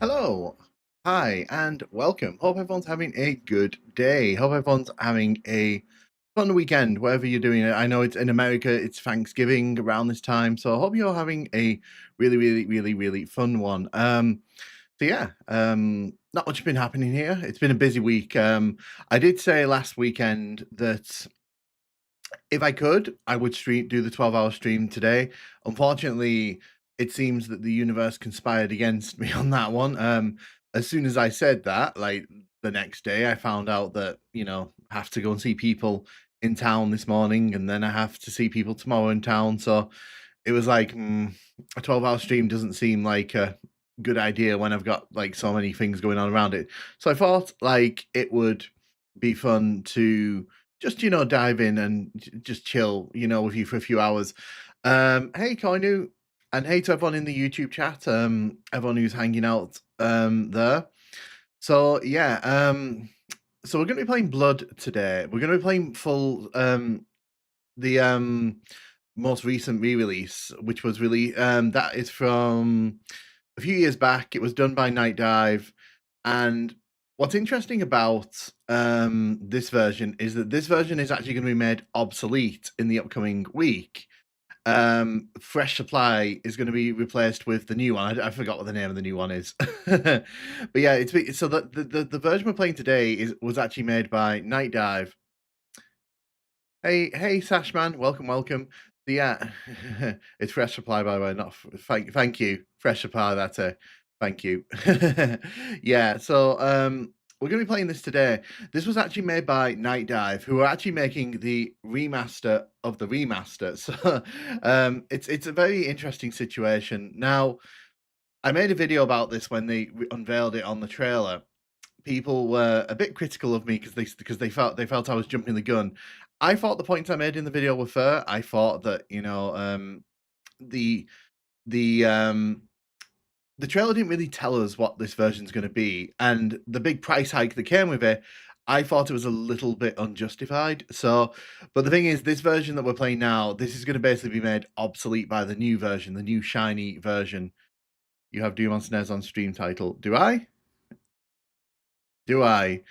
Hello, hi, and welcome. Hope everyone's having a good day. Hope everyone's having a fun weekend, wherever you're doing it. I know it's in America, it's Thanksgiving around this time, so I hope you're having a really fun one. Not much been happening here. It's been a busy week. I did say last weekend that if I could, I would do the 12-hour stream today. Unfortunately, it seems that the universe conspired against me on that one. As soon as I said that, like the next day, I found out that, I have to go and see people in town this morning, and then I have to see people tomorrow in town. So it was like a 12-hour stream doesn't seem like a good idea when I've got like so many things going on around it. So I thought like it would be fun to just dive in and just chill with you for a few hours. Hey Koinu, and hey to everyone in the YouTube chat, everyone who's hanging out there. So yeah, so we're going to be playing Blood today. We're going to be playing full the most recent re-release, which was really that is from a few years back. It was done by Night Dive, and what's interesting about this version is that this version is actually going to be made obsolete in the upcoming week. Fresh Supply is going to be replaced with the new one. I forgot what the name of the new one is, but yeah, so the version we're playing today was actually made by Night Dive. Hey, Sashman, welcome. Yeah, it's Fresh Supply, by the way. Not thank you, Fresh Supply. That's a thank you. Yeah, so we're going to be playing this today. This was actually made by Night Dive, who are actually making the remaster of the remaster. So it's a very interesting situation. Now, I made a video about this when they unveiled it on the trailer. People were a bit critical of me because they felt I was jumping the gun. I thought the points I made in the video were fair. I thought that the the um the trailer didn't really tell us what this version's going to be, and the big price hike that came with it, I thought it was a little bit unjustified. So, but the thing is, this version that we're playing now, this is going to basically be made obsolete by the new version, the new shiny version. You have Doom on SNES on stream title. Do I? Do I?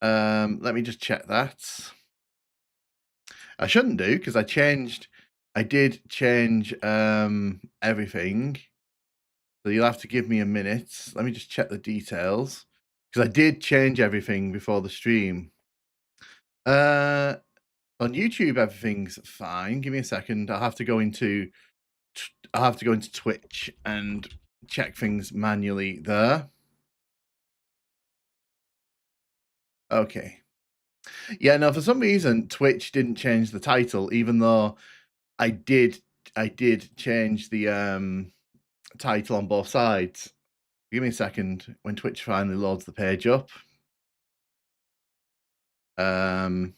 Let me just check that. I shouldn't do because I did change everything. So you'll have to give me a minute. Let me just check the details because I did change everything before the stream. On YouTube, everything's fine. Give me a second. I'll have to go into Twitch and check things manually there. Okay. Yeah, no, for some reason Twitch didn't change the title, even though I did change the title on both sides. Give me a second when Twitch finally loads the page up. Well,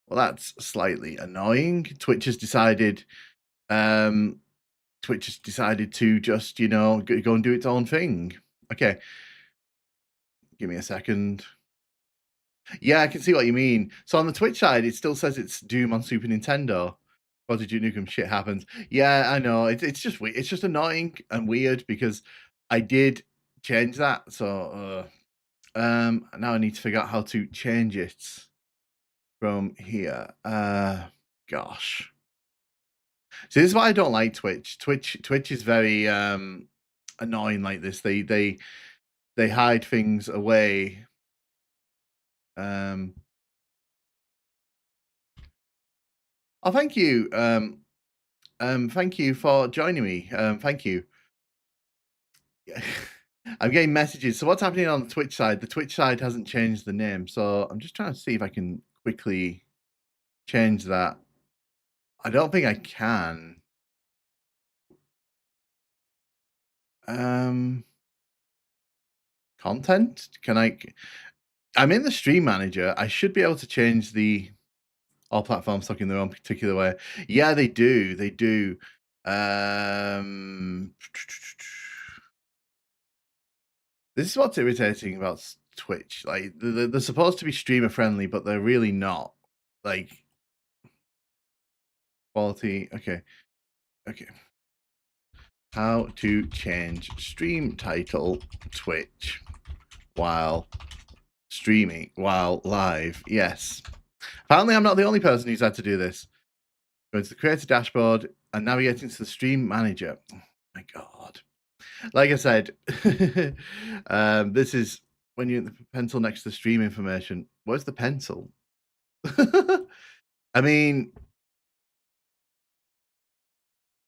that's slightly annoying. Twitch has decided to just, go and do its own thing. Okay. Give me a second. Yeah, I can see what you mean. So on the Twitch side, it still says it's Doom on Super Nintendo. Prodigy Nukem shit happens. Yeah, I know. It's just weird. It's just annoying and weird because I did change that. So now I need to figure out how to change it from here. Gosh. See, this is why I don't like Twitch. Twitch is very annoying like this. They hide things away. Oh, thank you. Thank you for joining me. Thank you. I'm getting messages. So what's happening on the Twitch side? The Twitch side hasn't changed the name. So I'm just trying to see if I can quickly change that. I don't think I can. Content? I'm in the stream manager. I should be able to change the all platforms talking their own particular way. Yeah, they do. They do. This is what's irritating about Twitch. Like they're supposed to be streamer friendly, but they're really not. Like quality. Okay. How to change stream title Twitch while streaming, while live. Yes. Apparently I'm not the only person who's had to do this. Go into the creator dashboard and navigating to the stream manager. Oh my God. Like I said, this is when you're the pencil next to the stream information. Where's the pencil? I mean,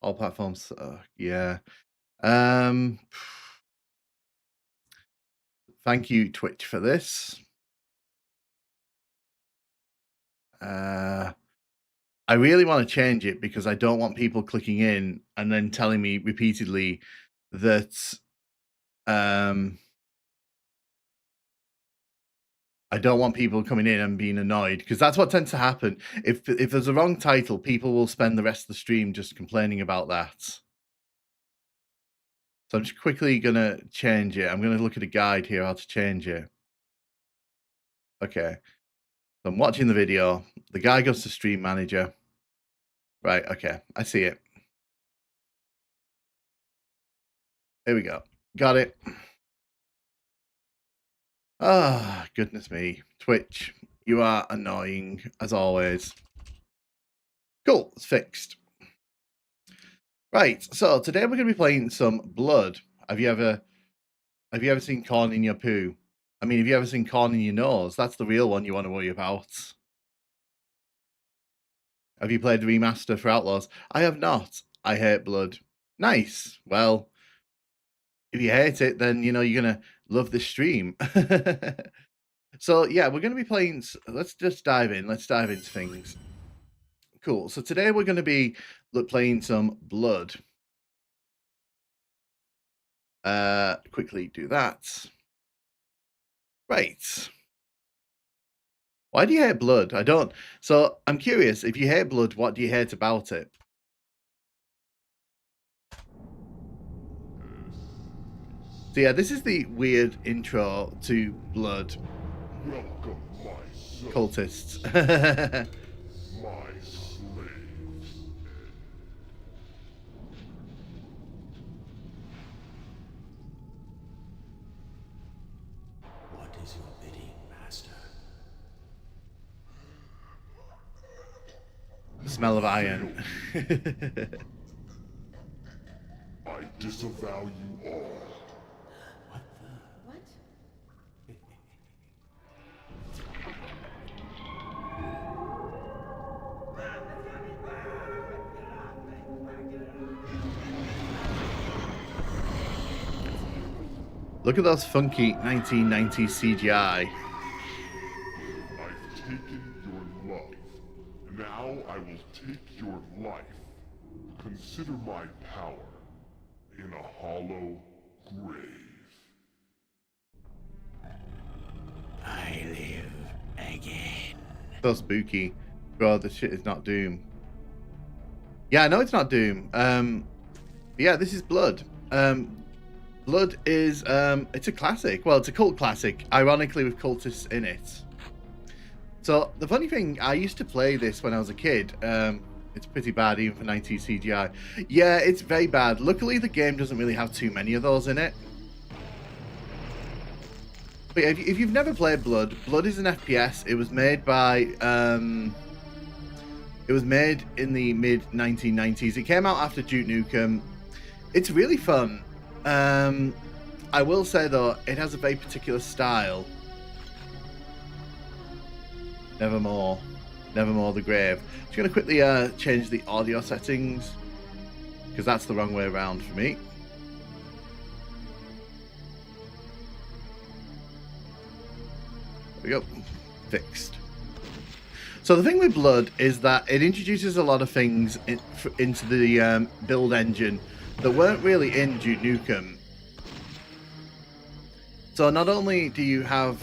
all platforms. Yeah. Thank you, Twitch, for this. I really want to change it because I don't want people clicking in and then telling me repeatedly that I don't want people coming in and being annoyed, because that's what tends to happen. If there's a wrong title, people will spend the rest of the stream just complaining about that. So I'm just quickly going to change it. I'm going to look at a guide here how to change it. Okay. So I'm watching the video. The guy goes to Stream Manager. Right, okay. I see it. Here we go. Got it. Ah, goodness me. Twitch, you are annoying, as always. Cool, it's fixed. Right, so today we're going to be playing some Blood. Have you ever seen corn in your poo? I mean, have you ever seen corn in your nose? That's the real one you want to worry about. Have you played the remaster for Outlaws? I have not. I hate Blood. Nice. Well, if you hate it, then, you know, you're going to love this stream. So, yeah, we're going to be playing... Let's just dive in. Let's dive into things. Cool. So today we're going to be playing some Blood. Quickly do that. Right. Why do you hate Blood? I don't... So, I'm curious. If you hate Blood, what do you hate about it? So yeah, this is the weird intro to Blood. Welcome, my son. Cultists. My slaves. What is your bidding, master? The smell of iron. I disavow you all. What? Look at those funky 1990s CGI. I've taken your love. Now I will take your life. Consider my power in a hollow grave. I live again. So spooky. Bro, this shit is not Doom. Yeah, I know it's not Doom. Yeah, this is Blood. Blood is it's a classic. Well, it's a cult classic, ironically with cultists in it. So the funny thing, I used to play this when I was a kid. It's pretty bad even for 90s CGI. Yeah, it's very bad. Luckily, the game doesn't really have too many of those in it. But yeah, if you've never played Blood, Blood is an FPS. It was made by it was made in the mid 1990s. It came out after Duke Nukem. It's really fun. I will say though, it has a very particular style. Nevermore the grave. Just gonna quickly change the audio settings because that's the wrong way around for me. There we go, fixed. So the thing with Blood is that it introduces a lot of things into the build engine that weren't really in Duke Nukem. So not only do you have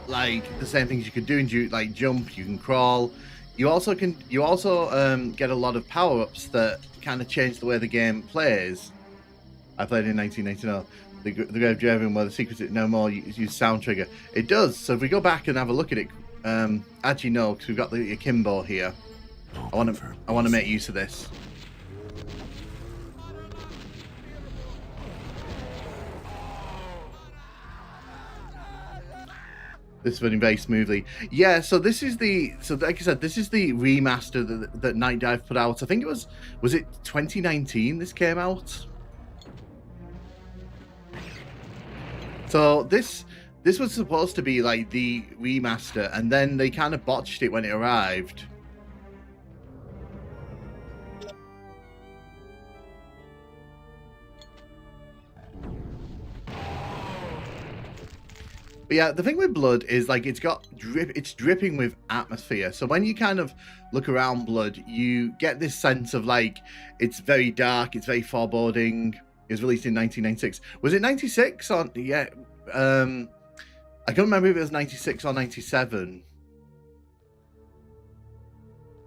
like the same things you could do in Duke, like jump, you can crawl. You also get a lot of power-ups that kind of change the way the game plays. I played in 1989. The Grave Draven, where the secret is no more use sound trigger. It does. So if we go back and have a look at it, actually no, because we've got the akimbo here. I want to make use of this. This is running very smoothly. Yeah, so this is like I said, this is the remaster that Night Dive put out. I think was it 2019 this came out? So this was supposed to be like the remaster, and then they kind of botched it when it arrived. But yeah, the thing with Blood is like it's dripping with atmosphere. So when you kind of look around Blood, you get this sense of like it's very dark, it's very foreboding. It was released in 1996. Was it 96 or yeah? I can't remember if it was 96 or 97.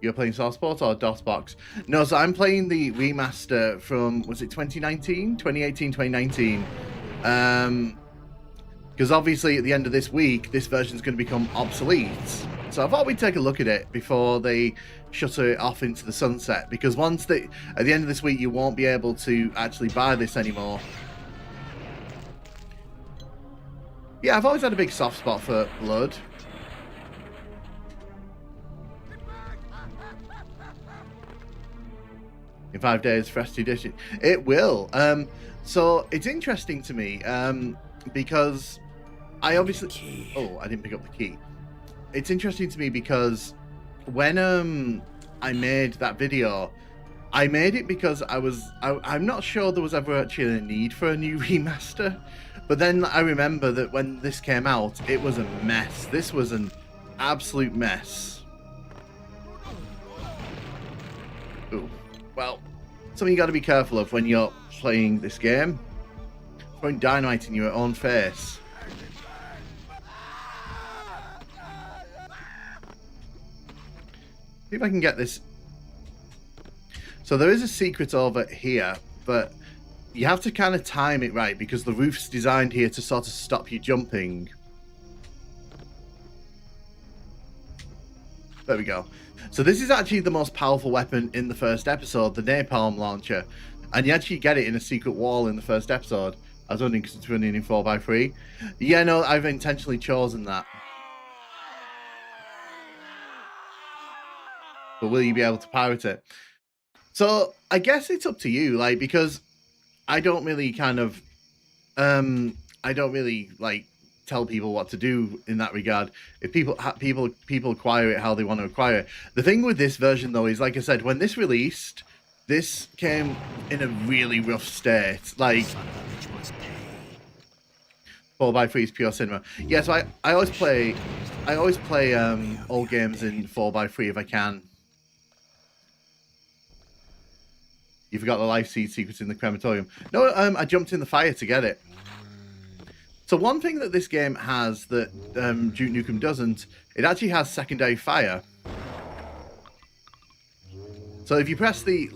You're playing Sourceport or DOSBox? No, so I'm playing the remaster from, was it 2019? 2018, 2019. Because obviously at the end of this week, this version is going to become obsolete. So I thought we'd take a look at it before they shutter it off into the sunset. Because at the end of this week, you won't be able to actually buy this anymore. Yeah, I've always had a big soft spot for Blood. In 5 days, fresh edition. It will. So it's interesting to me because I obviously... Oh, I didn't pick up the key. It's interesting to me because when I made that video, I made it because I'm not sure there was ever actually a need for a new remaster. But then I remember that when this came out, it was a mess. This was an absolute mess. Ooh. Well, something you got to be careful of when you're playing this game. Throwing dynamite in your own face. See if I can get this. So there is a secret over here, but you have to kind of time it right because the roof's designed here to sort of stop you jumping. There we go. So this is actually the most powerful weapon in the first episode, the napalm launcher. And you actually get it in a secret wall in the first episode. I was wondering because it's running in 4x3. Yeah, no, I've intentionally chosen that. But will you be able to pirate it? So I guess it's up to you, like, because I don't really kind of, I don't really like tell people what to do in that regard. If people acquire it how they want to acquire it. The thing with this version though is, like I said, when this released, this came in a really rough state. Like 4x3 is pure cinema. Yeah, so I always play old games in 4x3 if I can. You forgot the life seed secrets in the crematorium. No, I jumped in the fire to get it. So one thing that this game has that Duke Nukem doesn't, it actually has secondary fire. So if you press the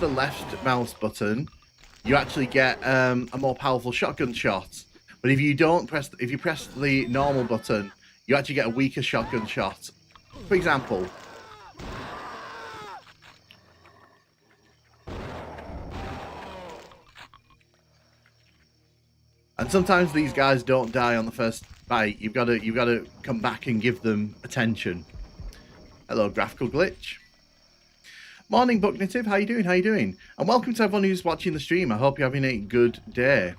left mouse button, you actually get a more powerful shotgun shot. But if you press the normal button, you actually get a weaker shotgun shot. For example. And sometimes these guys don't die on the first bite. You've got to come back and give them attention. Hello, graphical glitch. Morning, Bucknative. How you doing? How you doing? And welcome to everyone who's watching the stream. I hope you're having a good day.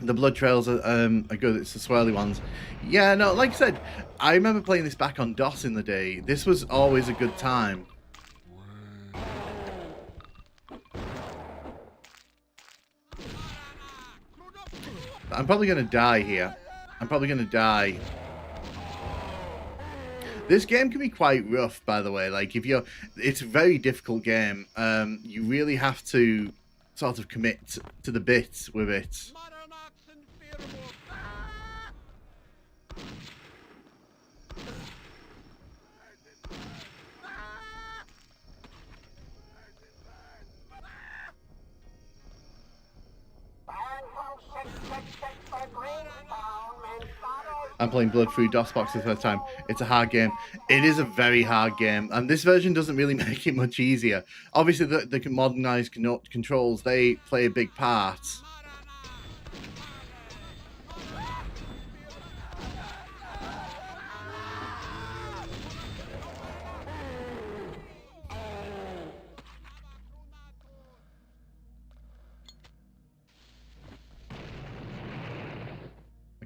The blood trails are good. It's the swirly ones. Yeah, no, like I said, I remember playing this back on DOS in the day. This was always a good time. I'm probably going to die here. I'm probably going to die. This game can be quite rough, by the way. Like, it's a very difficult game. You really have to sort of commit to the bits with it. I'm playing Blood through DOSBox for the first time. It's a hard game. It is a very hard game, and this version doesn't really make it much easier. Obviously, the modernized controls, they play a big part.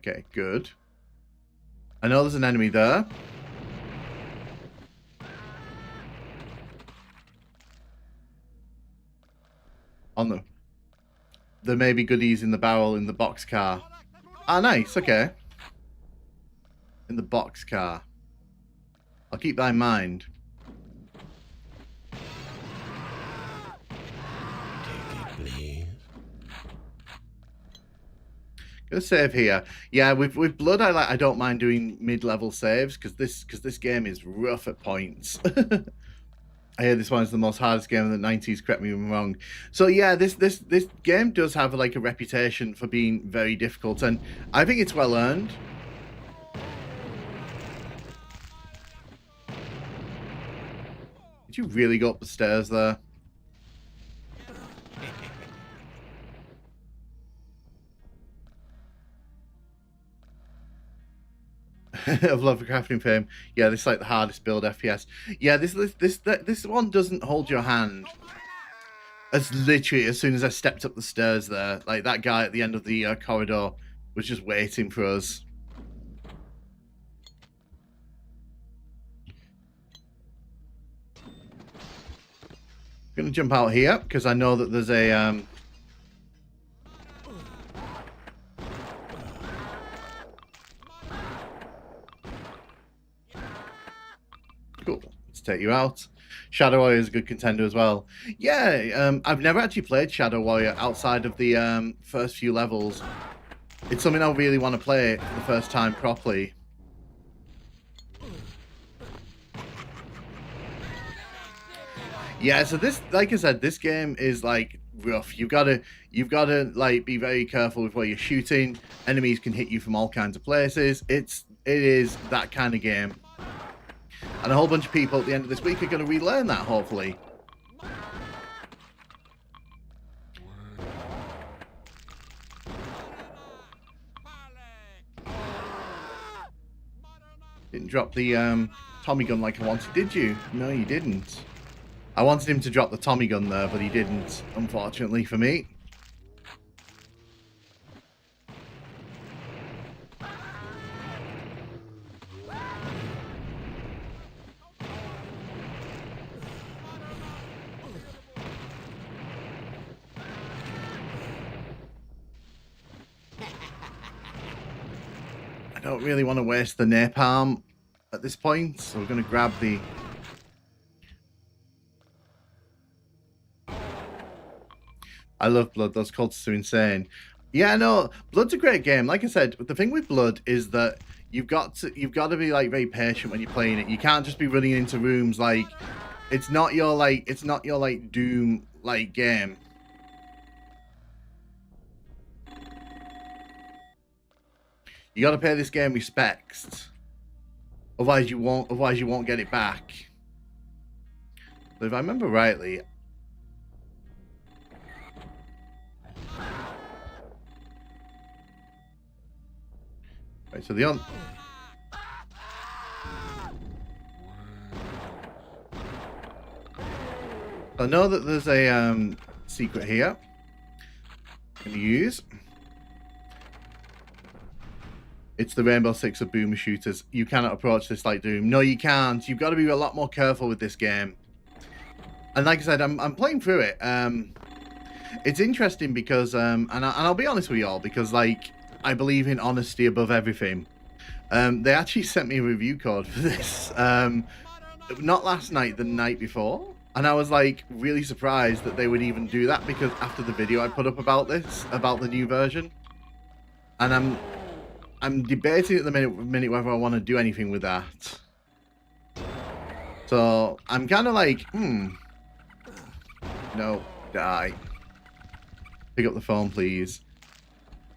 Okay, good. I know there's an enemy there. On the... There may be goodies in the barrel in the box car. Ah, nice. Okay. In the box car. I'll keep that in mind. Take it, please. Gonna save here. Yeah, with Blood, I don't mind doing mid-level saves because this game is rough at points. I hear this one is the most hardest game of the 90s. Correct me if I'm wrong. So yeah, this game does have like a reputation for being very difficult, and I think it's well earned. Did you really go up the stairs there? Of Lovecraftian fame. Yeah, this is like the hardest build FPS. Yeah, this one doesn't hold your hand. As literally as soon as I stepped up the stairs there, like that guy at the end of the corridor was just waiting for us. I'm gonna jump out here because I know that there's a cool. Let's take you out. Shadow Warrior is a good contender as well. Yeah, I've never actually played Shadow Warrior outside of the first few levels. It's something I really want to play for the first time properly. Yeah, so this, like I said, this game is like rough. You've got to like be very careful with where you're shooting. Enemies can hit you from all kinds of places. It is that kind of game. And a whole bunch of people at the end of this week are going to relearn that, hopefully. Didn't drop the Tommy gun like I wanted, did you? No, you didn't. I wanted him to drop the Tommy gun there, but he didn't, unfortunately for me. I don't really want to waste the napalm at this point, so we're going to grab the... I love Blood. Those cultists are insane. Yeah, no, Blood's a great game. Like I said, the thing with Blood is that you've got to be like very patient when you're playing it. You can't just be running into rooms like it's not your like Doom like game. You got to pay this game respects. Otherwise you won't get it back. But if I remember rightly, right, so the I know that there's a secret here. I'm gonna use. It's the Rainbow Six of boomer shooters. You cannot approach this like Doom. No, you can't. You've got to be a lot more careful with this game. And like I said, I'm playing through it. It's interesting because, and I'll be honest with you all, because like I believe in honesty above everything. They actually sent me a review code for this. Not last night, the night before. And I was like really surprised that they would even do that, because after the video I put up about this, about the new version, and I'm debating at the minute whether I want to do anything with that. So I'm kind of like, no, die. Pick up the phone, please.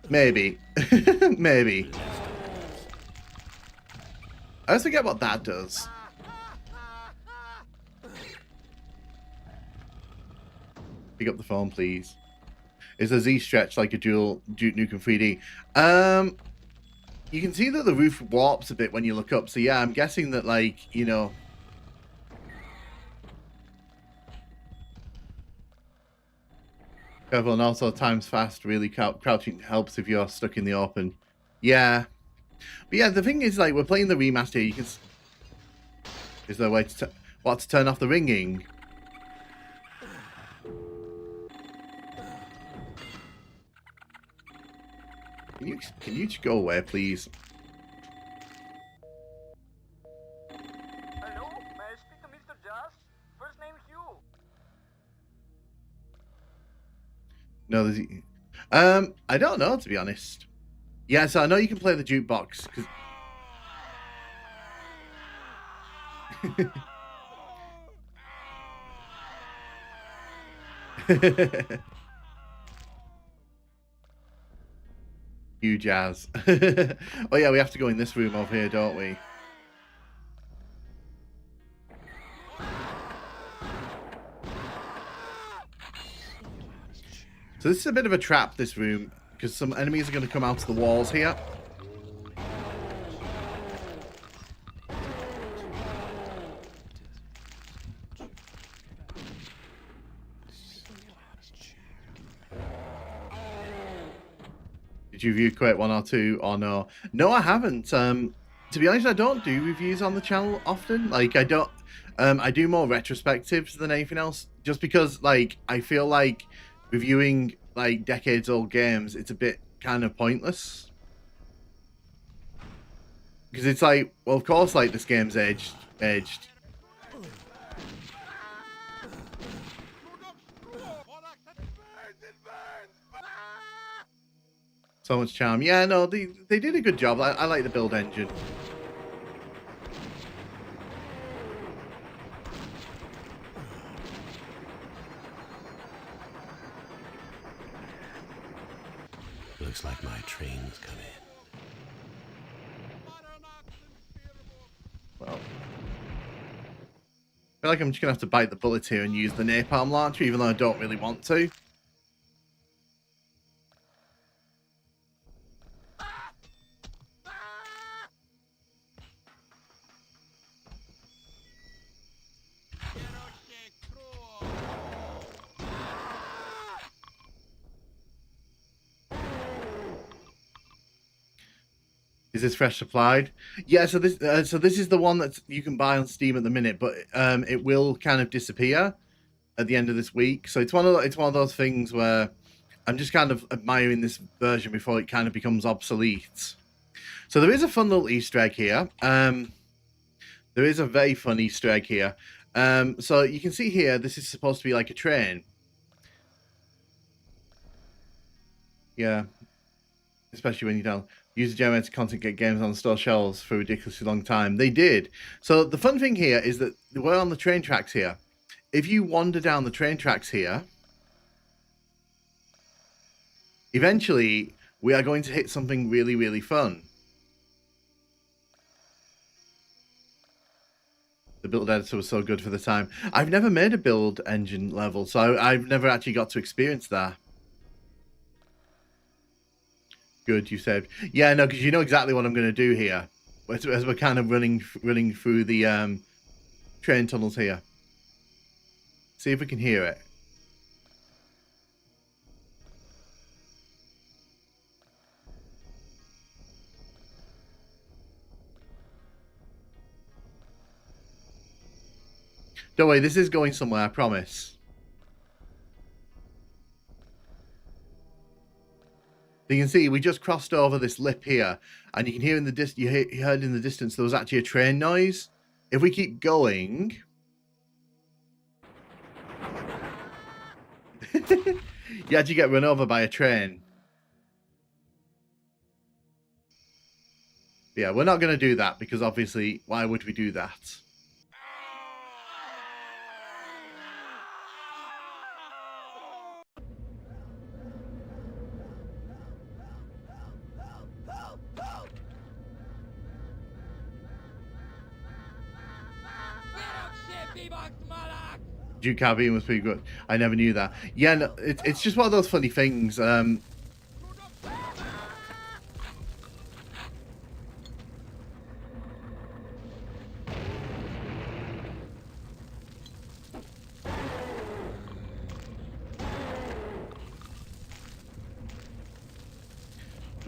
Maybe, maybe. I always forget what that does. Pick up the phone, please. Is a Z stretch like a dual Duke Nukem 3D? You can see that the roof warps a bit when you look up. So yeah, I'm guessing that, like, you know. Careful, and also times fast. Really crouching helps if you're stuck in the open. Yeah. But yeah, the thing is, like, we're playing the remaster. You can. Is there a way to to turn off the ringing? Can you just go away, please? Hello, may I speak to Mr. Just? First name Hugh. No, there's. I don't know, to be honest. Yeah, so I know you can play the jukebox because. You jazz. Oh yeah, we have to go in this room over here, don't we? So this is a bit of a trap, this room, because some enemies are going to come out of the walls here. Did you review Quake 1 or 2 or no? No, I haven't. To be honest, I don't do reviews on the channel often. Like, I don't... I do more retrospectives than anything else. Just because, like, I feel like reviewing, like, decades-old games, it's a bit kind of pointless. Because it's like, well, of course, like, this game's aged. So much charm. Yeah, no, they did a good job. I like the build engine. Looks like my train's coming. Well, I feel like I'm just gonna have to bite the bullet here and use the napalm launcher, even though I don't really want to. Is this fresh supplied? Yeah, so this is the one that you can buy on Steam at the minute, but it will kind of disappear at the end of this week. So it's one of those things where I'm just kind of admiring this version before it kind of becomes obsolete. So there is a fun little Easter egg here. There is a very fun Easter egg here. So you can see here, this is supposed to be like a train. Yeah. Especially when you don't use generated content, get games on store shelves for a ridiculously long time. They did. So the fun thing here is that we're on the train tracks here. If you wander down the train tracks here, eventually we are going to hit something really, really fun. The build editor was so good for the time. I've never made a build engine level, so I've never actually got to experience that. Good, you said. Yeah, no, because you know exactly what I'm going to do here. As we're kind of running through the train tunnels here. See if we can hear it. Don't worry, this is going somewhere, I promise. You can see we just crossed over this lip here, and you can hear in the you heard in the distance there was actually a train noise. If we keep going, you actually get run over by a train. Yeah, we're not going to do that because obviously, why would we do that? Duke Caribbean was pretty good. I never knew that. Yeah, no, it's just one of those funny things.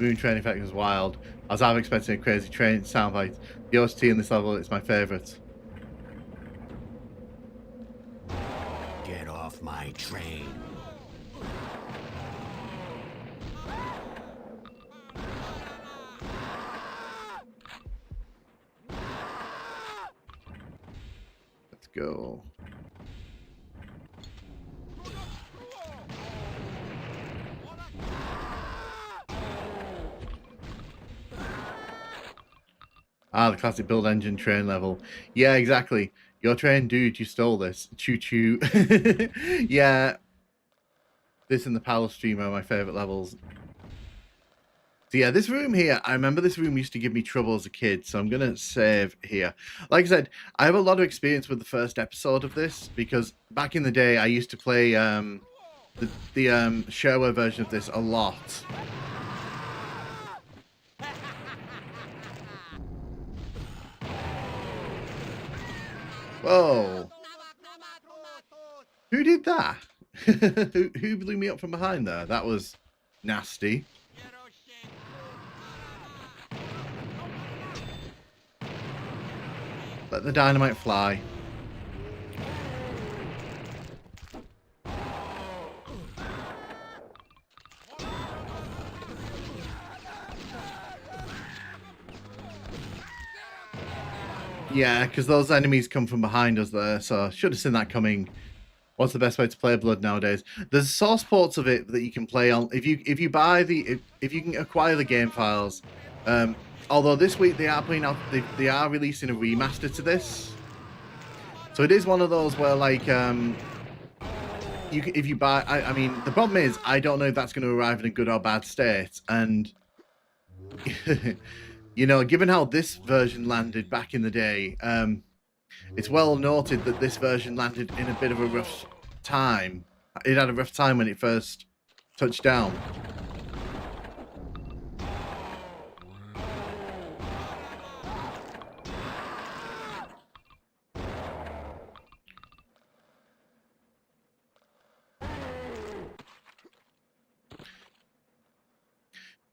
room train effect was wild. I was half expecting a crazy train soundbite. The OST in this level is my favorite. Get off my train. Let's go. Ah, the classic build engine train level. Yeah, exactly. Your train, dude, you stole this. Choo choo. Yeah. This and the Power Stream are my favorite levels. So yeah, this room here, I remember this room used to give me trouble as a kid, so I'm going to save here. Like I said, I have a lot of experience with the first episode of this, because back in the day, I used to play the shareware version of this a lot. Whoa. Who did that? Who blew me up from behind there? That was nasty. Let the dynamite fly. Yeah, because those enemies come from behind us there, so should have seen that coming. What's the best way to play Blood nowadays? There's source ports of it that you can play on. If you buy the if you can acquire the game files. Although this week they are putting out they are releasing a remaster to this. So it is one of those where like if you buy I mean the problem is I don't know if that's going to arrive in a good or bad state, and you know, given how this version landed back in the day, it's well noted that this version landed in a bit of a rough time. It had a rough time when it first touched down.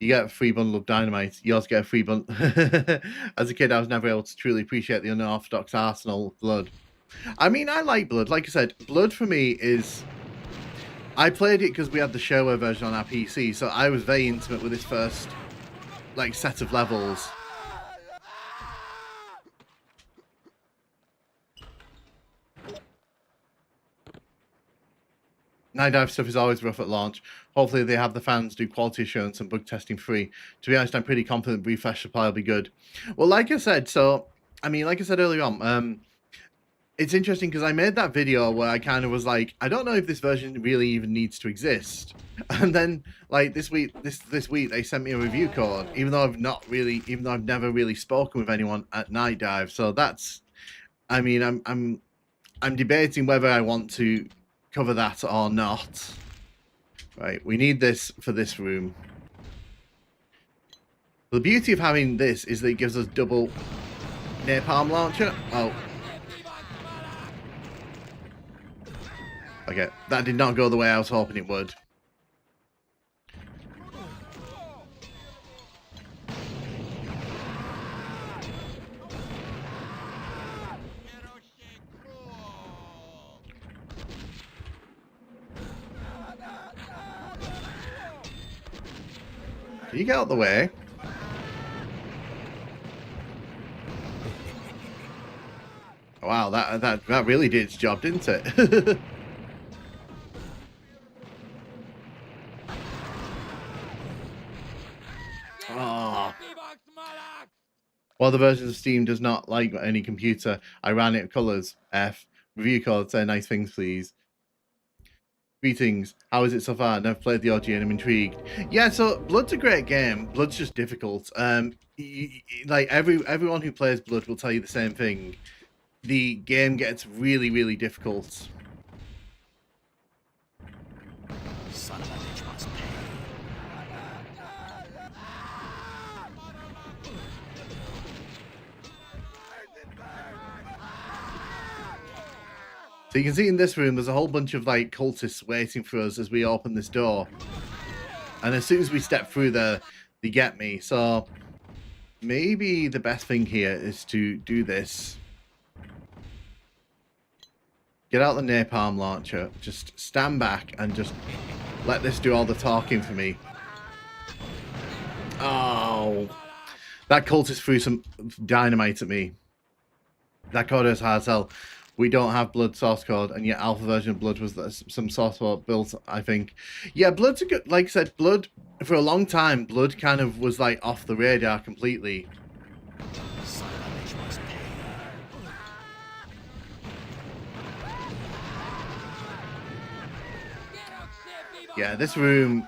You get a free bundle of dynamite. You also get a free bundle. As a kid, I was never able to truly appreciate the unorthodox arsenal of Blood. I mean, I like Blood. Like I said, Blood for me is... I played it because we had the shareware version on our PC, so I was very intimate with this first, like, set of levels. Night Dive stuff is always rough at launch. Hopefully they have the fans do quality assurance and bug testing free. To be honest, I'm pretty confident refresh supply will be good. Well, like I said, like I said earlier on, it's interesting because I made that video where I kind of was like, I don't know if this version really even needs to exist. And then, like, this week they sent me a review code, even though I've never really spoken with anyone at Night Dive. So that's, I mean, I'm debating whether I want to cover that or not. Right, we need this for this room. The beauty of having this is that it gives us double napalm launcher. Oh. Okay, that did not go the way I was hoping it would. Can you get out of the way? Wow, that really did its job, didn't it? Oh. While the version of Steam does not like any computer, I ran it colors. F. Review code, say nice things, please. Greetings. How is it so far? Never played the OG and I'm intrigued. Yeah, so Blood's a great game. Blood's just difficult. Like everyone who plays Blood will tell you the same thing. The game gets really, really difficult. Son of a bitch must pay. So you can see in this room, there's a whole bunch of like cultists waiting for us as we open this door. And as soon as we step through there, they get me. So maybe the best thing here is to do this. Get out the napalm launcher. Just stand back and just let this do all the talking for me. Oh, that cultist threw some dynamite at me. That code is hard sell. We don't have Blood source code, and yet alpha version of Blood was some source code built, I think. Yeah, Blood's a good, like I said, Blood, for a long time, Blood kind of was like off the radar completely. Son of a bitch must pay. Yeah, this room,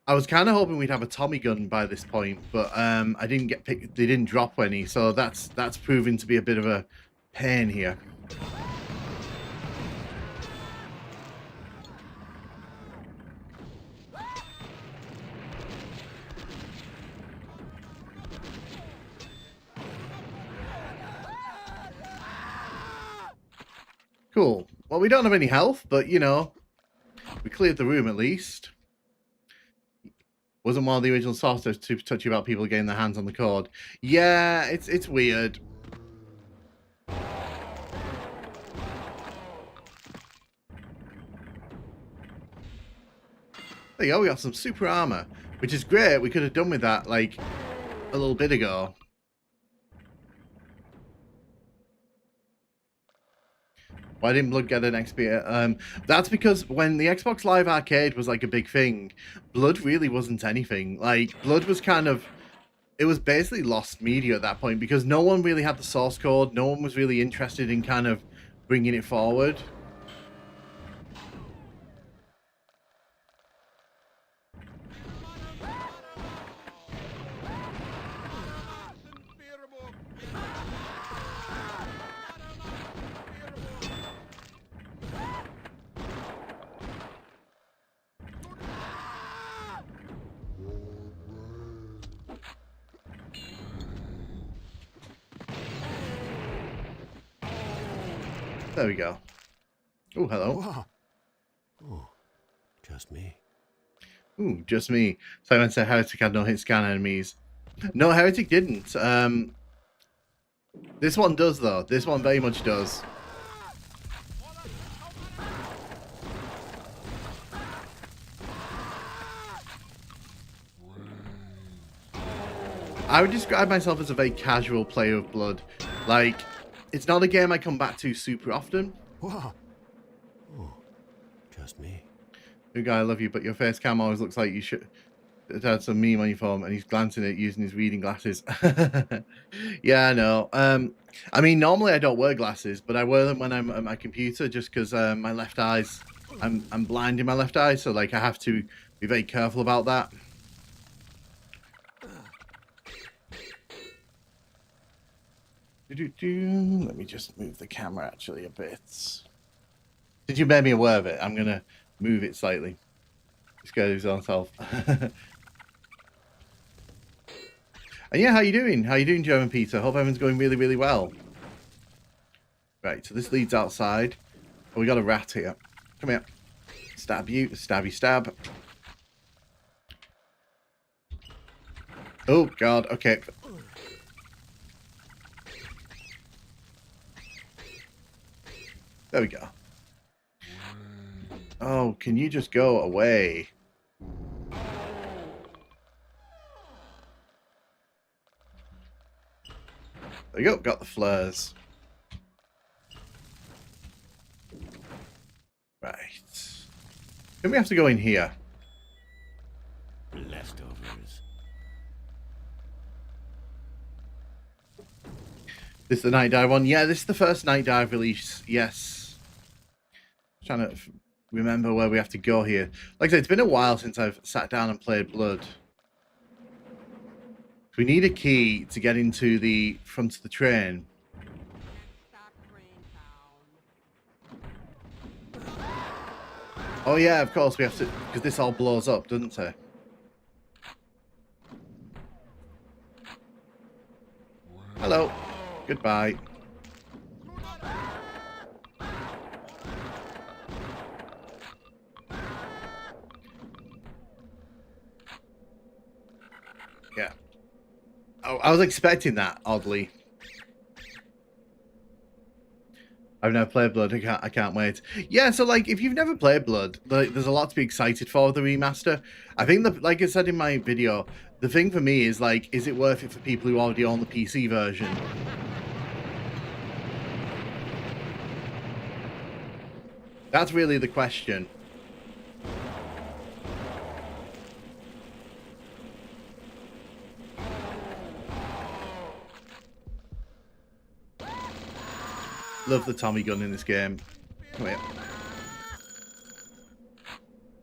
I was kind of hoping we'd have a Tommy gun by this point, but I didn't get picked. They didn't drop any, so that's proving to be a bit of a pain here. Cool. Well, we don't have any health, but you know, we cleared the room at least. Wasn't one of the original sources to touch about people getting their hands on the code. Yeah, it's weird. There you go, we got some super armor, which is great. We could have done with that like a little bit ago. Why didn't Blood get an XP? That's because when the Xbox Live Arcade was like a big thing, Blood really wasn't anything. Like, Blood was kind of, it was basically lost media at that point because no one really had the source code. No one was really interested in kind of bringing it forward. There we go. Oh, hello. Whoa. Oh, just me. Ooh, just me. Simon said Heretic had no hit scan enemies. No, Heretic didn't. This one does, though. This one very much does. I would describe myself as a very casual player of Blood. Like, it's not a game I come back to super often. Whoa. Oh, just me. New guy, I love you, but your face cam always looks like you should have had some meme on your phone, and he's glancing at it using his reading glasses. Yeah, I know. I mean, normally I don't wear glasses, but I wear them when I'm at my computer just because my left eye's... I'm blind in my left eye, so like I have to be very careful about that. Let me just move the camera actually a bit. Since you made me aware of it, I'm gonna move it slightly. He's scared of his own self. And yeah, how you doing? How you doing, German Peter? Hope everyone's going really, really well. Right, so this leads outside. Oh, we got a rat here. Come here. Stab you. Stabby stab. Oh, God. Okay. There we go. Oh, can you just go away? There you go. Got the flares. Right. Then we have to go in here. Leftovers. This is the Night Dive one. Yeah, this is the first Night Dive release. Yes. Trying to remember where we have to go here. Like I said, it's been a while since I've sat down and played Blood. We need a key to get into the front of the train. Oh yeah, of course we have to, because this all blows up, doesn't it? Hello. Goodbye. Yeah. Oh, I was expecting that, oddly. I've never played Blood. I can't wait. Yeah, so like, if you've never played Blood, like, there's a lot to be excited for with the remaster. I think that, like I said in my video, the thing for me is like, is it worth it for people who already own the PC version? That's really the question. Love the Tommy gun in this game. Come here.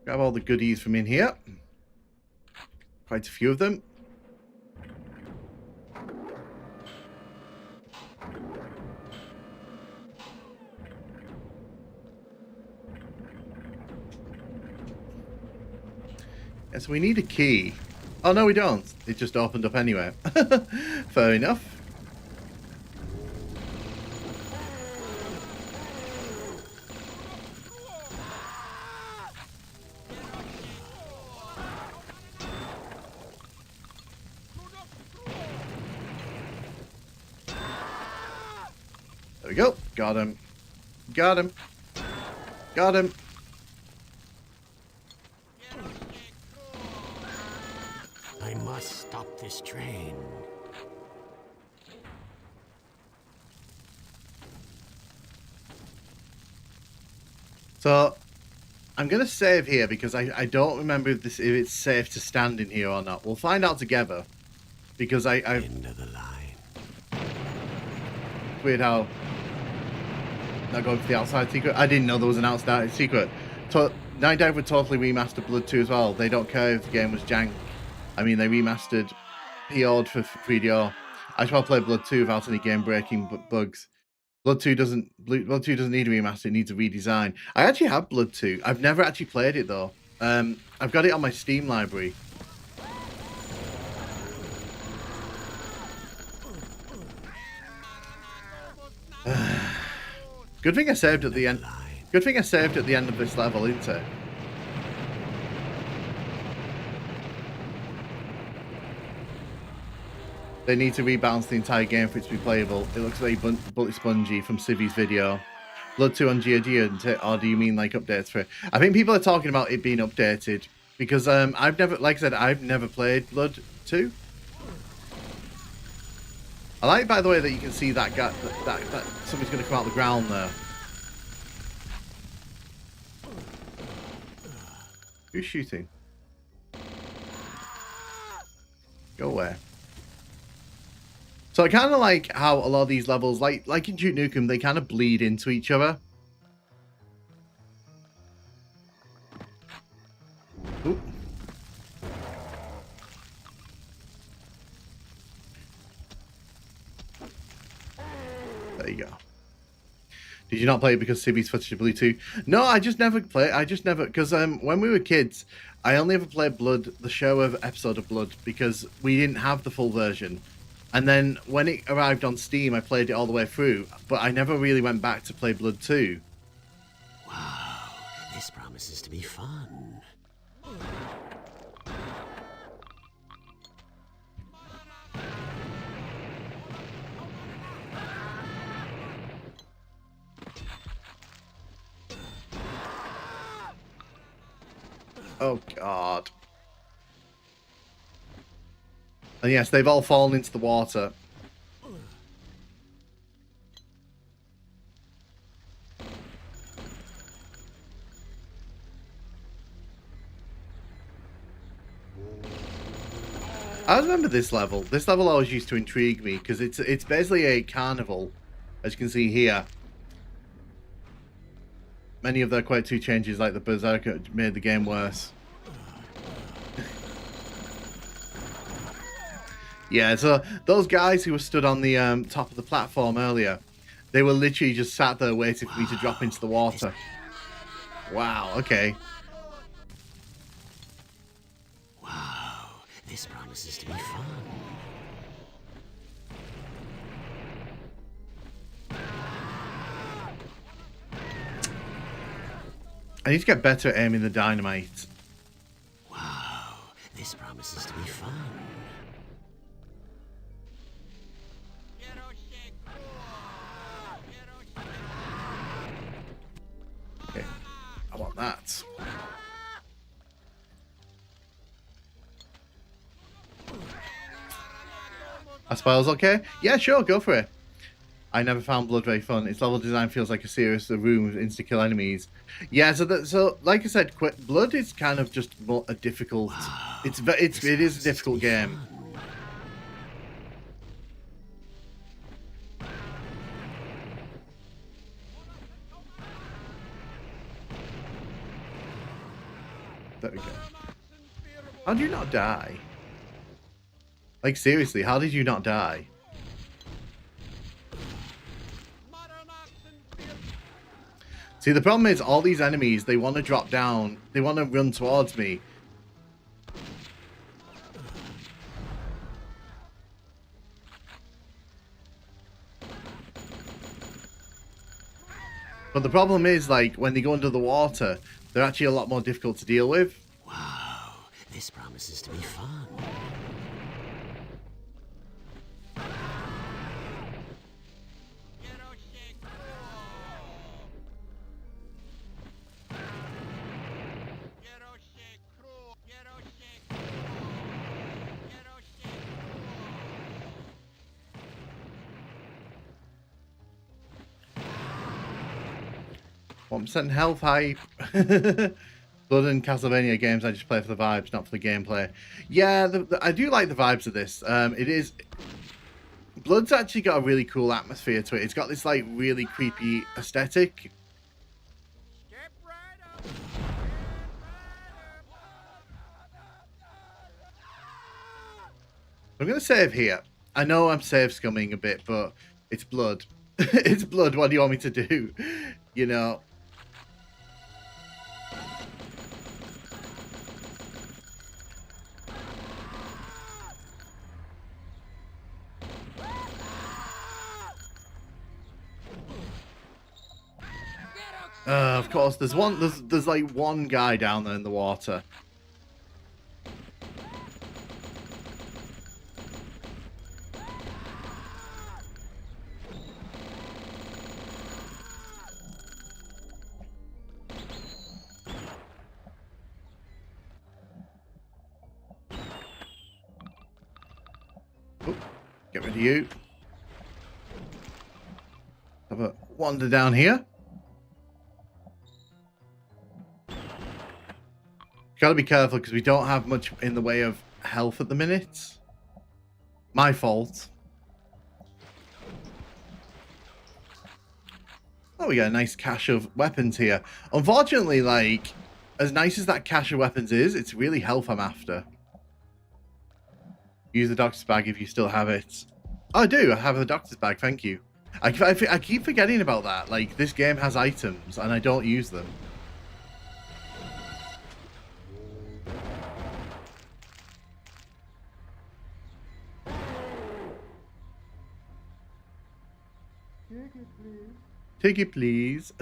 Grab all the goodies from in here. Quite a few of them. Yeah, so we need a key. Oh, no, we don't. It just opened up anyway. Fair enough. There we go. Got him. Got him. Got him. I must stop this train. So, I'm going to save here because I don't remember if it's safe to stand in here or not. We'll find out together. Because I End of the line. It's weird how not going for the outside secret. I didn't know there was an outside secret. Night Dive would totally remaster Blood 2 as well. They don't care if the game was jank. I mean, they remastered PO'd for 3DO. I just want to play Blood 2 without any game-breaking bugs. Blood 2 doesn't need a remaster, it needs a redesign. I actually have Blood 2. I've never actually played it though. I've got it on my Steam library. Good thing I saved at the end. Good thing I saved at the end of this level, isn't it? They need to rebalance the entire game for it to be playable. It looks very bullet spongy from Civi's video. Blood 2 on GOG, or do you mean like updates for it? I think people are talking about it being updated because I've never, like I said, I've never played Blood 2. I like, by the way, that you can see that guy, that somebody's going to come out of the ground there. Who's shooting? Go away. So I kind of like how a lot of these levels, like in Duke Nukem, they kind of bleed into each other. Ooh. There you go. Did you not play it because Civi's footage of Blue 2? No, I just never played. I just never, because when we were kids, I only ever played Blood, the show of episode of Blood, because we didn't have the full version. And then when it arrived on Steam, I played it all the way through, but I never really went back to play Blood 2. Wow, this promises to be fun. Oh, God. And yes, they've all fallen into the water. I remember this level. This level always used to intrigue me because it's basically a carnival, as you can see here. Many of their quite two changes, like the Berserker, made the game worse. Yeah, so those guys who were stood on the top of the platform earlier, they were literally just sat there waiting for me to drop into the water. Wow, okay. Wow, this promises to be fun. I need to get better at aiming the dynamite. Wow, this promises to be fun. Okay, I want that. I suppose, okay? Yeah, sure, go for it. I never found Blood very fun. Its level design feels like a serious room with insta-kill enemies. Yeah, so like I said, Blood is kind of just more a difficult. Wow, It is a promises to difficult be game. fun. There we go. How did you not die? Like seriously, how did you not die? See, the problem is all these enemies, they want to drop down. They want to run towards me. But the problem is, like, when they go under the water, they're actually a lot more difficult to deal with. Wow, this promises to be fun. One percent health hype. Blood and Castlevania games, I just play for the vibes, not for the gameplay. Yeah, I do like the vibes of this. It is. Blood's actually got a really cool atmosphere to it. It's got this like really creepy aesthetic. Step right up. I'm gonna save here. I know I'm save scumming a bit, but it's Blood. It's Blood. What do you want me to do? You know. Of course, there's like one guy down there in the water. Oh, get rid of you. Have a wander down here. Gotta be careful because we don't have much in the way of health at the minute. My fault. Oh, we got a nice cache of weapons here. Unfortunately, like, as nice as that cache of weapons is, it's really health I'm after. Use the doctor's bag if you still have it. Oh, I do. I have the doctor's bag. Thank you. I keep forgetting about that. Like, this game has items and I don't use them. Take it, please.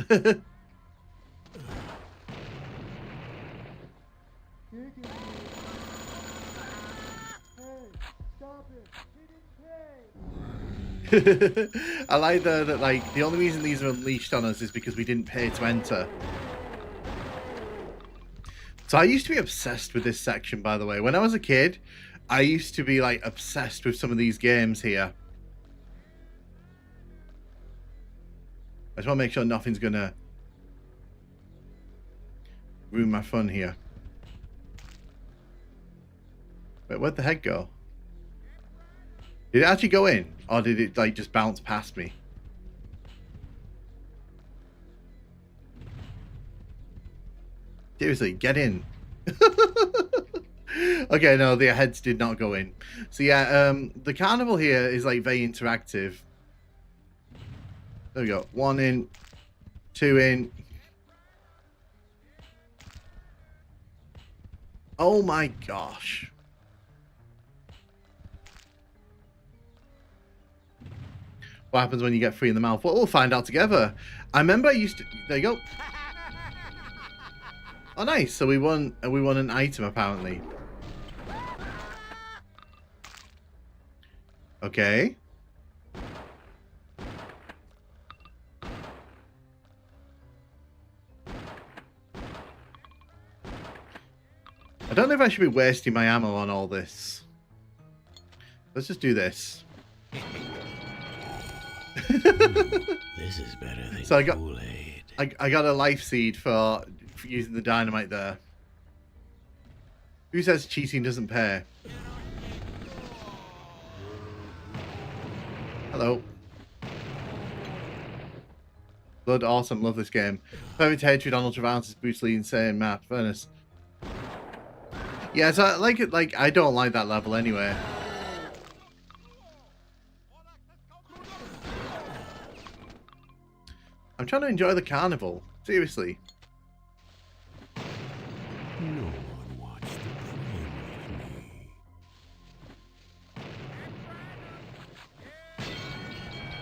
I like that like the only reason these are unleashed on us is because we didn't pay to enter. So I used to be obsessed with this section, by the way. When I was a kid, I used to be like obsessed with some of these games here. I just want to make sure nothing's gonna ruin my fun here. Wait, where'd the head go? Did it actually go in? Or did it like just bounce past me? Seriously, get in. Okay, no, the heads did not go in. So yeah, the carnival here is like very interactive. There we go. 1 in, 2 in. Oh my gosh. What happens when you get free in the mouth? Well, we'll find out together. I remember I used to... There you go. Oh, nice. So we won an item, apparently. Okay. don't know if I should be wasting my ammo on all this. Let's just do this. This is better than So I got- Kool-Aid. I got a life seed for using the dynamite there. Who says cheating doesn't pay? Hello. Blood, awesome. Love this game. Perfect hatred on Ultraviolence is brutally insane map. Furnace. Yeah, so I like it. Like, I don't like that level anyway. I'm trying to enjoy the carnival. Seriously. No one wants to play with me.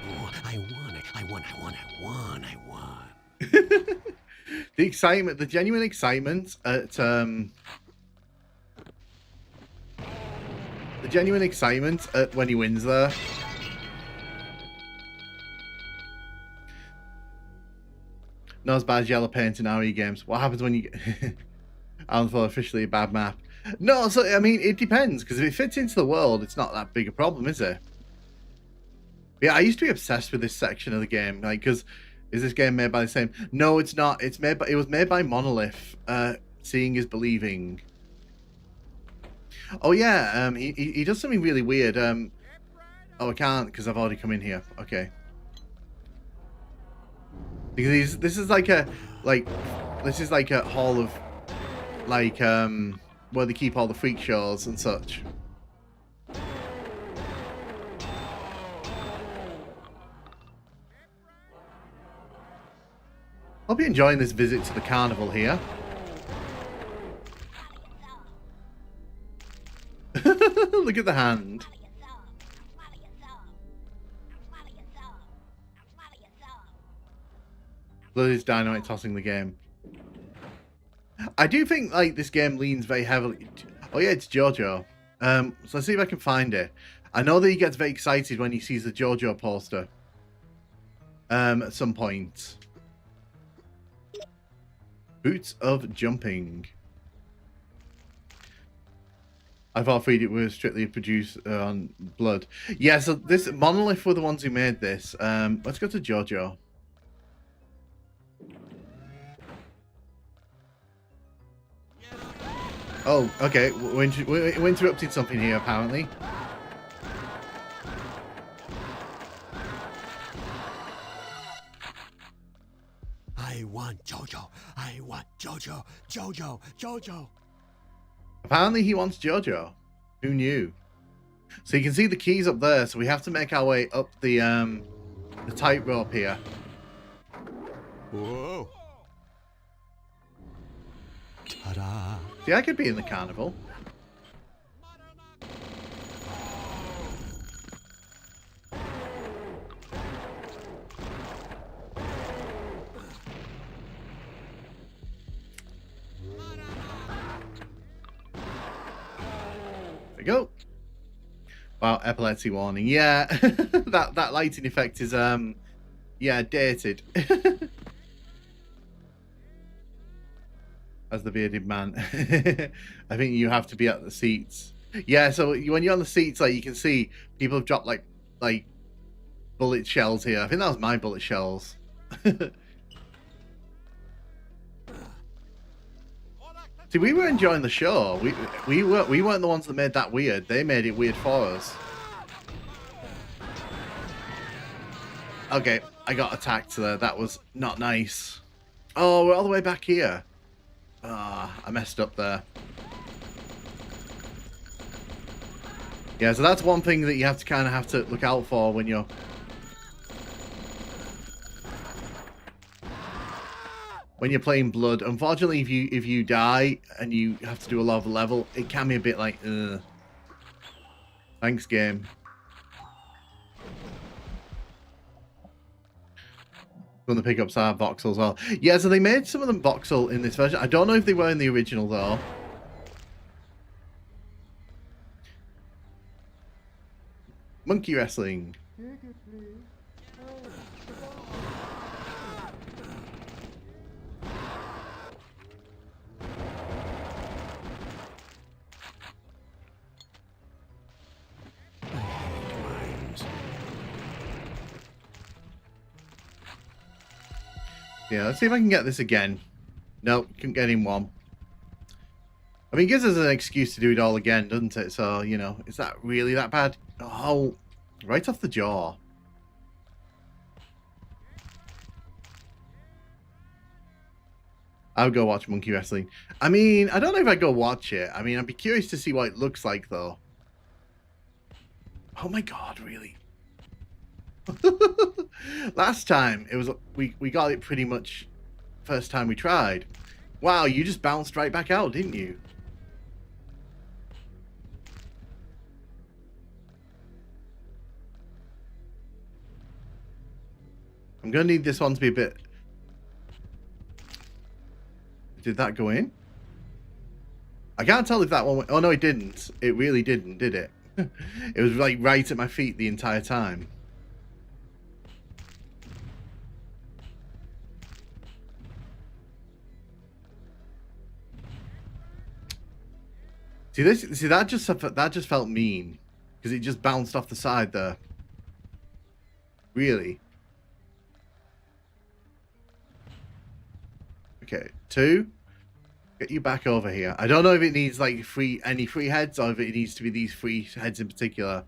Oh, I won. The excitement, the genuine excitement at the genuine excitement at when he wins there. Not as bad as yellow paint in RE games. What happens when you get Allenfall officially a bad map? No, so I mean it depends, because if it fits into the world, it's not that big a problem, is it? Yeah, I used to be obsessed with this section of the game, like, because is this game made by the same? No, it's not. It's made by, it was made by Monolith. Seeing is believing. Oh yeah, he does something really weird. Oh, I can't because I've already come in here. Okay. Because this is like a hall of like where they keep all the freak shows and such. I'll be enjoying this visit to the carnival here. Look at the hand. Blood is dynamite tossing the game. I do think like this game leans very heavily. Oh yeah, it's JoJo. So let's see if I can find it. I know that he gets very excited when he sees the JoJo poster. At some point. Boots of Jumping. I thought it was strictly produced on Blood. Yeah, so this Monolith were the ones who made this. Let's go to JoJo. Oh, okay. We're interrupting something here, apparently. I want JoJo. I want JoJo. JoJo. Apparently he wants JoJo. Who knew? So you can see the keys up there, so we have to make our way up the tightrope here. Whoa. Ta-da. See, I could be in the carnival. There we go. Wow, epilepsy warning. Yeah, that lighting effect is yeah, dated. As the bearded man. I think you have to be at the seats. Yeah, so when you're on the seats, like you can see people have dropped like bullet shells here. I think that was my bullet shells. See, we were enjoying the show. We weren't the ones that made that weird. They made it weird for us. Okay, I got attacked there. That was not nice. Oh, we're all the way back here. Ah, I messed up there. Yeah, so that's one thing that you have to look out for when you're playing Blood. Unfortunately, if you die and you have to do a lot of level, it can be a bit like, ugh. Thanks, game. When the pickups are voxel as well. Yeah, so they made some of them voxel in this version. I don't know if they were in the original though. Monkey wrestling. Yeah, let's see if I can get this again. Nope, couldn't get in one. I mean, it gives us an excuse to do it all again, doesn't it? So, you know, is that really that bad? Oh, right off the jaw. I would go watch Monkey Wrestling. I mean, I don't know if I'd go watch it. I mean, I'd be curious to see what it looks like, though. Oh my god, really? Last time, it was we got it pretty much first time we tried. Wow, you just bounced right back out, didn't you? I'm going to need this one to be a bit... Did that go in? I can't tell if that one went... Oh, no, it didn't. It really didn't, did it? It was like right at my feet the entire time. See this? See that just felt mean because it just bounced off the side there. Really? Okay, 2. Get you back over here. I don't know if it needs like any free heads or if it needs to be these free heads in particular.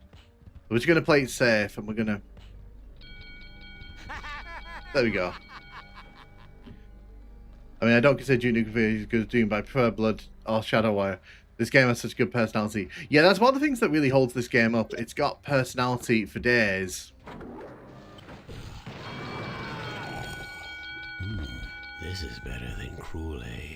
We're just gonna play it safe and we're gonna. There we go. I mean, I don't consider Duke Nukem as good as Doom, but I prefer Blood or Shadowwire. This game has such good personality. Yeah, that's one of the things that really holds this game up. It's got personality for days. This is better than Kool-Aid.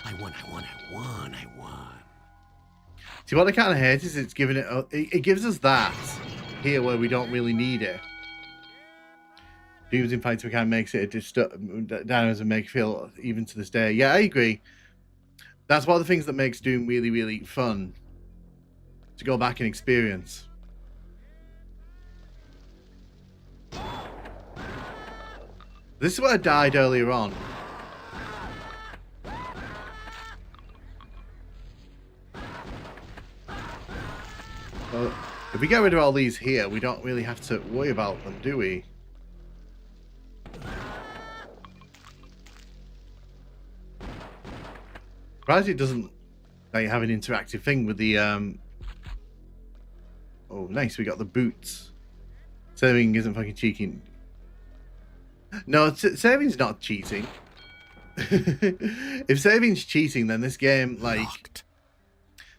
I won. See, what I kind of hate is it's giving it... It gives us that here where we don't really need it. Doom's in fights we kind of makes it a dynamism make you feel even to this day. Yeah, I agree. That's one of the things that makes Doom really, really fun to go back and experience. This is where I died earlier on. Well, if we get rid of all these here, we don't really have to worry about them, do we? Surprised it doesn't like have an interactive thing with the Oh, nice, we got the boots. Saving isn't fucking cheating. No, saving's not cheating. If saving's cheating, then this game, like... Locked.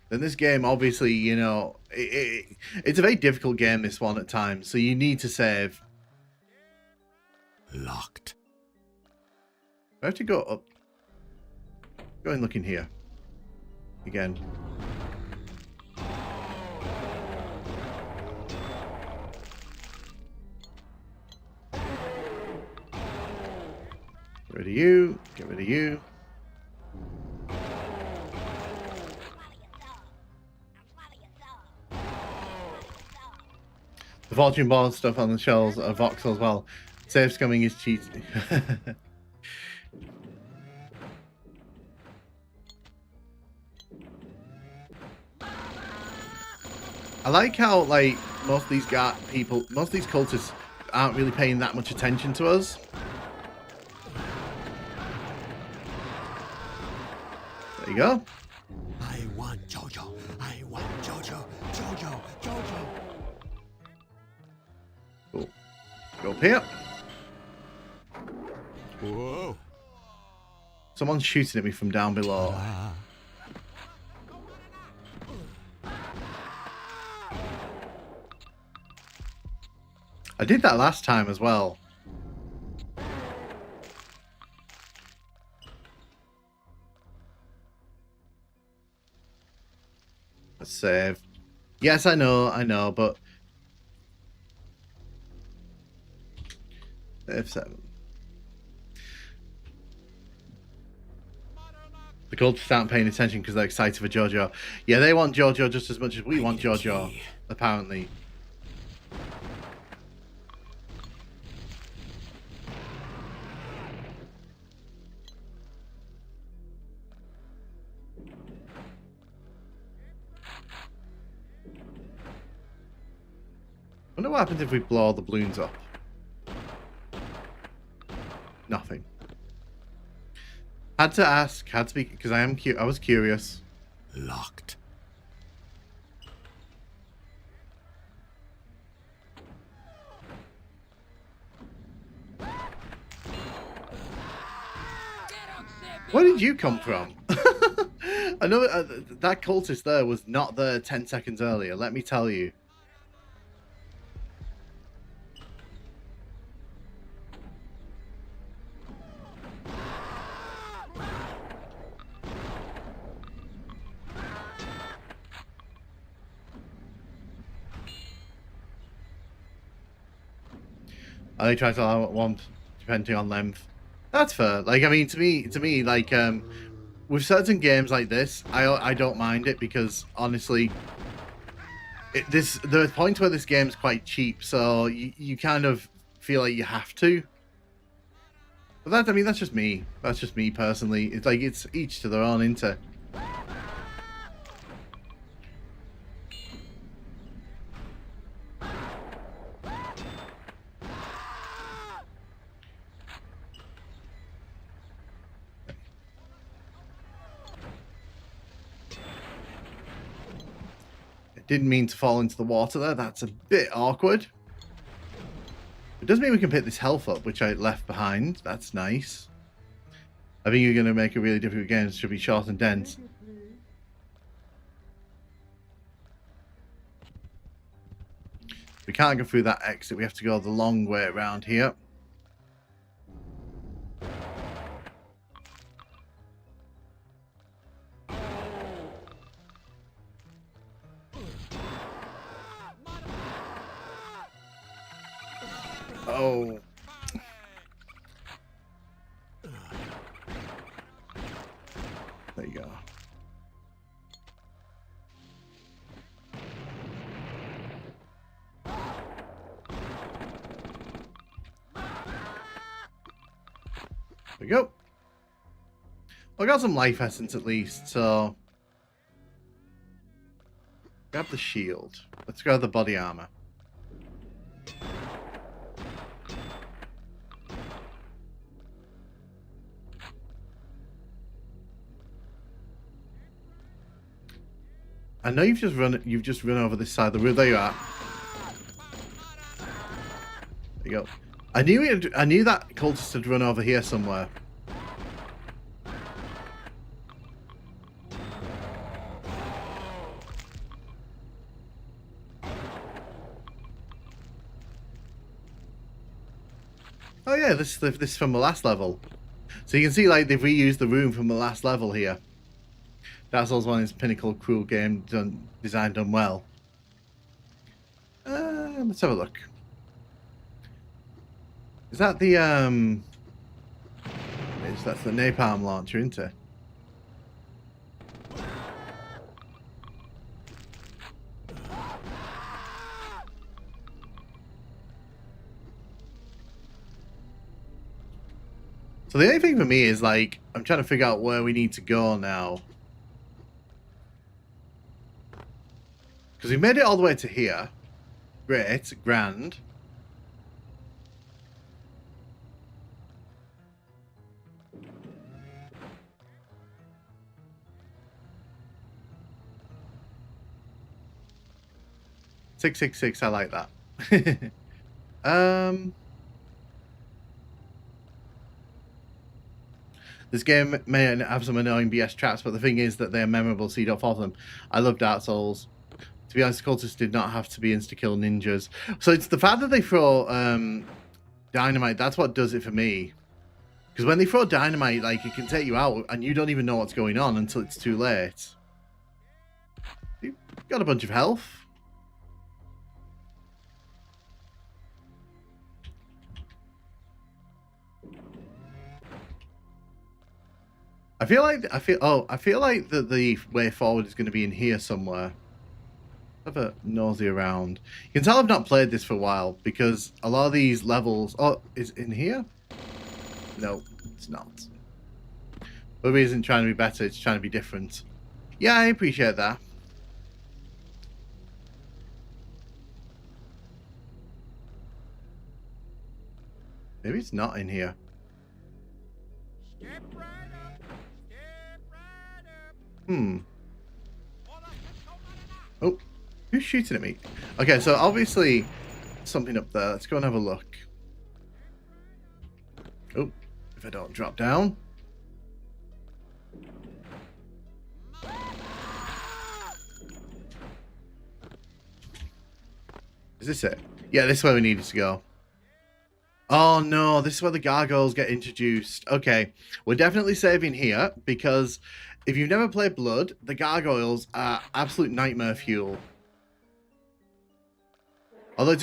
Then this game, obviously, you know... it's a very difficult game, this one, at times. So you need to save. Locked. I have to go up. Go and look in here. Again. Get rid of you. Get rid of you. The fortune ball stuff on the shells are voxel as well. Save scumming is cheating. I like how, like, most of these cultists aren't really paying that much attention to us. There you go. I want Jojo. I want Jojo. Jojo. Jojo. Cool. Go up here. Whoa. Someone's shooting at me from down below. I did that last time as well. Let's save. Yes, I know, but F7. The cultists aren't paying attention because they're excited for Jojo. Yeah, they want Jojo just as much as we want Jojo, apparently. I wonder what happens if we blow all the balloons up. Nothing. Had to ask, had to be, because I was curious. Locked. Where did you come from? I know that cultist there was not there 10 seconds earlier, let me tell you. I only try to allow it one, depending on length. That's fair. Like, I mean, to me, like, with certain games like this, I don't mind it because honestly, there are points where this game's quite cheap, so you kind of feel like you have to. But I mean, that's just me. That's just me personally. It's like it's each to their own, isn't it? Didn't mean to fall into the water there. That's a bit awkward. It does mean we can pick this health up, which I left behind. That's nice. I think you're going to make it really difficult again. It should be short and dense. We can't go through that exit. We have to go the long way around here. Oh. There you go. There we go. I got some life essence at least, so grab the shield. Let's grab the body armor. I know you've just run over this side of the room. There you are. There you go. I knew that cultist had run over here somewhere. Oh yeah, this is from the last level. So you can see like they've reused the room from the last level here. Dark Souls 1 is pinnacle, cruel game, designed done well. Let's have a look. Is that the that's the napalm launcher, isn't it? So the only thing for me is like I'm trying to figure out where we need to go now. Because we made it all the way to here. Great, grand. $666, I like that. This game may have some annoying BS traps, but the thing is that they are memorable, so you don't fall for them. I love Dark Souls. To be honest, cultists did not have to be insta-kill ninjas. So it's the fact that they throw dynamite, that's what does it for me. Because when they throw dynamite, like, it can take you out, and you don't even know what's going on until it's too late. Got a bunch of health. I feel like the way forward is going to be in here somewhere. Have a nosy around. You can tell I've not played this for a while because a lot of these levels. Oh, is it in here? No, it's not. Maybe it isn't trying to be better. It's trying to be different. Yeah, I appreciate that. Maybe it's not in here. Step right up. Step right up. Hmm. Oh, who's shooting at me? Okay, so obviously something up there. Let's go and have a look. Oh, if I don't drop down. Is this it? Yeah, this is where we needed to go. Oh no, this is where the gargoyles get introduced. Okay, we're definitely saving here because if you've never played Blood, the gargoyles are absolute nightmare fuel. Although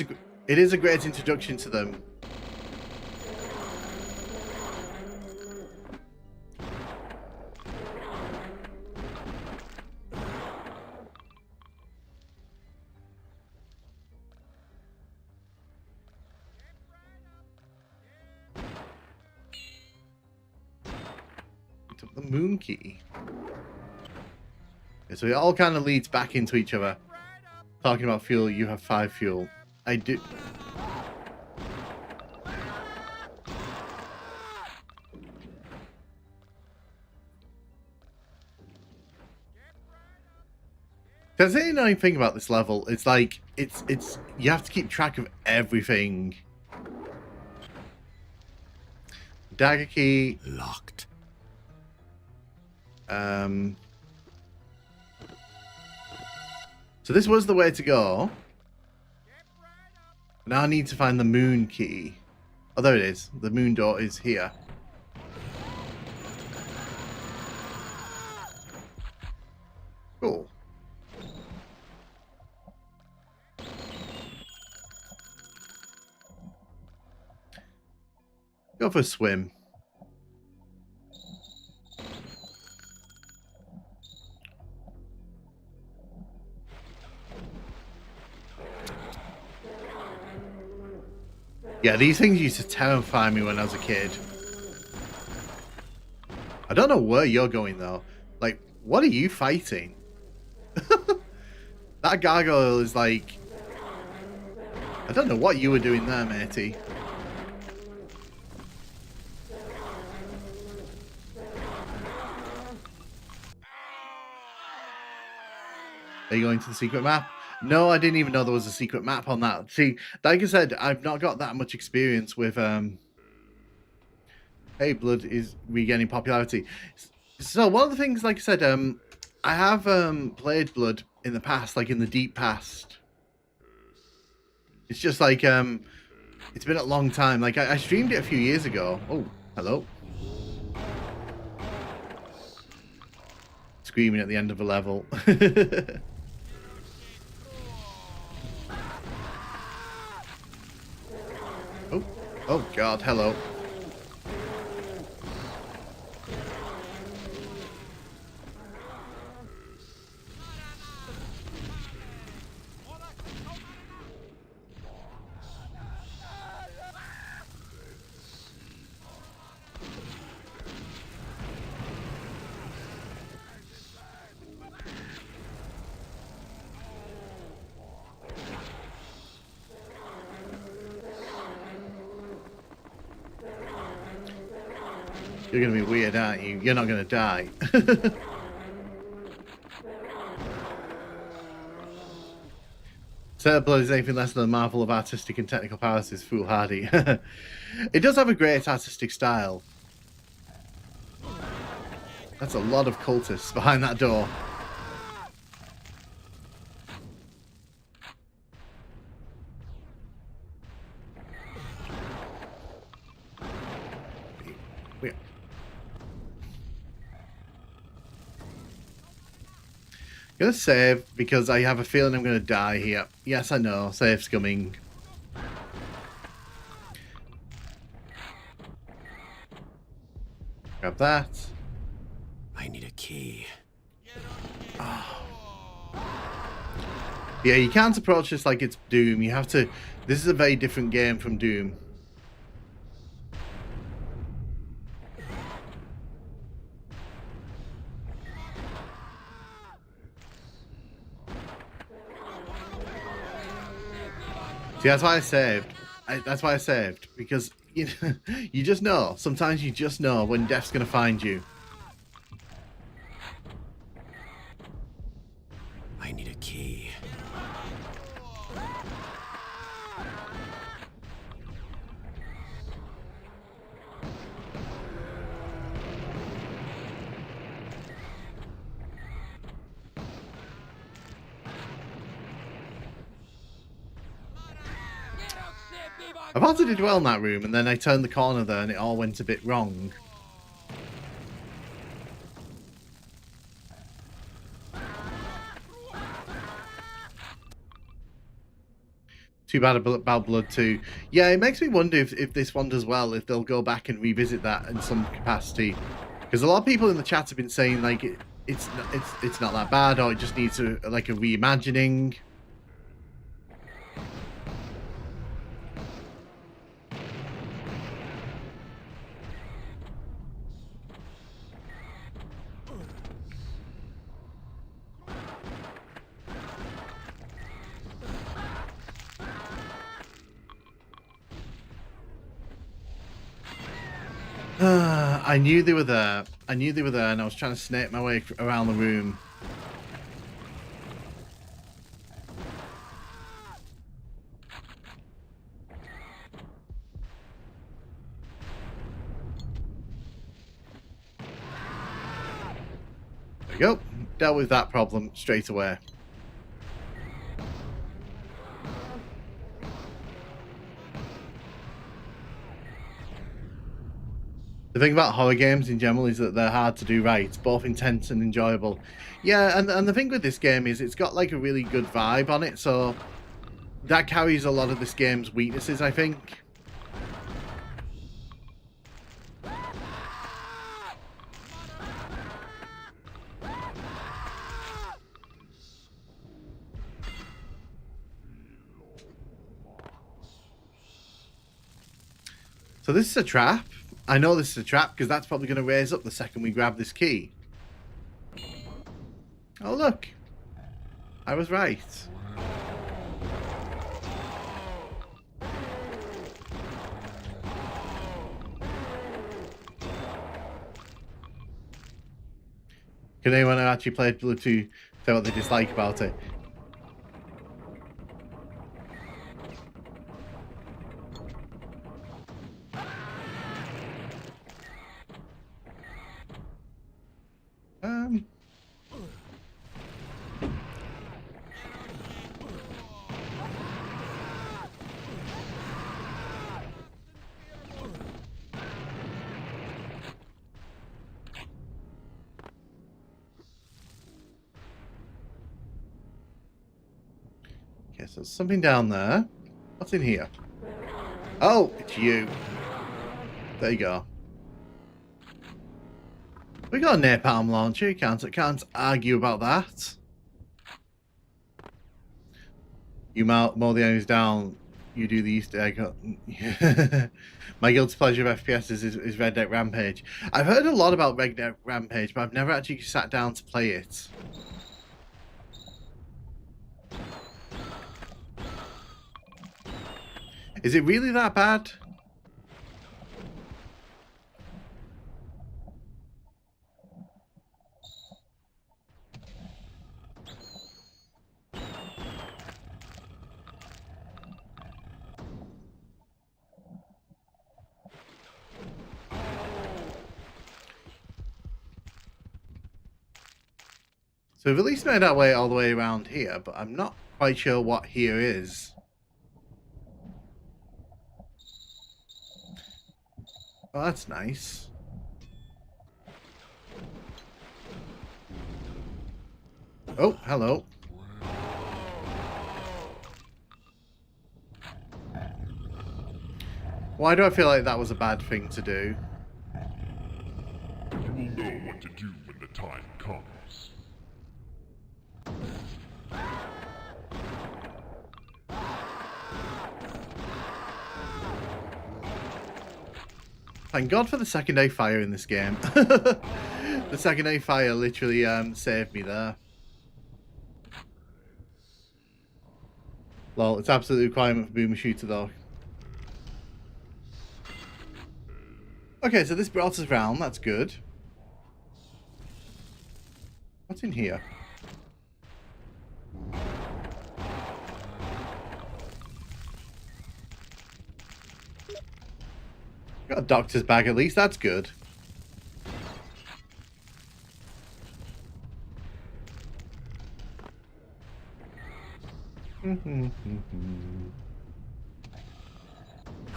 it is a great introduction to them. The moon key. Okay, so it all kind of leads back into each other. Talking about fuel, you have 5 fuel. I do. There's the annoying thing about this level. It's like it's you have to keep track of everything. Dagger key. Locked. So this was the way to go. Now I need to find the moon key. Oh, there it is. The moon door is here. Cool. Go for a swim. Yeah, these things used to terrify me when I was a kid. I don't know where you're going, though. Like, what are you fighting? That gargoyle is like... I don't know what you were doing there, matey. Are you going to the secret map? No, I didn't even know there was a secret map on that. See, like I said, I've not got that much experience with Hey, Blood is regaining popularity. So one of the things, like I said, I have played Blood in the past, like in the deep past. It's just like it's been a long time. Like I streamed it a few years ago. Oh, hello. Screaming at the end of a level. Oh God, hello. You're going to be weird, aren't you? You're not going to die. Set Blood is anything less than a marvel of artistic and technical prowess is foolhardy. It does have a great artistic style. That's a lot of cultists behind that door. Gonna save because I have a feeling I'm gonna die here. Yes, I know. Save's coming. Grab that. I need a key. Yeah, you can't approach this like it's Doom. You have to... This is a very different game from Doom. See, that's why I saved. That's why I saved. Because, you know, you just know. Sometimes you just know when death's going to find you. I need a key. I thought I did well in that room, and then I turned the corner there and it all went a bit wrong. Too bad about Blood 2. Yeah, it makes me wonder if this one does well, if they'll go back and revisit that in some capacity. Because a lot of people in the chat have been saying like it's not that bad, or it just needs like a reimagining. I knew they were there. I knew they were there, and I was trying to snake my way around the room. There we go. Dealt with that problem straight away. The thing about horror games in general is that they're hard to do right, both intense and enjoyable. Yeah, and the thing with this game is it's got like a really good vibe on it, so that carries a lot of this game's weaknesses, I think. So this is a trap. I know this is a trap because that's probably going to raise up the second we grab this key. Oh, look. I was right. Can anyone who actually played Blood 2 say what they dislike about it? Okay, so there's something down there. What's in here? Oh, it's you. There you go. We got a napalm launcher. Can't argue about that. You mow the enemies down. You do the Easter egg. My guilty pleasure of FPS is Red Dead Rampage. I've heard a lot about Red Dead Rampage, but I've never actually sat down to play it. Is it really that bad? So we've at least made our way all the way around here, but I'm not quite sure what here is. Oh, that's nice. Oh, hello. Why do I feel like that was a bad thing to do? You will know what to do when the time comes. Thank God for the second day fire in this game. The second day fire literally saved me there. Lol, it's absolute requirement for Boomer Shooter though. Okay, so this brought us round, that's good. What's in here? Got a doctor's bag at least, that's good. I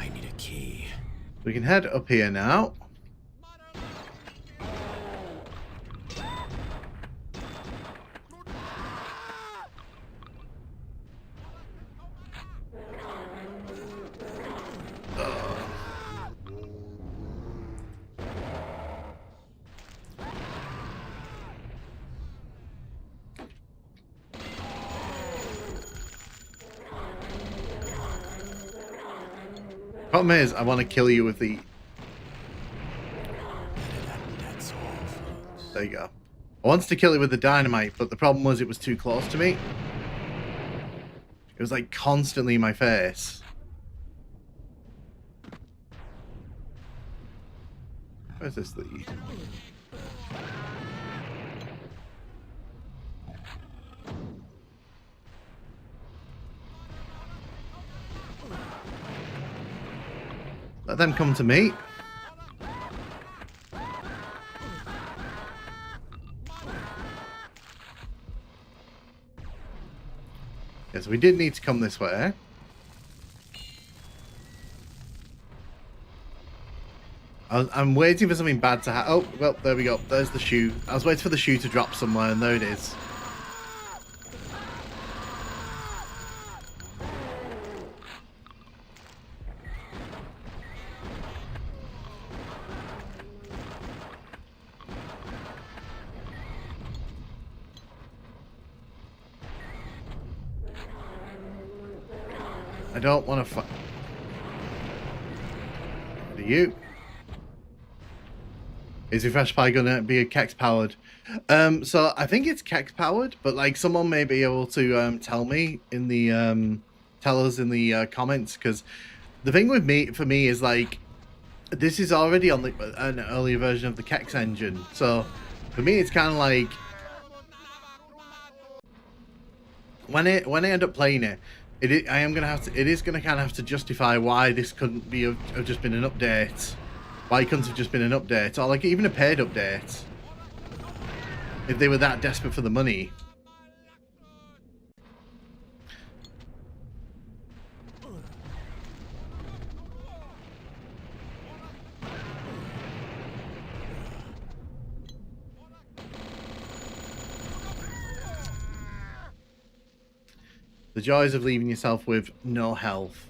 need a key. We can head up here now. Problem is, I want to kill you with the... There you go. I wanted to kill it with the dynamite, but the problem was it was too close to me. It was like constantly in my face. Where's this lead? Let them come to me. Yes, we did need to come this way. I'm waiting for something bad to happen. Oh, well, there we go. There's the shoe. I was waiting for the shoe to drop somewhere, and there it is. I don't want to fight. Do you? Is Refresh Supply gonna be a Kex powered? So I think it's Kex powered, but like someone may be able to tell me in the tell us in the comments, because the thing with me for me is like this is already on an earlier version of the Kex engine, so for me it's kind of like when I end up playing it. It is gonna kind of have to justify why this couldn't be have just been an update. Why it couldn't have just been an update, or like even a paid update. If they were that desperate for the money. The joys of leaving yourself with no health.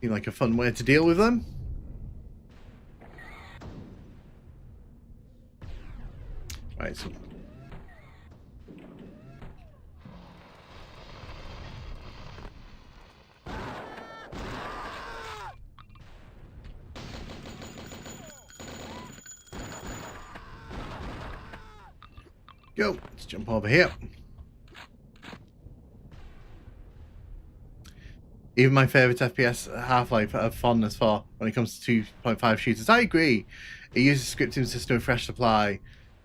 Seems like a fun way to deal with them. Right, so go. Let's jump over here. Even my favourite FPS Half-Life I have fondness for when it comes to 2.5 shooters. I agree. It uses a scripting system of Fresh Supply,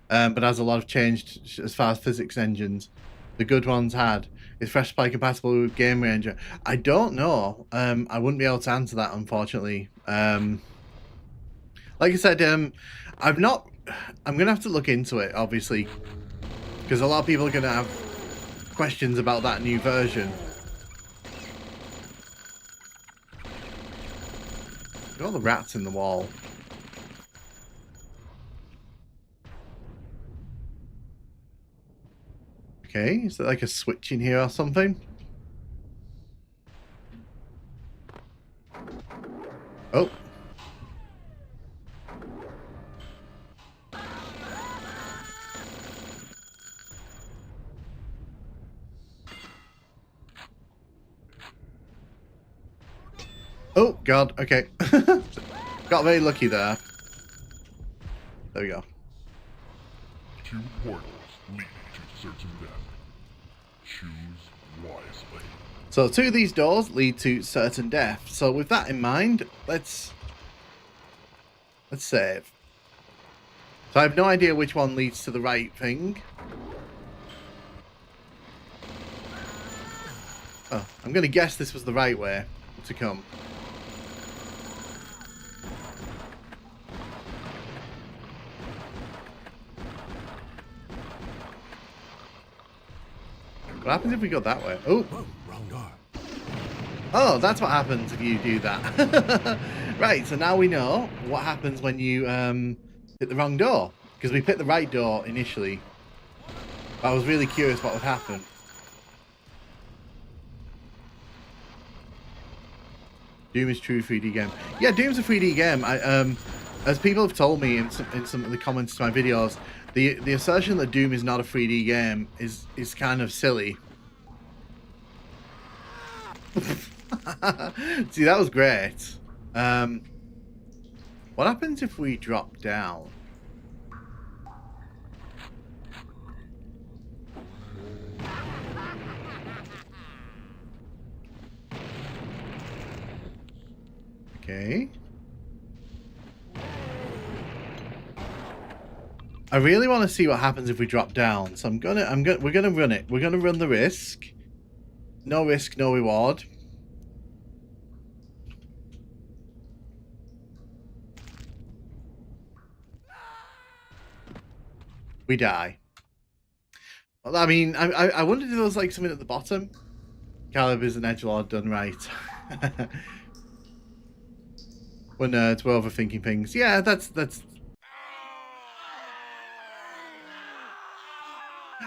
but has a lot of changed as far as physics engines. The good ones had. Is Fresh Supply compatible with Game Ranger? I don't know. I wouldn't be able to answer that, unfortunately. Like I said, I'm going to have to look into it, obviously. because a lot of people are going to have questions about that new version. Look at all the rats in the wall. Okay, is there like a switch in here or something? Oh. Oh, God, okay. Got very lucky there. There we go. 2 portals lead to certain death. Choose wisely. So 2 of these doors lead to certain death. So with that in mind, let's save. So I have no idea which one leads to the right thing. Oh, I'm going to guess this was the right way to come. What happens if we go that way? Oh. Whoa, wrong door. Oh, that's what happens if you do that. Right, so now we know what happens when you hit the wrong door. Because we picked the right door initially. But I was really curious what would happen. Doom is true 3D game. Yeah, Doom's a 3D game. As people have told me in some of the comments to my videos, the assertion that Doom is not a 3D game is kind of silly. See, that was great. What happens if we drop down? Okay. I really want to see what happens if we drop down, so we're gonna run it. We're gonna run the risk. No risk, no reward. We die. Well, I mean, I wondered if there was like something at the bottom. Caleb is an edgelord done right. We're nerds, we're overthinking things. Yeah, that's...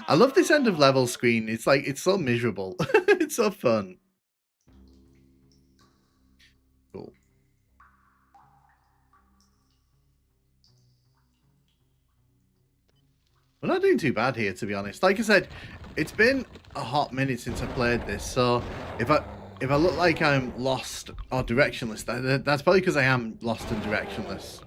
I love this end of level screen. It's like, it's so miserable. It's so fun. Cool. We're not doing too bad here, to be honest. Like I said, it's been a hot minute since I played this, so if I look like I'm lost or directionless, that's probably because I am lost and directionless.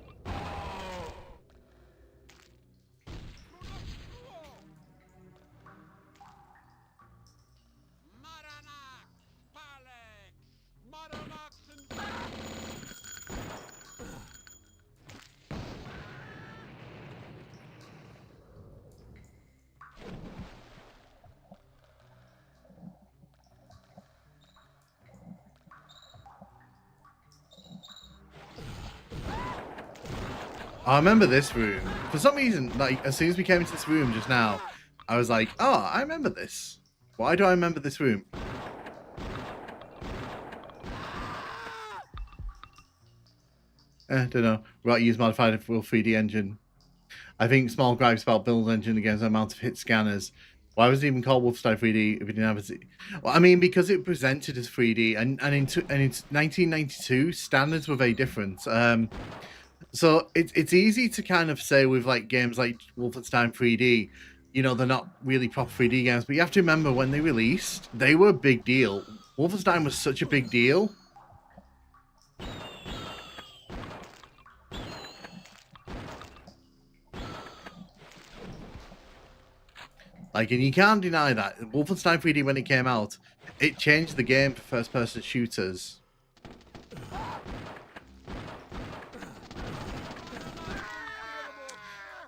I remember this room. For some reason, like, as soon as we came into this room just now, I was like, oh, I remember this. Why do I remember this room? Don't know. Right, use modified for 3D engine. I think small gripes about build engine against the amount of hit scanners. Why was it even called Wolfenstein 3D if it didn't have a... Well, I mean, because it presented as 3D, and in 1992, standards were very different. So it's easy to kind of say with like games like Wolfenstein 3D, you know, they're not really proper 3D games, but you have to remember when they released, they were a big deal. Wolfenstein was such a big deal. Like, and you can't deny that. Wolfenstein 3D, when it came out, it changed the game for first-person shooters.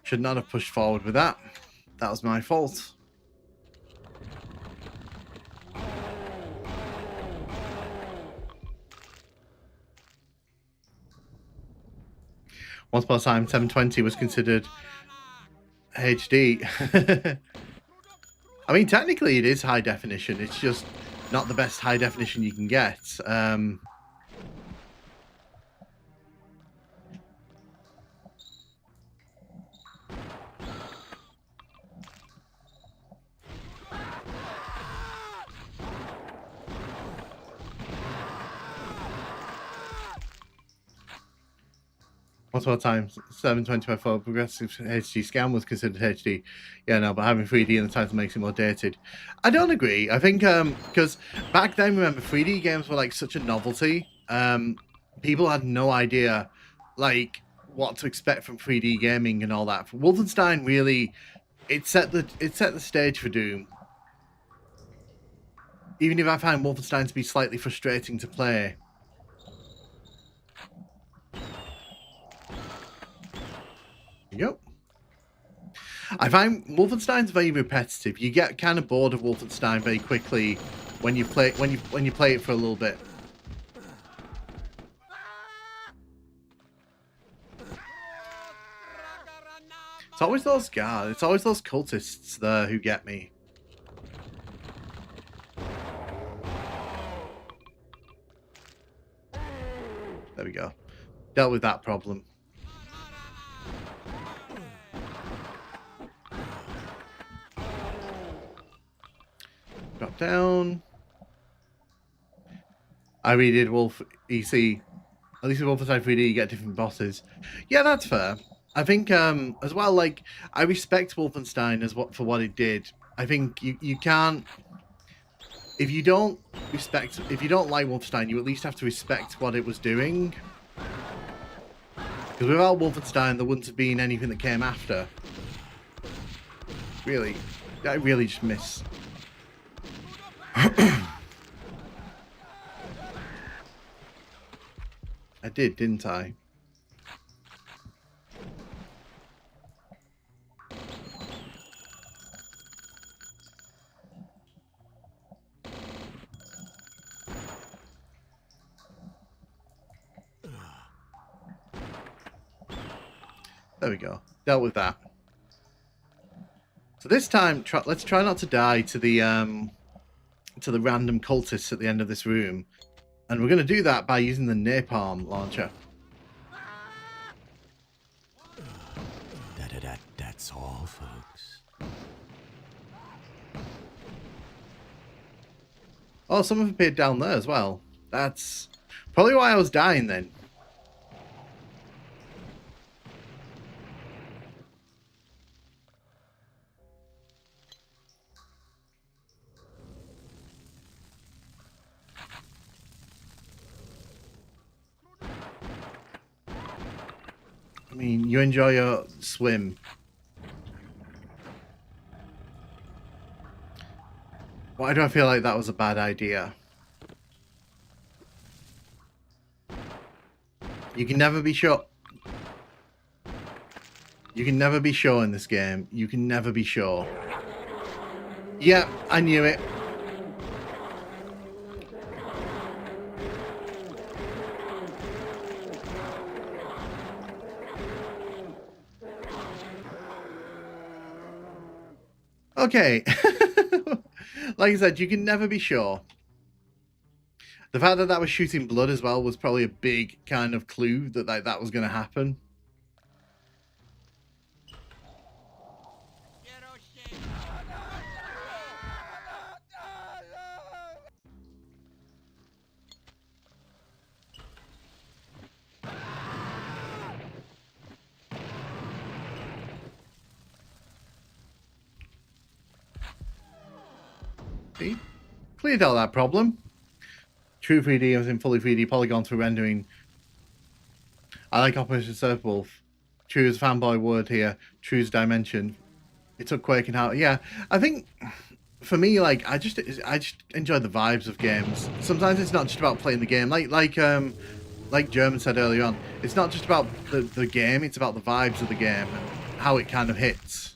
Should not have pushed forward with that. That was my fault. Once upon a time, 720 was considered HD. I mean, technically it is high definition. It's just not the best high definition you can get. Once upon a time, 720x4 progressive HD scan was considered HD. Yeah, no, but having 3D in the title makes it more dated. I don't agree. I think because back then, remember, 3D games were like such a novelty. People had no idea like what to expect from 3D gaming and all that. Wolfenstein really, it set the stage for Doom. Even if I find Wolfenstein to be slightly frustrating to play. Yep. I find Wolfenstein's very repetitive. You get kind of bored of Wolfenstein very quickly when you play it for a little bit. It's always those guys. It's always those cultists there who get me. There we go. Dealt with that problem. Drop down. I redid Wolf EC. At least with Wolfenstein 3D, you get different bosses. Yeah, that's fair. I think as well, like, I respect Wolfenstein for what it did. I think you can't, if you don't like Wolfenstein, you at least have to respect what it was doing. Because without Wolfenstein, there wouldn't have been anything that came after. Really, I really just miss. I did, didn't I? There we go. Dealt with that. So this time, let's try not to die to the random cultists at the end of this room. And we're going to do that by using the napalm launcher. That's all, folks. Oh, some have appeared down there as well. That's probably why I was dying then. I mean, you enjoy your swim. Why do I feel like that was a bad idea? You can never be sure. You can never be sure in this game. You can never be sure. Yeah, I knew it. Okay. Like I said, you can never be sure. The fact that was shooting blood as well was probably a big kind of clue that that was going to happen. See? Cleared out that problem. True 3D was in fully 3D polygon through rendering. I like Operation Surfwolf. True's fanboy word here. True's dimension. It took Quake and how. Yeah, I think for me, like I just enjoy the vibes of games. Sometimes it's not just about playing the game. Like German said earlier on, it's not just about the game. It's about the vibes of the game and how it kind of hits.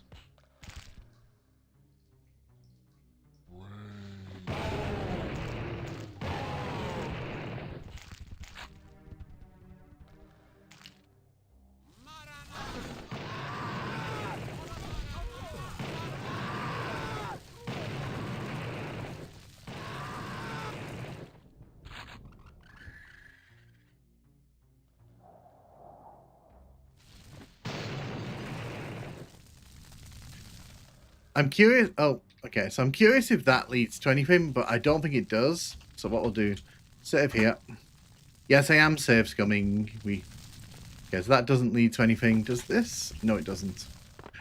I'm curious. Oh, okay. So I'm curious if that leads to anything, but I don't think it does. So what we'll do, save here. Yes, I am save scumming. Okay, so that doesn't lead to anything. Does this? No, it doesn't.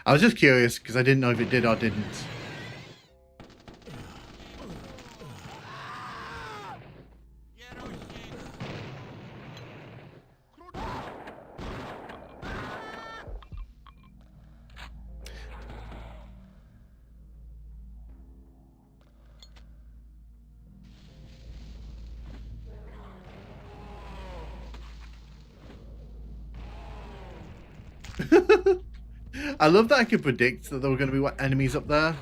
I was just curious because I didn't know if it did or didn't. I love that I could predict that there were going to be enemies up there.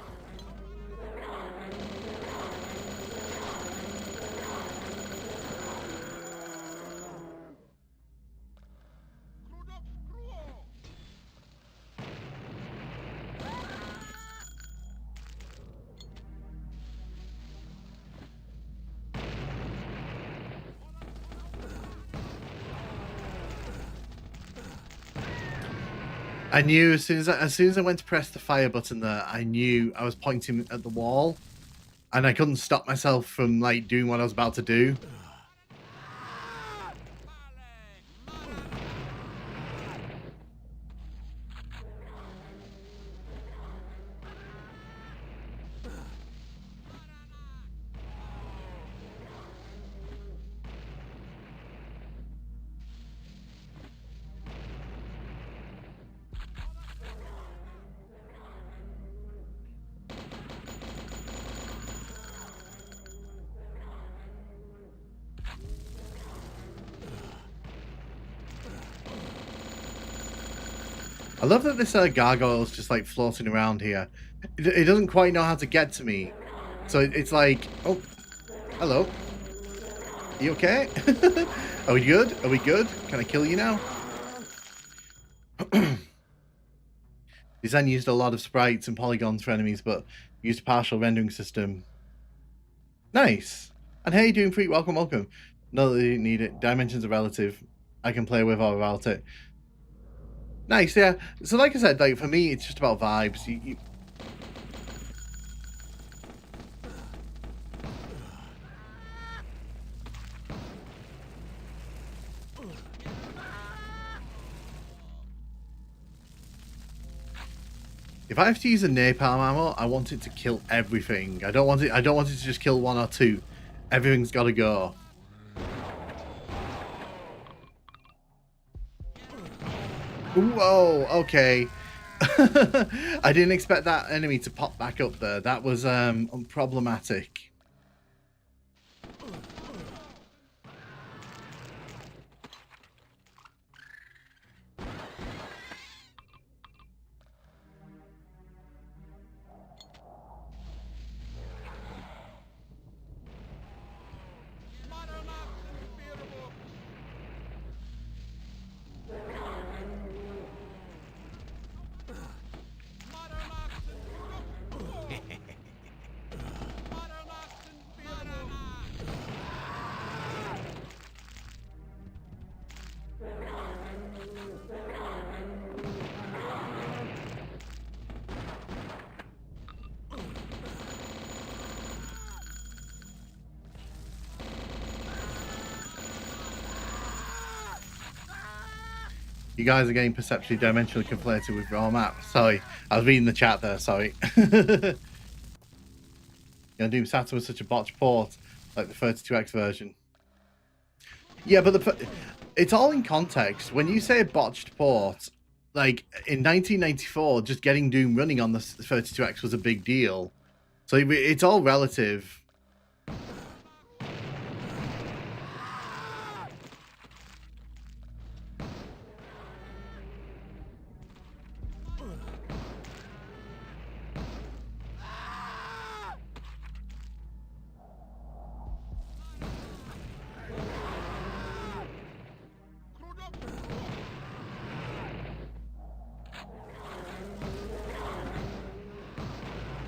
I knew as soon as I went to press the fire button there, I knew I was pointing at the wall, and I couldn't stop myself from like doing what I was about to do. I love that this gargoyle's just like floating around here. It doesn't quite know how to get to me. So it's like, oh, hello. You okay? Are we good? Are we good? Can I kill you now? Design used a lot of sprites and polygons for enemies, but used a partial rendering system. Nice. And hey, Doom Freak, welcome, welcome. No, they didn't need it. Dimensions are relative. I can play with or without it. Nice, yeah. So like I said, like for me, it's just about vibes. If I have to use a napalm ammo, I want it to kill everything. I don't want it to just kill one or two. Everything's got to go. Whoa, okay. I didn't expect that enemy to pop back up there. That was unproblematic. You guys are getting perceptually dimensionally conflated with raw map. Sorry, I was reading the chat there. Sorry. Doom Saturn was such a botched port, like the 32X version. Yeah, but it's all in context. When you say a botched port, like in 1994, just getting Doom running on the 32X was a big deal. So it's all relative.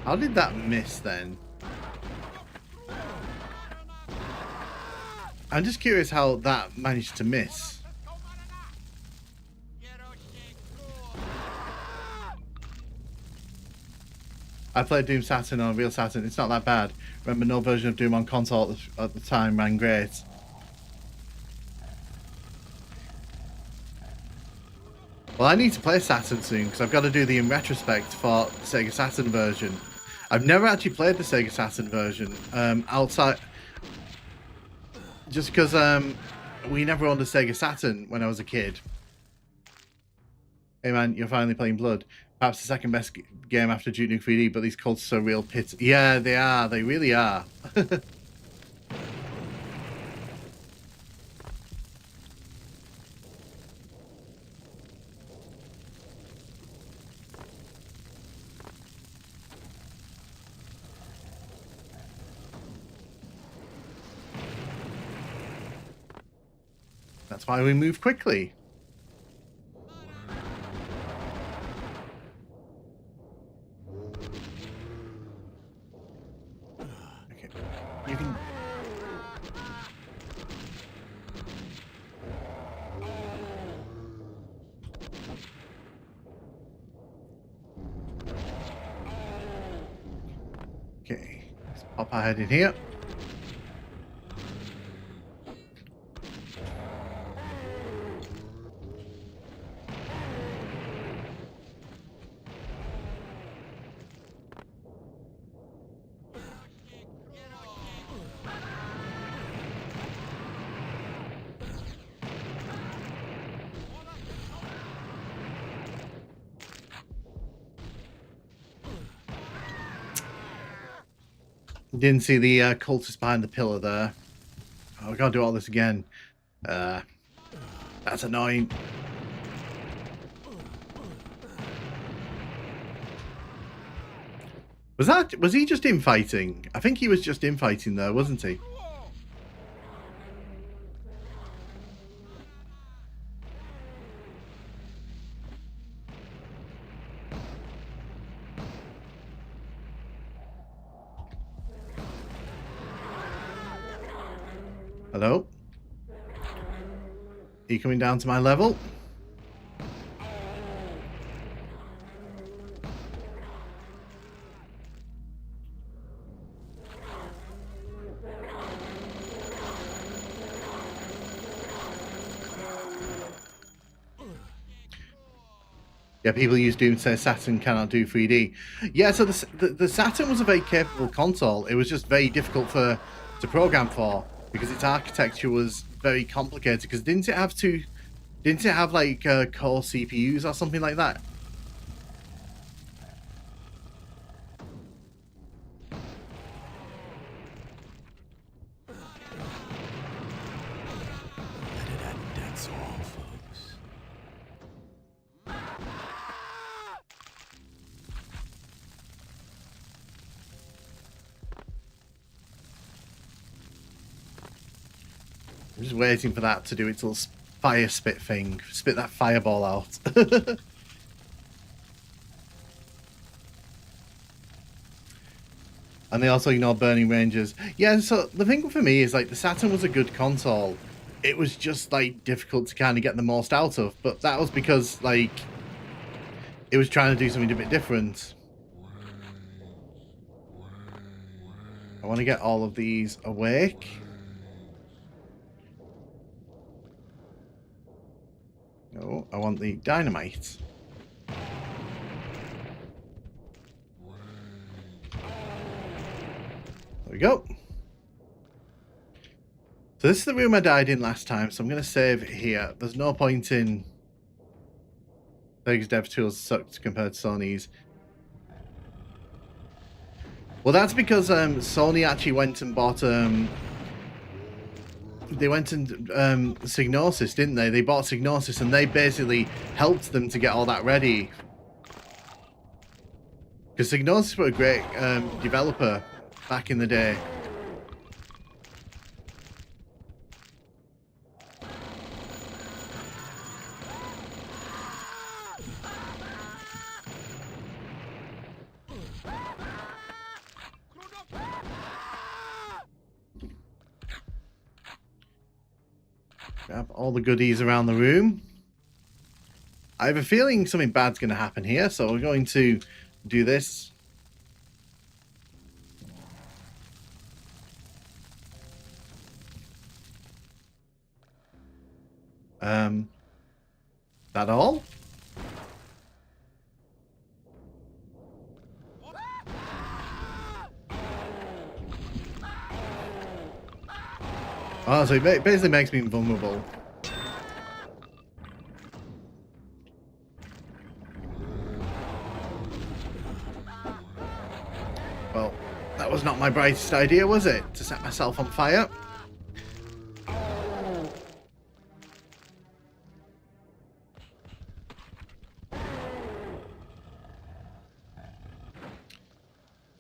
How did that miss then? I'm just curious how that managed to miss. I played Doom Saturn on real Saturn. It's not that bad. Remember, no version of Doom on console at the time ran great. Well, I need to play Saturn soon because I've got to do the in retrospect for the Sega Saturn version. I've never actually played the Sega Saturn version outside, just because we never owned a Sega Saturn when I was a kid. Hey man, you're finally playing Blood. Perhaps the second best game after Duke Nukem 3D, but these cults are so real pits. Yeah, they are. They really are. That's why we move quickly. Okay, you can. Okay, let's pop our head in here. Didn't see the cultist behind the pillar there. Oh, we gotta do all this again. That's annoying. Was he just infighting? I think he was just infighting there, wasn't he? Hello? Are you coming down to my level? Yeah, people use Doom say Saturn cannot do 3D. Yeah, so the Saturn was a very capable console. It was just very difficult to program for because its architecture was very complicated. Because didn't it have like core CPUs or something like that? That's all, folks. I'm just waiting for that to do its little fire spit thing. Spit that fireball out. And they also ignore Burning Rangers. Yeah, so the thing for me is like the Saturn was a good console. It was just like difficult to kind of get the most out of. But that was because like it was trying to do something a bit different. I want to get all of these awake. No, I want the dynamite. There we go. So this is the room I died in last time, so I'm going to save it here. There's no point in Sega's dev tools sucked compared to Sony's. Well, that's because Sony actually went and bought they went and Psygnosis, didn't they? They bought Psygnosis and they basically helped them to get all that ready. Because Psygnosis were a great developer back in the day. Grab all the goodies around the room. I have a feeling something bad's going to happen here, so we're going to do this. That all? Oh, so it basically makes me invulnerable. Well, that was not my brightest idea, was it? To set myself on fire?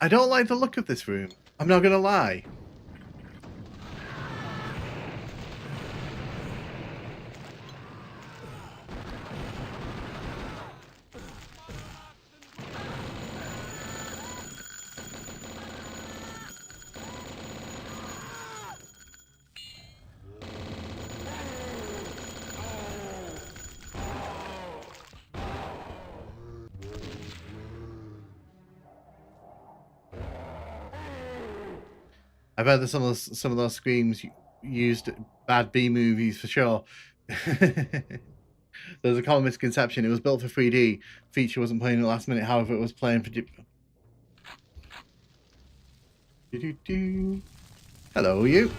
I don't like the look of this room. I'm not gonna lie. I've heard that some of those screams used bad B movies for sure. There's a common misconception. It was built for 3D. Feature wasn't playing at the last minute. However, it was playing for. Hello, you.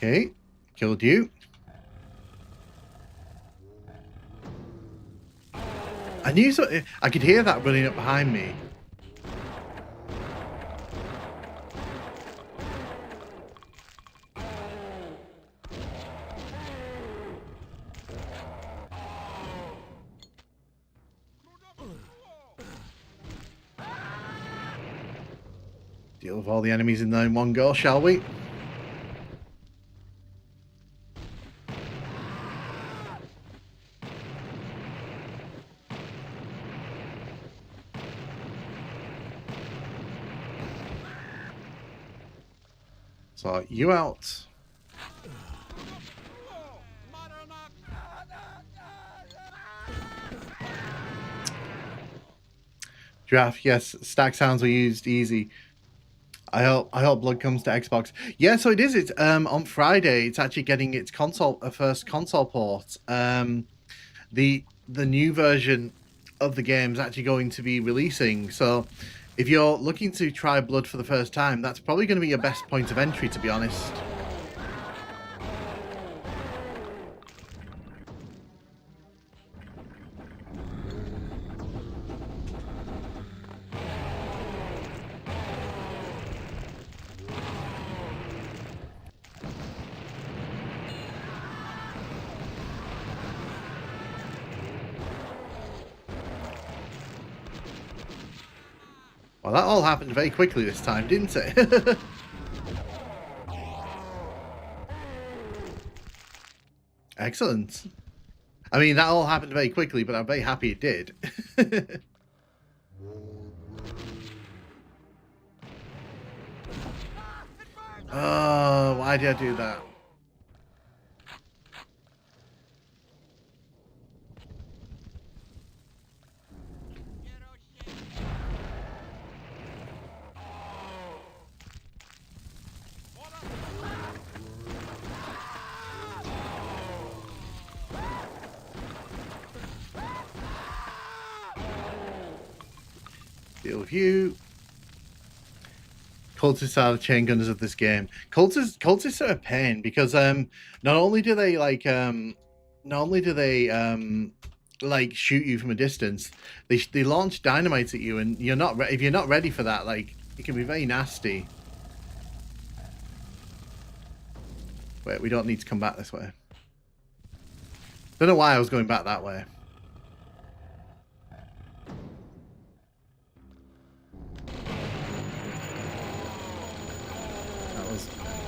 Okay, killed you. I knew so. I could hear that running up behind me. Deal with all the enemies in there in one go, shall we? So, you out. Giraffe, yes, stack sounds were used easy. I hope Blood comes to Xbox. Yeah, so it is. It's on Friday. It's actually getting its first console port. The new version of the game is actually going to be releasing. So if you're looking to try Blood for the first time, that's probably going to be your best point of entry, to be honest. Well, that all happened very quickly this time, didn't it? Excellent. I mean, that all happened very quickly, but I'm very happy it did. Oh, why did I do that? Deal with you. Cultists are the chain gunners of this game. Cultists are a pain because not only do they like shoot you from a distance, they launch dynamite at you, and you're not if you're not ready for that, like it can be very nasty. Wait, we don't need to come back this way. Don't know why I was going back that way.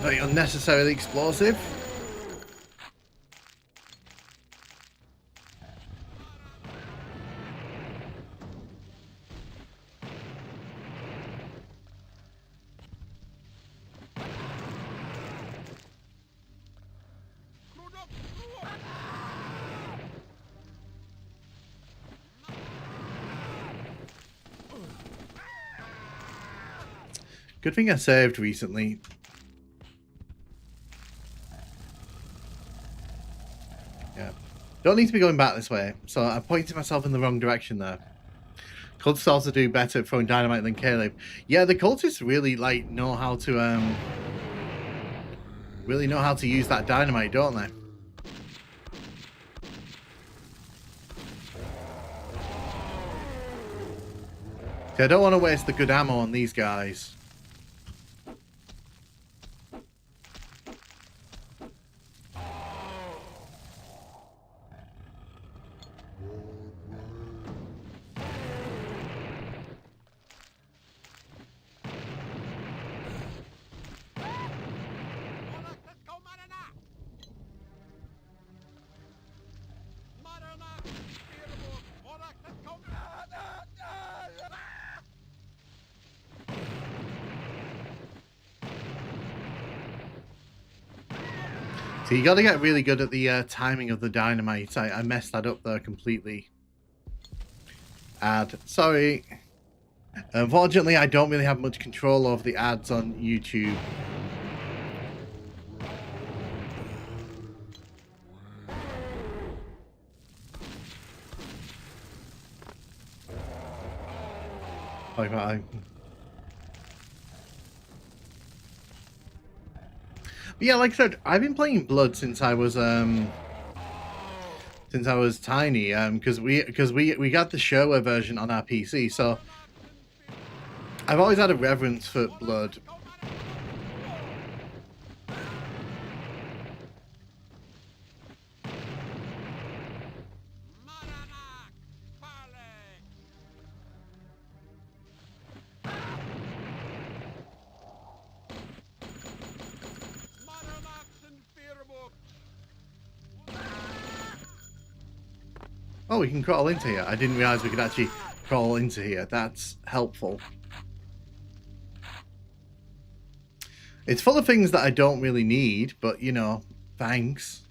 Very unnecessarily explosive. Good thing I saved recently. Yeah. Don't need to be going back this way. So I pointed myself in the wrong direction there. Cultists also do better at throwing dynamite than Caleb. Yeah, the cultists really like know how to use that dynamite, don't they? See, I don't want to waste the good ammo on these guys. So you got to get really good at the timing of the dynamite. I messed that up there completely. Ad. Sorry. Unfortunately, I don't really have much control over the ads on YouTube. Yeah, like I said, I've been playing Blood since I was tiny. Because we got the Showa version on our PC, so I've always had a reverence for Blood. Oh, we can crawl into here. I didn't realize we could actually crawl into here. That's helpful. It's full of things that I don't really need, but, you know, thanks.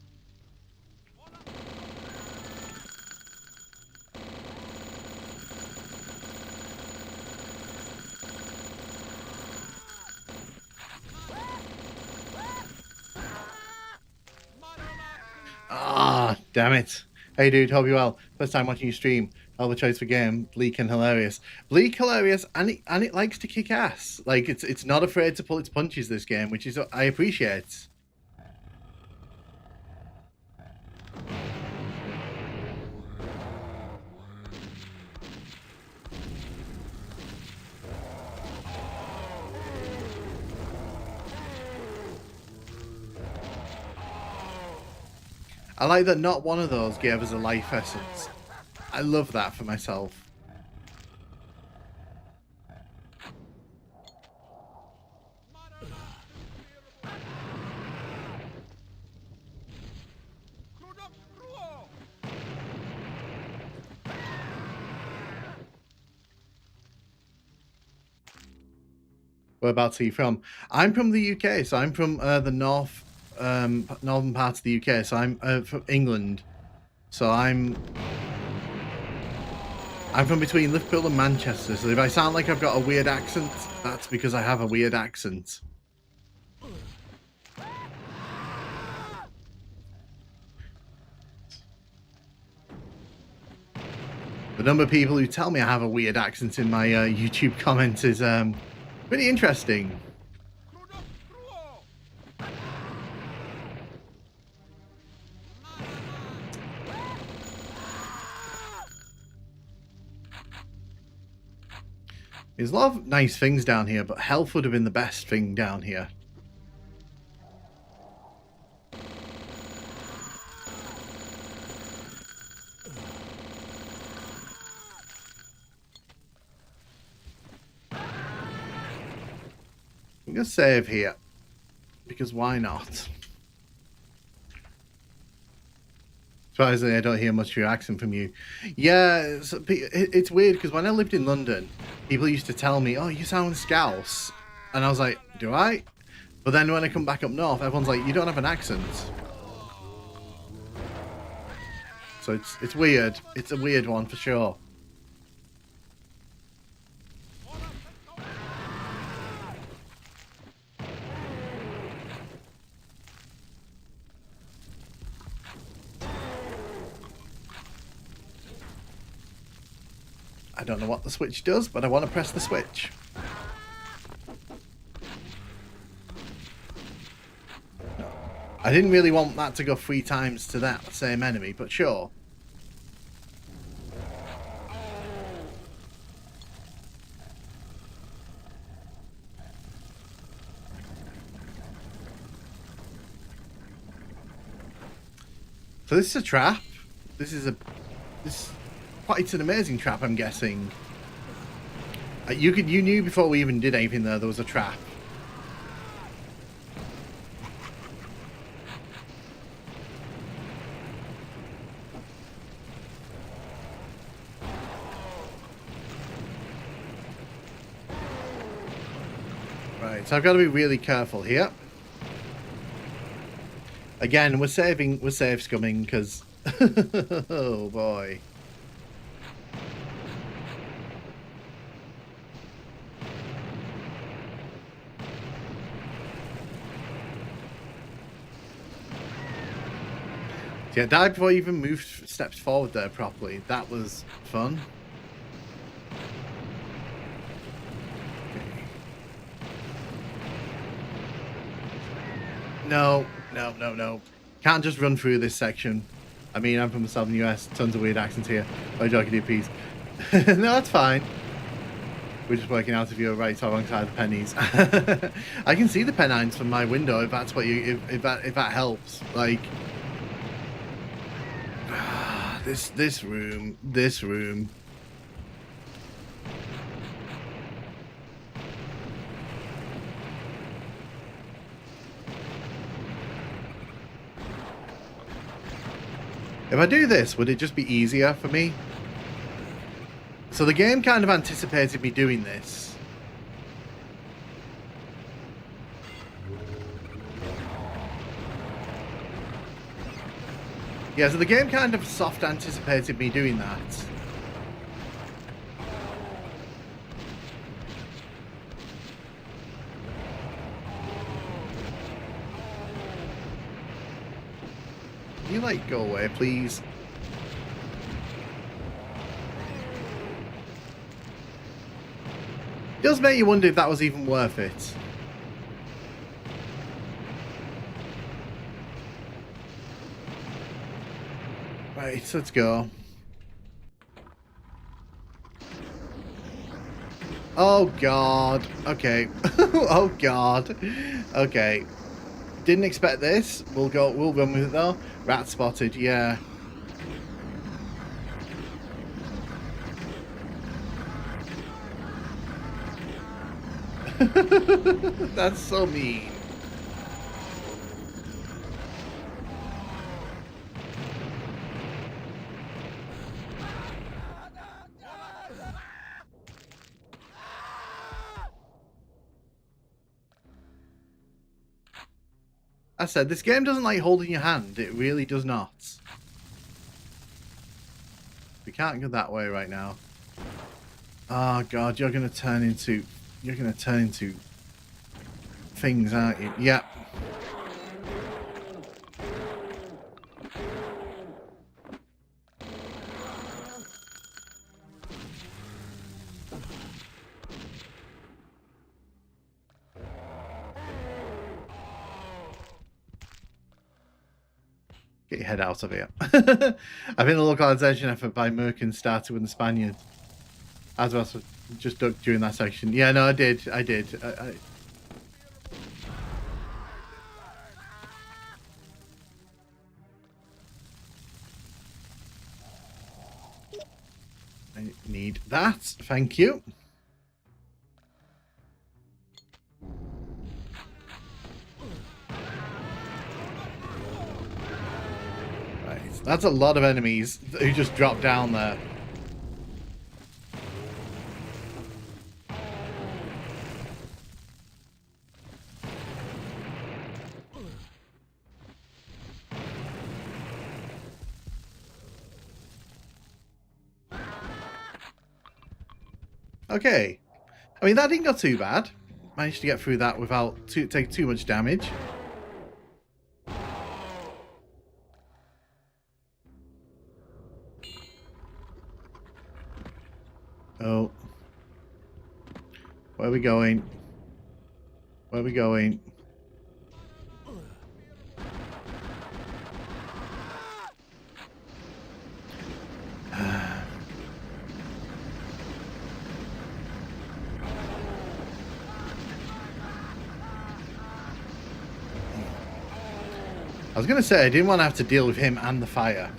Ah, damn it. Hey dude, hope you're well. First time watching you stream. Hell of a choice for game. Bleak and hilarious. Bleak, hilarious, and it likes to kick ass. Like it's not afraid to pull its punches, this game, which is I appreciate. I like that not one of those gave us a life essence. I love that for myself. Whereabouts are you from? I'm from the UK, so I'm from the northern part of the UK. So I'm from England. So I'm from between Liverpool and Manchester. So if I sound like I've got a weird accent, that's because I have a weird accent. The number of people who tell me I have a weird accent in my YouTube comments is pretty interesting. There's a lot of nice things down here, but health would have been the best thing down here. I'm going to save here, because why not? Surprisingly, I don't hear much of your accent from you. Yeah, it's weird, because when I lived in London, people used to tell me, oh, you sound Scouse. And I was like, do I? But then when I come back up north, everyone's like, you don't have an accent. So it's weird. It's a weird one for sure. I don't know what the switch does, but I want to press the switch. No. I didn't really want that to go 3 times to that same enemy, but sure. So this is a trap. This is quite an amazing trap, I'm guessing. You knew before we even did anything there was a trap. Right, so I've got to be really careful here. Again, we're safe scumming because oh boy. Yeah, died before I even moved steps forward there properly. That was fun. Okay. No. Can't just run through this section. I mean, I'm from the southern US. Tons of weird accents here. Oh, joking, do peace. No, that's fine. We're just working out if you're right or wrong side of the pennies. I can see the pennines from my window if that's what you if that helps. Like this room. If I do this, would it just be easier for me? So the game kind of anticipated me doing this. Yeah, so the game kind of soft anticipated me doing that. Can you, like, go away, please? It does make you wonder if that was even worth it. Right, so let's go. Oh god. Okay. Oh god. Okay. Didn't expect this. We'll run with it though. Rat spotted, yeah. That's so mean. I said, this game doesn't like holding your hand. It really does not. We can't go that way right now. Oh god, you're gonna turn into things, aren't you? Yep. Get your head out of here. I think the localization effort by Merkin started with the Spaniards. As well as just ducked during that section. Yeah, no, I did. I need that. Thank you. Right, that's a lot of enemies who just dropped down there. Okay. I mean, that didn't go too bad. Managed to get through that without take too much damage. Oh. Where are we going? Where are we going? I was going to say, I didn't want to have to deal with him and the fire.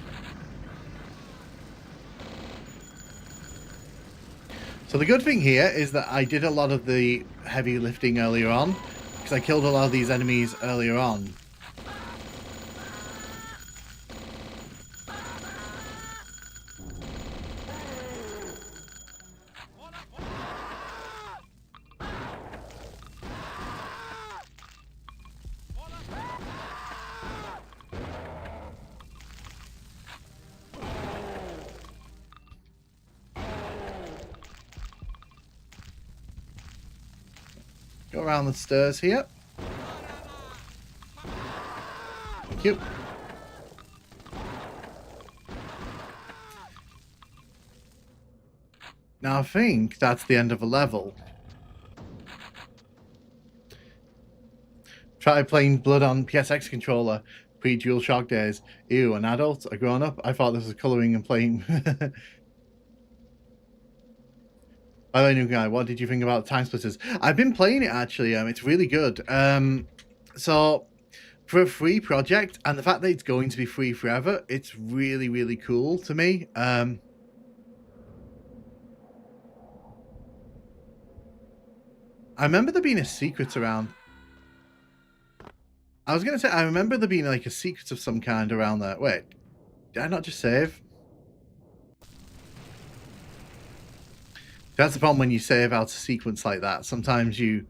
So the good thing here is that I did a lot of the heavy lifting earlier on, because I killed a lot of these enemies earlier on. Go around the stairs here. Thank you. Now I think that's the end of a level. Try playing Blood on PSX controller pre-DualShock days. Ew, an adult, a grown-up? I thought this was colouring and playing. By the way, new guy, what did you think about Time Splitters? I've been playing it actually. It's really good. So for a free project, and the fact that it's going to be free forever, it's really, really cool to me. I remember there being a secret around. I was gonna say I remember there being like a secret of some kind around there. Wait, did I not just save? That's the problem when you save out a sequence like that. Sometimes you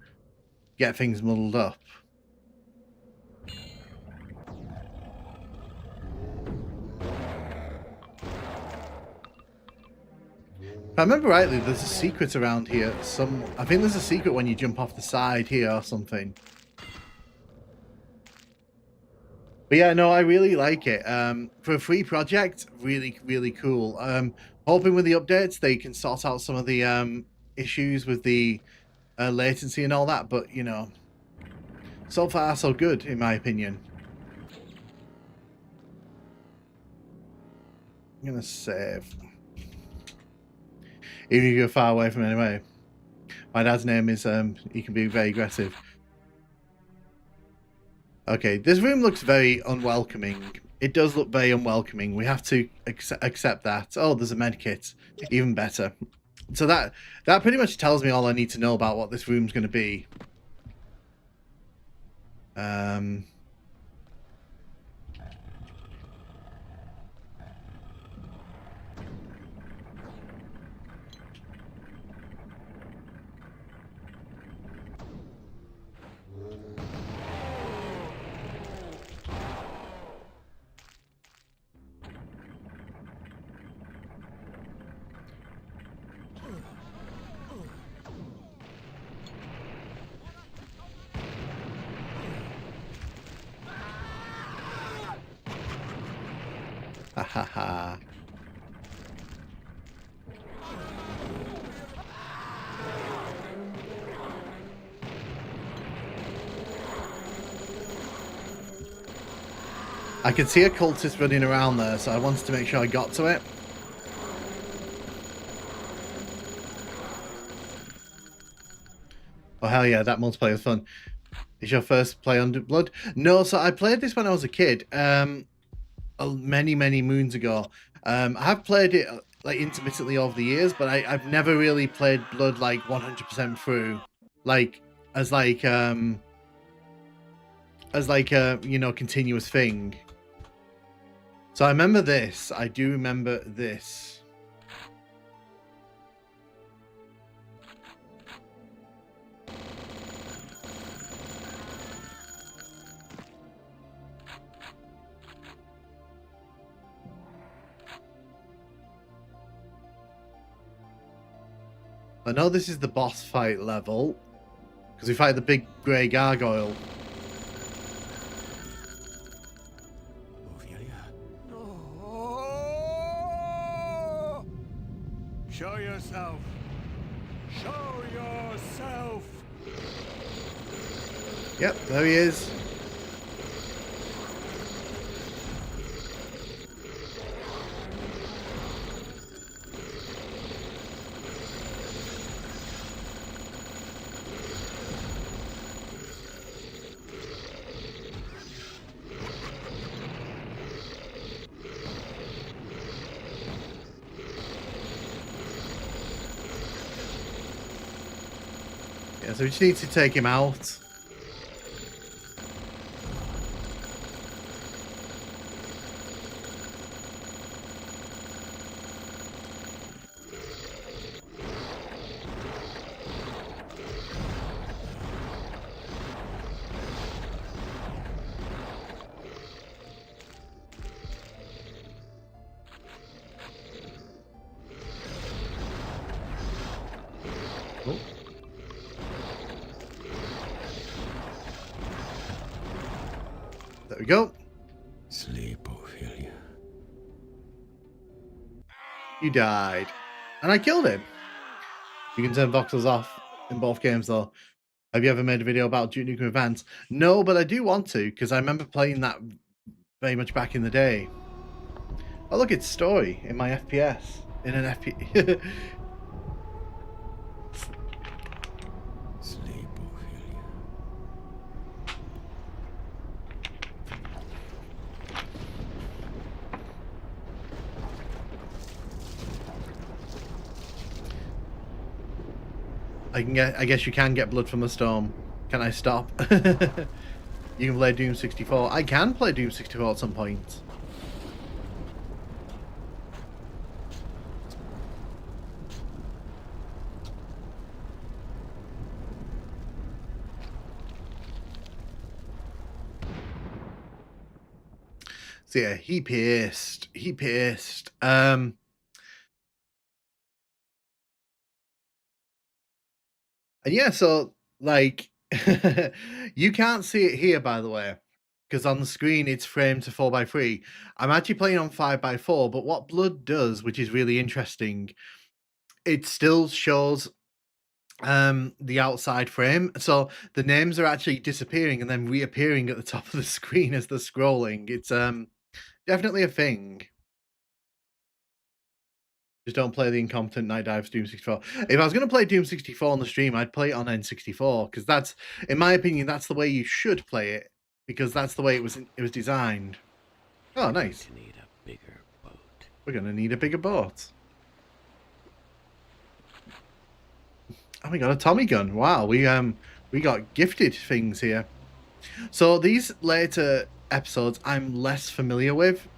get things muddled up. If I remember rightly, there's a secret around here. I think there's a secret when you jump off the side here or something. But yeah, no, I really like it. For a free project, really, really cool. Hoping with the updates they can sort out some of the issues with the latency and all that. But you know, so far so good in my opinion. I'm gonna save. Even if you're far away from it anyway. My dad's name is he can be very aggressive. Okay, this room looks very unwelcoming. It does look very unwelcoming. We have to accept that. Oh, there's a med kit. Even better. So that pretty much tells me all I need to know about what this room's going to be. Ha ha ha. I could see a cultist running around there, so I wanted to make sure I got to it. Oh hell yeah, that multiplayer is fun. Is your first play on Blood? No, so I played this when I was a kid. Many moons ago. I have played it like intermittently over the years, but I've never really played Blood like 100% through, like as a you know, continuous thing. So I remember this. I do remember this. I know this is the boss fight level, because we fight the big grey gargoyle. Ophelia. No. Show yourself. Show yourself. Yep, there he is. Yeah, so we just need to take him out. Oh. There we go. Sleep, Ophelia. You died. And I killed him. You can turn voxels off in both games though. Have you ever made a video about Duke Nukem Advance? No, but I do want to, because I remember playing that very much back in the day. Oh look, it's story in my FPS. In an FPS. Sleep, Ophelia. I guess you can get blood from the storm. Can I stop? You can play Doom 64. I can play Doom 64 at some point. So yeah, he pissed. He pissed. And yeah, so like you can't see it here, by the way, because on the screen it's framed to 4:3. I'm actually playing on 5:4, but what Blood does, which is really interesting, it still shows the outside frame. So the names are actually disappearing and then reappearing at the top of the screen as they're scrolling. It's definitely a thing. Just don't play the incompetent Night Dives Doom 64. If I was going to play Doom 64 on the stream, I'd play it on N64, because that's, in my opinion, that's the way you should play it, because that's the way it was designed. Oh, nice. We need a bigger boat. We're going to need a bigger boat. Oh, we got a Tommy gun. Wow, we got gifted things here. So these later episodes I'm less familiar with.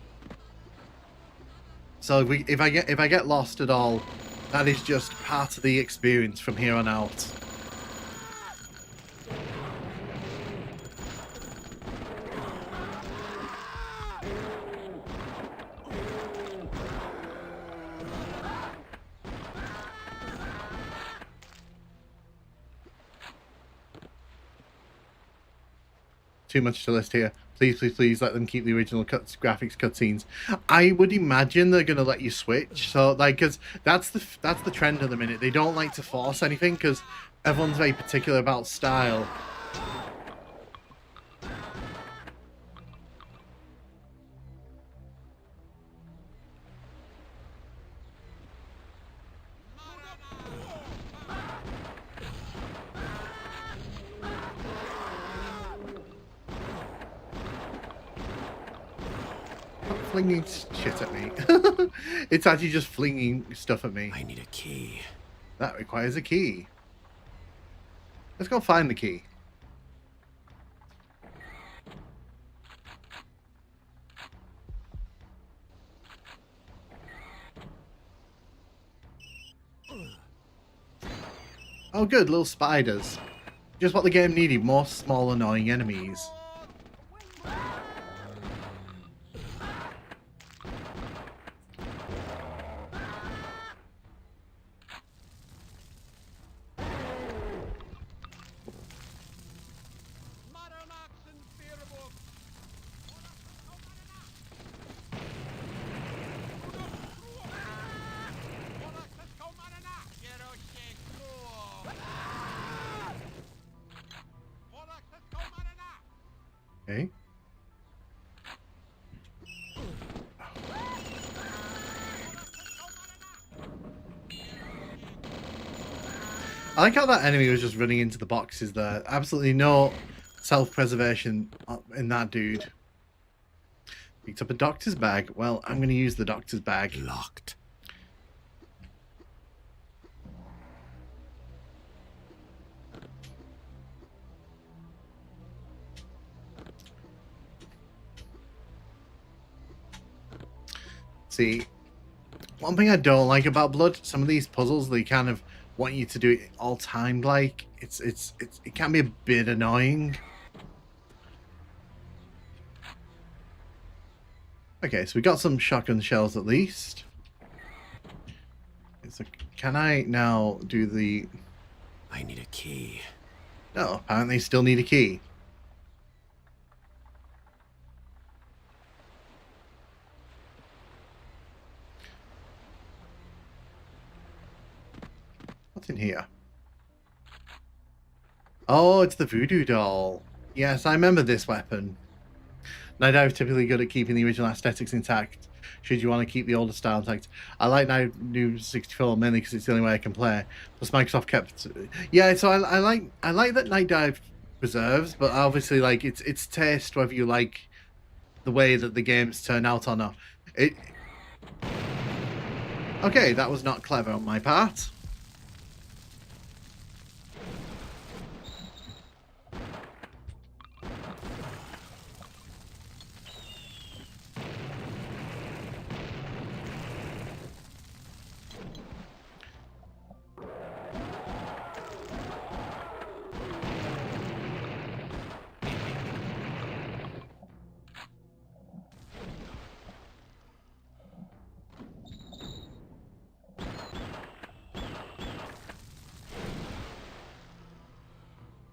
So if I get lost at all, that is just part of the experience from here on out. Too much to list here. Please, please, please let them keep the original graphics cutscenes. I would imagine they're gonna let you switch. So, like, because that's the trend at the minute. They don't like to force anything because everyone's very particular about style. Flinging shit at me. It's actually just flinging stuff at me. I need a key. That requires a key. Let's go find the key. Oh good, little spiders. Just what the game needed, more small annoying enemies. I like how that enemy was just running into the boxes there. Absolutely no self-preservation in that dude. Picked up a doctor's bag. Well, I'm going to use the doctor's bag. Locked. See, one thing I don't like about Blood, some of these puzzles, they kind of want you to do it all timed like. It can be a bit annoying. Okay, so we got some shotgun shells at least. So can I now do the... I need a key. No, apparently still need a key. What's in here? Oh, it's the voodoo doll. Yes, I remember this weapon. Night Dive typically good at keeping the original aesthetics intact, should you want to keep the older style intact. I like Night Dive 64 mainly because it's the only way I can play. Plus Microsoft kept... Yeah, so I like that Night Dive preserves, but obviously like it's taste whether you like the way that the games turn out or not. Okay, that was not clever on my part.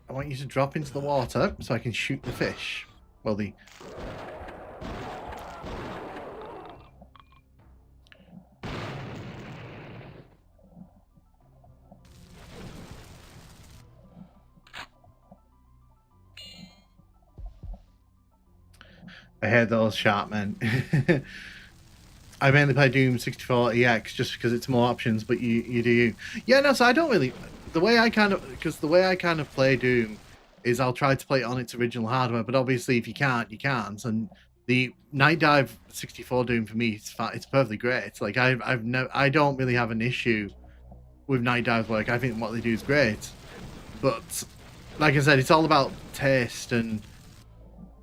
I want you to drop into the water so I can shoot the fish. Well, the... I hate those sharp men. I mainly play Doom 64 EX just because it's more options, but you do you. Yeah, no, so I don't really... The way I kind of play Doom is I'll try to play it on its original hardware, but obviously if you can't, you can't. And the Night Dive 64 Doom for me, it's perfectly great. It's like I don't really have an issue with Night Dive's work. I think what they do is great, but like I said, it's all about taste, and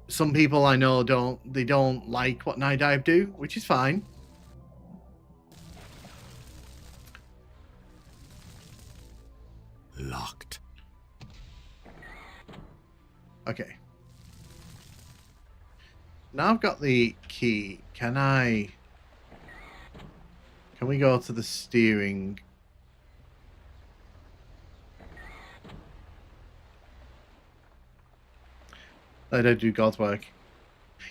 some people I know don't like what Night Dive do, which is fine. Locked. Okay. Now I've got the key. Can we go to the steering? I don't do God's work.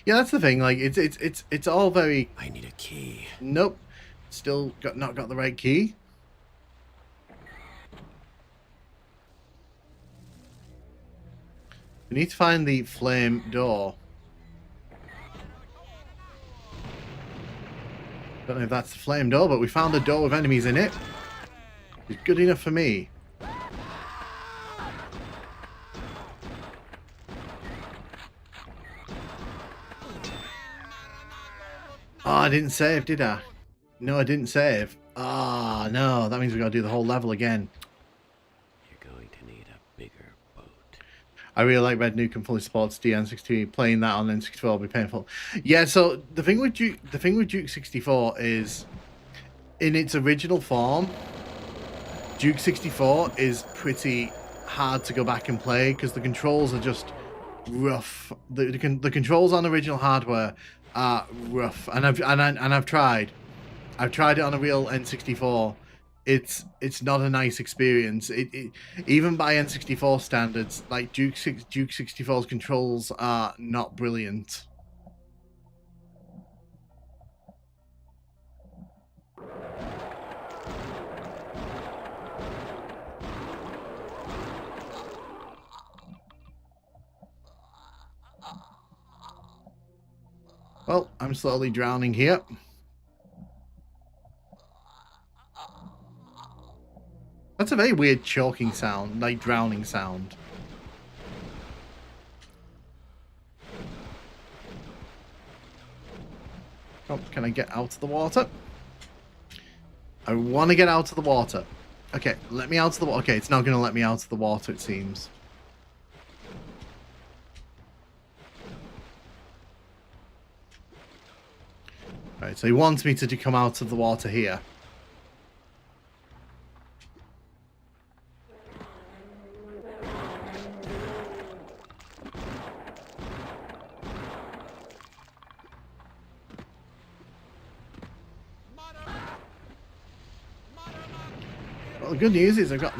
Yeah, that's the thing. Like it's all very... I need a key. Nope. Still not got the right key. We need to find the flame door. Don't know if that's the flame door, but we found a door with enemies in it. It's good enough for me. Oh, I didn't save, did I? No, I didn't save. Ah, no. That means we gotta do the whole level again. You're going to need a bigger boat. I really like Red Nuke and fully supports DN62. Playing that on N64 will be painful. Yeah, so the thing with Duke 64 is, in its original form, Duke 64 is pretty hard to go back and play because the controls are just rough. The controls on original hardware are rough, and I've tried. I've tried it on a real N64. It's not a nice experience. Even by N64 standards, like Duke 64's controls are not brilliant. Well, I'm slowly drowning here. That's a very weird choking sound, like drowning sound. Oh, can I get out of the water? I want to get out of the water. Okay, let me out of the water. Okay, it's not going to let me out of the water, it seems. Right, so he wants me to come out of the water here. Well, the good news is I've got...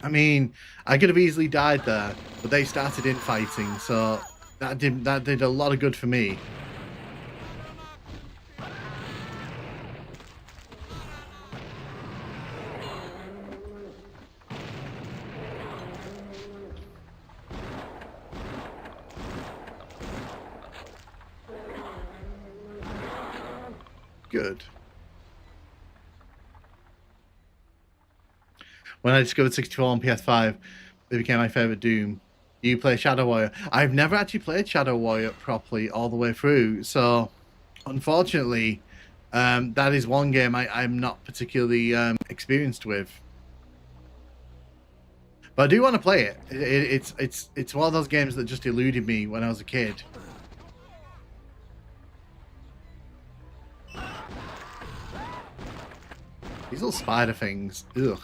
I mean, I could have easily died there, but they started infighting, so that did a lot of good for me. Good. When I discovered 64 on PS5, it became my favorite Doom. Do you play Shadow Warrior? I've never actually played Shadow Warrior properly all the way through, so unfortunately, that is one game I'm not particularly experienced with. But I do want to play it. It's one of those games that just eluded me when I was a kid. These little spider things. Ugh.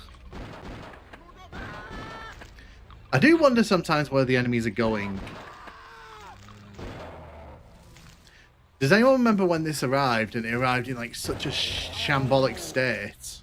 I do wonder sometimes where the enemies are going. Does anyone remember when this arrived and it arrived in like such a shambolic state?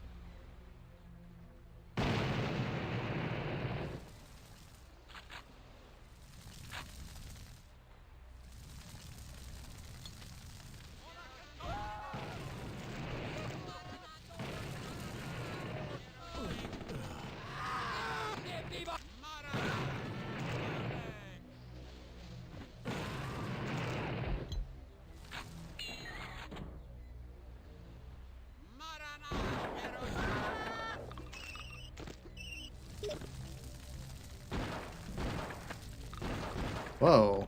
Whoa.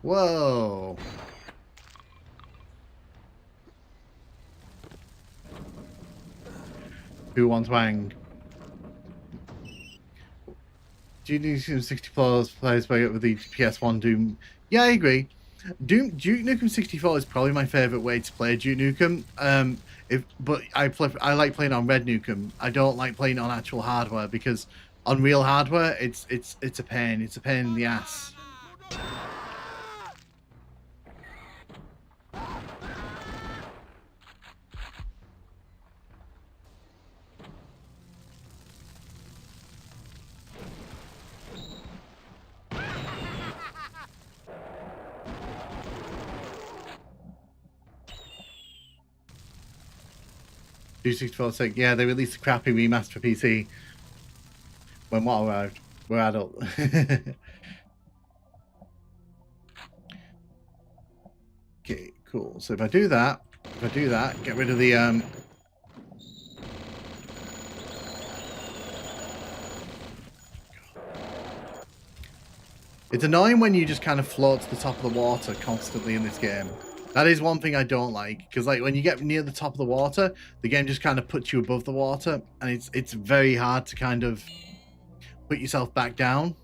Whoa. Who wants Wang? Duke Nukem 64 plays way up with the PS1 Doom. Yeah, I agree. Duke Nukem 64 is probably my favorite way to play Duke Nukem. But I like playing on Red Nukem. I don't like playing on actual hardware because on real hardware it's a pain. It's a pain in the ass. Duke 64 said, yeah, they released a crappy remaster for PC. When what arrived? We're adult. Okay, cool. So if I do that, get rid of the It's annoying when you just kind of float to the top of the water constantly in this game. That is one thing I don't like, because like when you get near the top of the water, the game just kind of puts you above the water, and it's very hard to kind of put yourself back down.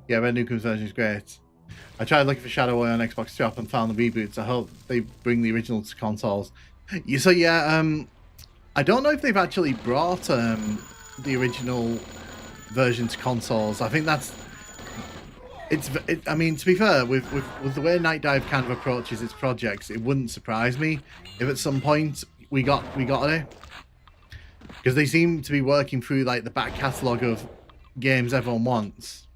Yeah, Red Nukem's version is great. I tried looking for Shadow Warrior on Xbox Shop and found the reboots. I hope they bring the original to consoles. So yeah, I don't know if they've actually brought the original version to consoles. I think that's I mean, to be fair, with the way Night Dive kind of approaches its projects, it wouldn't surprise me if at some point we got it, because they seem to be working through like the back catalogue of games everyone wants.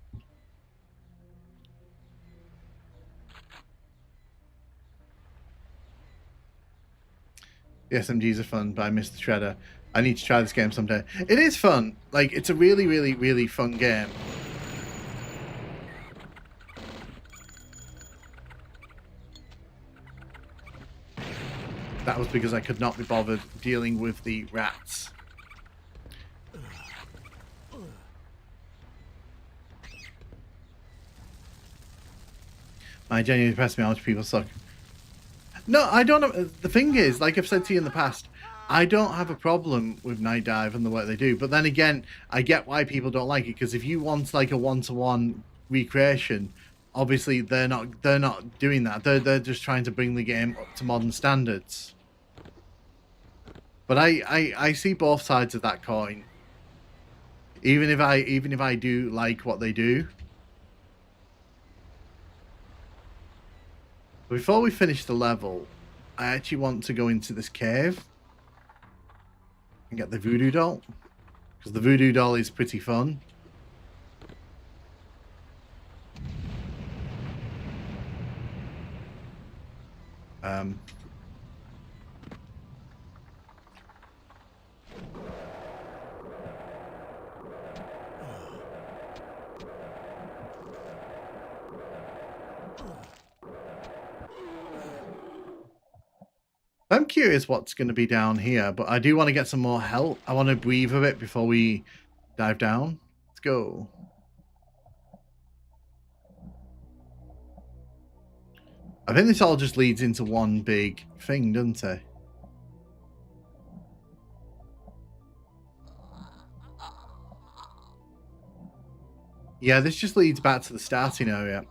The SMGs are fun by Mr. Shredder. I need to try this game someday. It is fun. Like, it's a really, really, really fun game. That was because I could not be bothered dealing with the rats. I genuinely depressed me how much people suck. No, I don't know. The thing is, like I've said to you in the past, I don't have a problem with Night Dive and the work they do. But then again, I get why people don't like it, because if you want like a one-to-one recreation, obviously they're not doing that. They're just trying to bring the game up to modern standards. But I see both sides of that coin. Even if I do like what they do. Before we finish the level, I actually want to go into this cave and get the voodoo doll, because the voodoo doll is pretty fun. I'm curious what's going to be down here, but I do want to get some more help. I want to breathe a bit before we dive down. Let's go. I think this all just leads into one big thing, doesn't it? Yeah, this just leads back to the starting area.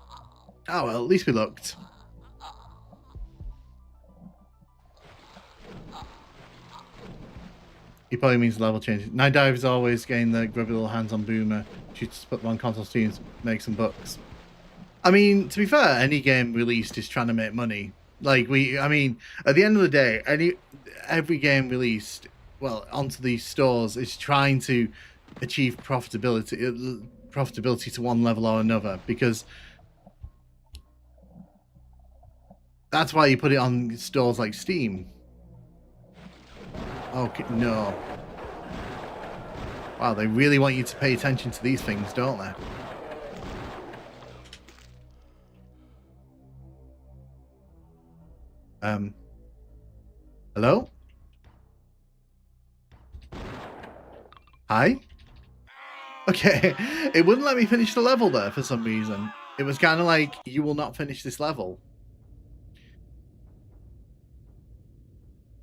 Oh, well, at least we looked. He probably means level change. Night Dive is always getting the grubby little hands on Boomer. She just put them on console teams, make some bucks. I mean, to be fair, any game released is trying to make money. Like I mean, at the end of the day, every game released, well, onto these stores is trying to achieve profitability to one level or another, because that's why you put it on stores like Steam. Okay, no. Wow, they really want you to pay attention to these things, don't they? Hello? Hi? Okay, it wouldn't let me finish the level there for some reason. It was kind of like, you will not finish this level.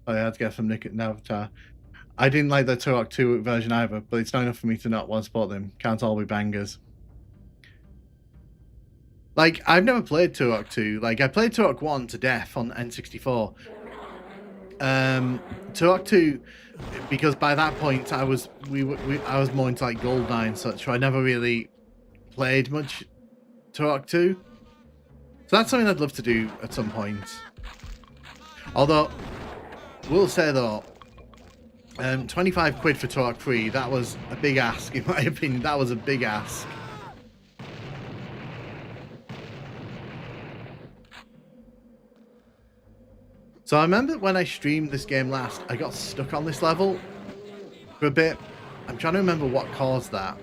Oh, yeah, I had to get some Nick Avatar. I didn't like the Turok 2 version either, but it's not enough for me to not want to support them. Can't all be bangers. Like, I've never played Turok 2. Like, I played Turok 1 to death on N64. Turok 2, because by that point I was more into like GoldenEye and such, so I never really played much Turok 2. So that's something I'd love to do at some point. Although, we'll say though, 25 quid for Turok 3, that was a big ask, in my opinion. That was a big ask. So I remember when I streamed this game last, I got stuck on this level for a bit. I'm trying to remember what caused that.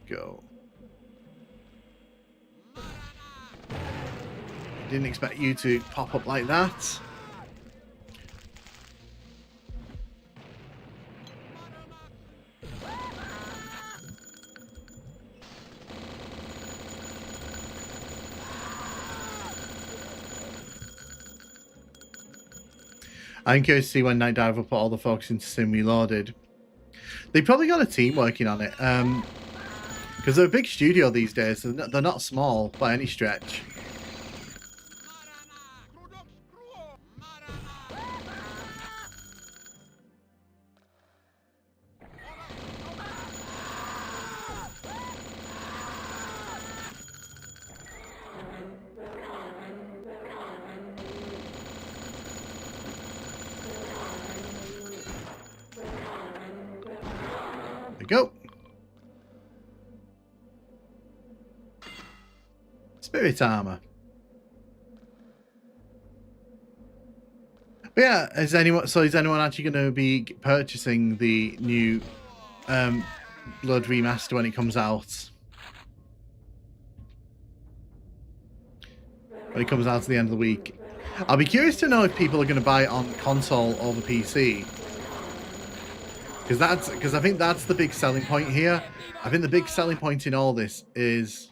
Go. Didn't expect you to pop up like that. I'm curious to see when Night Dive will put all the focus into Sim Reloaded. They probably got a team working on it, because they're a big studio these days. They're not small by any stretch. Go. Spirit armor. But yeah, is anyone actually going to be purchasing the new Blood remaster when it comes out? When it comes out to the end of the week. I'll be curious to know if people are going to buy it on console over PC. Because I think that's the big selling point here. I think the big selling point in all this is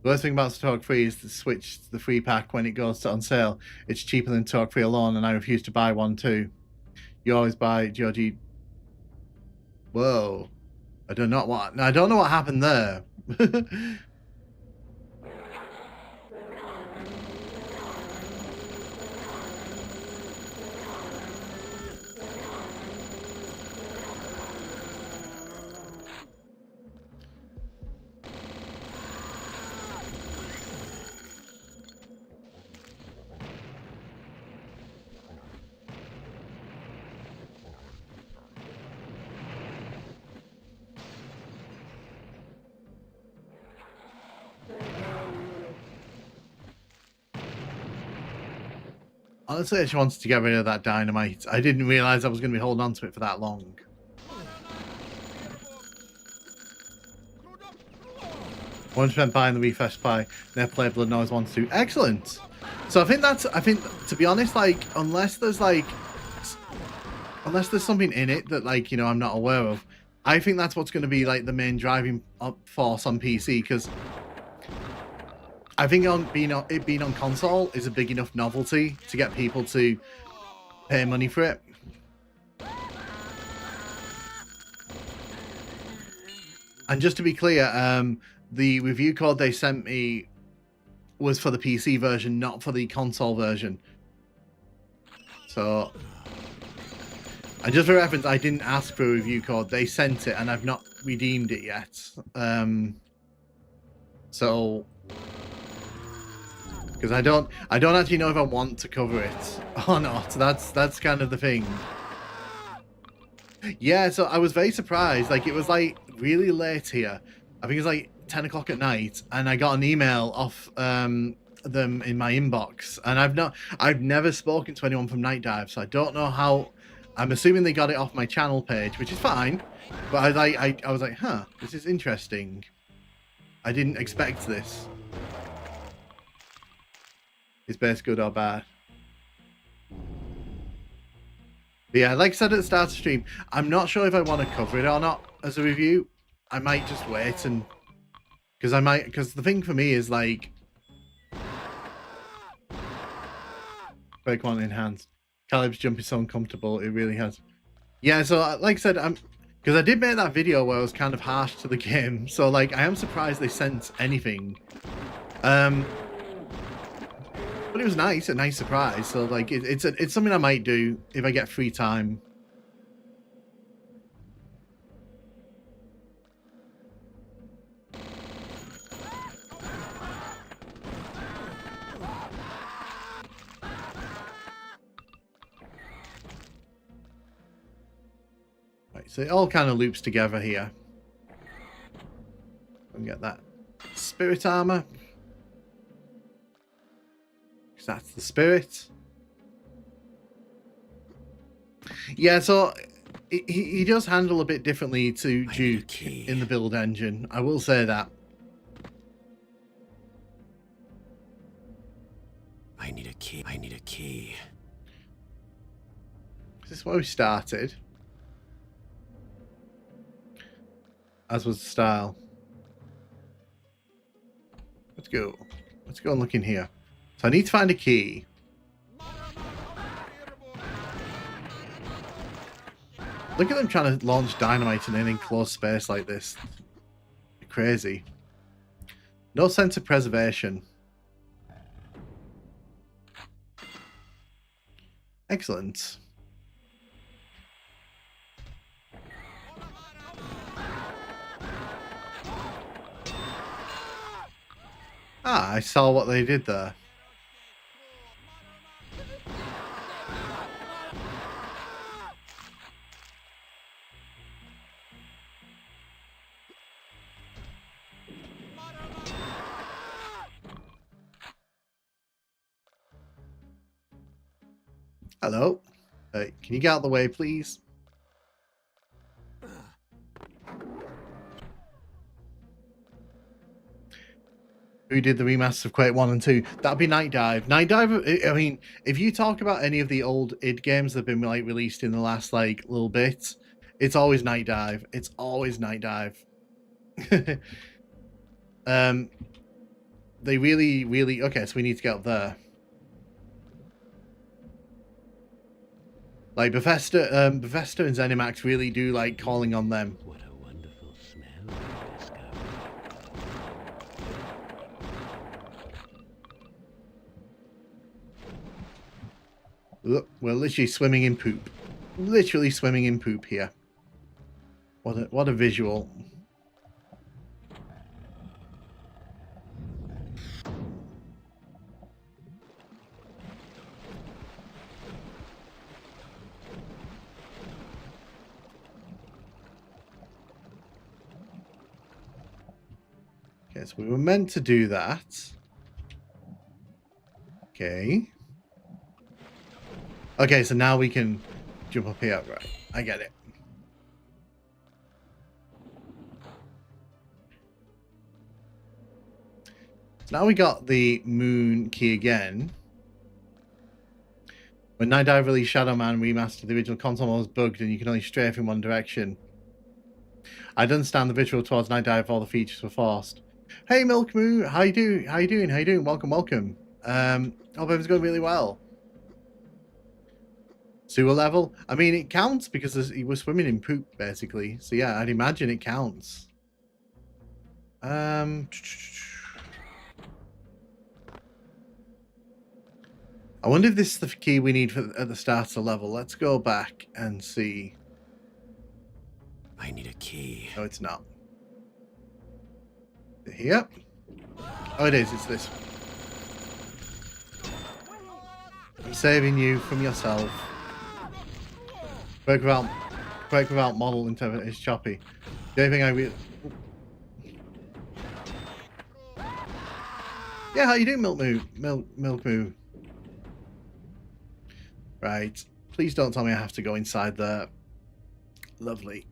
the worst thing about Torque Free is to switch the free pack when it goes on sale. It's cheaper than Torque Free alone, and I refuse to buy one too. You always buy Georgie. Whoa. I don't know what happened there. Honestly, I just wanted to get rid of that dynamite. I didn't realize I was going to be holding on to it for that long. Once spent buying the refresh supply, never played Blood Noise 1 to 2. Excellent. So I think to be honest, like unless there's something in it that like, you know, I'm not aware of, I think that's what's going to be like the main driving force on PC, because I think it being on console is a big enough novelty to get people to pay money for it. And just to be clear, the review code they sent me was for the PC version, not for the console version. So, and just for reference, I didn't ask for a review code. They sent it, and I've not redeemed it yet. So, because I don't actually know if I want to cover it or not. That's kind of the thing. Yeah, so I was very surprised. Like, it was like really late here. I think it was like 10 o'clock at night, and I got an email off them in my inbox, and I've never spoken to anyone from Night Dive, so I don't know how. I'm assuming they got it off my channel page, which is fine, but I was like, huh, this is interesting. I didn't expect this. Is base good or bad? But yeah, like I said at the start of the stream, I'm not sure if I want to cover it or not as a review. I might just wait, and because the thing for me is like break one enhanced. Caleb's jump is so uncomfortable, it really has. Yeah, so like I said, because I did make that video where I was kind of harsh to the game, so like I am surprised they sent anything. But it was nice, a nice surprise. So like it's something I might do if I get free time. Right, so it all kind of loops together here. And get that spirit armor. That's the spirit. Yeah, so he does handle a bit differently to Duke in the build engine. I will say that. I need a key. I need a key. This is where we started. As was the style. Let's go. Let's go and look in here. So I need to find a key. Look at them trying to launch dynamite in an enclosed space like this. Crazy. No sense of preservation. Excellent. Ah, I saw what they did there. Hello. Can you get out of the way, please? Who did the remasters of Quake 1 and 2? That'd be Night Dive. Night Dive, I mean, if you talk about any of the old id games that have been like released in the last like little bit, it's always Night Dive. It's always Night Dive. They really okay, so we need to get up there. Like Bethesda and ZeniMax really do like calling on them. What a wonderful smell I discovered. Look, we're literally swimming in poop. Literally swimming in poop here. What a visual. Okay, so we were meant to do that. Okay. Okay, so now we can jump up here. Right, I get it. So now we got the moon key again. When Night Dive released Shadow Man remastered, the original console was bugged and you can only strafe in one direction. I'd understand the visual towards Night Dive if all the features were forced. Hey Milk Moo, how you doing? How you doing? How you doing? Welcome, welcome. Hope everything's going really well. Sewer level? I mean, it counts because he was swimming in poop, basically. So yeah, I'd imagine it counts. I wonder if this is the key we need for at the start of the level. Let's go back and see. I need a key. No, it's not. Here? Oh, it is. It's this. I'm saving you from yourself. Quake without model interpret is choppy. The only thing I really... Yeah, how you doing, Milk Moo? Milk Moo. Right. Please don't tell me I have to go inside there. Lovely.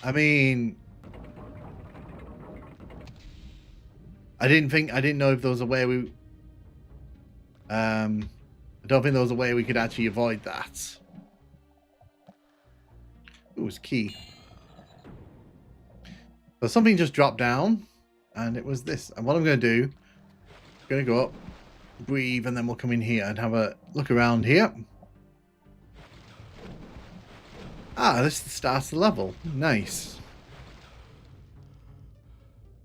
I mean... I didn't know if there was a way we... I don't think there was a way we could actually avoid that. It was key. So something just dropped down, and it was this. And what I'm going to do, I'm going to go up, breathe, and then we'll come in here and have a look around here. Ah, this is the start of the level. Nice.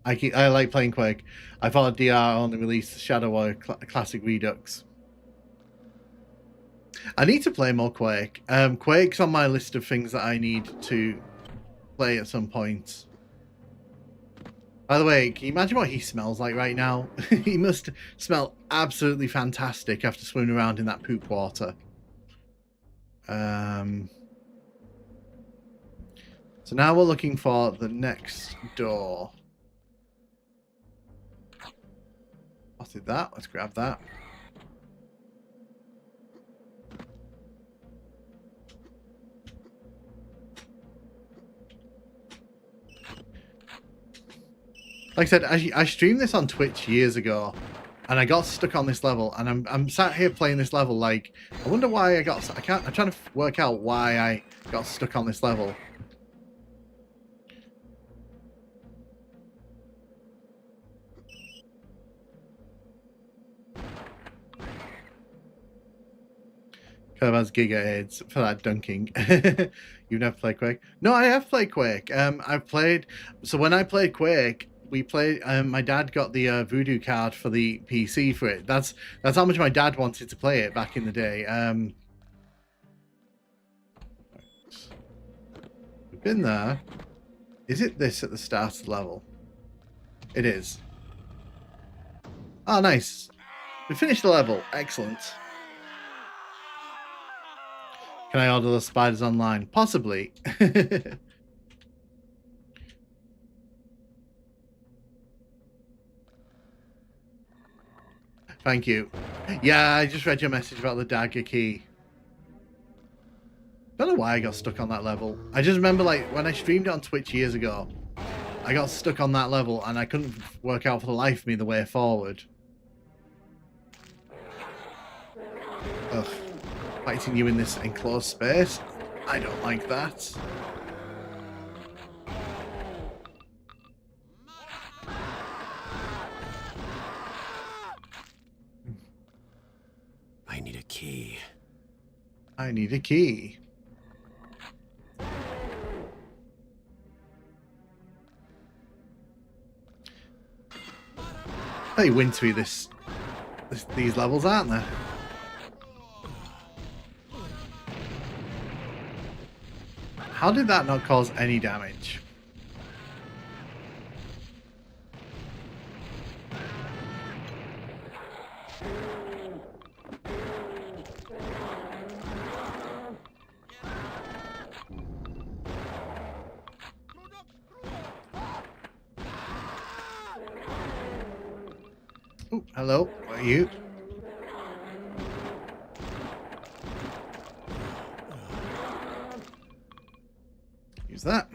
I like playing Quake. I thought DR only released Shadow Warrior Classic Redux. I need to play more Quake. Quake's on my list of things that I need to play at some point. By the way, can you imagine what he smells like right now? He must smell absolutely fantastic after swimming around in that poop water. So now we're looking for the next door. I'll do that. Let's grab that. Like I said, I streamed this on Twitch years ago, and I got stuck on this level, and I'm sat here playing this level like, I wonder why I'm trying to work out why I got stuck on this level. Kind of has giga aids for that dunking. You've never played Quake? No, I have played Quake. I've played. So when I played Quake, we played. My dad got the Voodoo card for the PC for it. That's how much my dad wanted to play it back in the day. We've been there. Is it this at the start of the level? It is. Oh, nice. We finished the level. Excellent. Can I order the spiders online? Possibly. Thank you. Yeah, I just read your message about the dagger key. Don't know why I got stuck on that level. I just remember, like, when I streamed it on Twitch years ago, I got stuck on that level and I couldn't work out for the life of me the way forward. Ugh. Fighting you in this enclosed space. I don't like that. I need a key. I need a key. Very wintry these levels, aren't they? How did that not cause any damage? Oh, hello. What are you? Use that.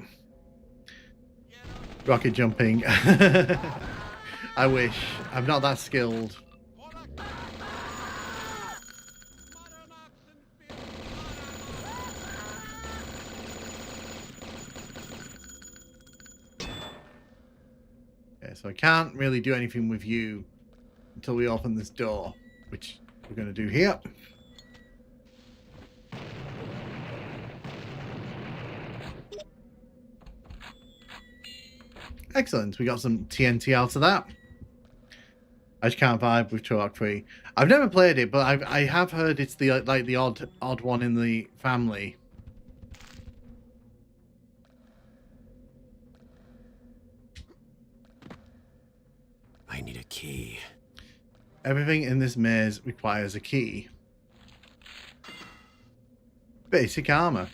Rocket jumping. I wish. I'm not that skilled. Okay, so I can't really do anything with you until we open this door, which we're going to do here. Excellent. We got some TNT out of that. I just can't vibe with Turok 3. I've never played it, but I have heard it's the like the odd one in the family. I need a key. Everything in this maze requires a key. Basic armor.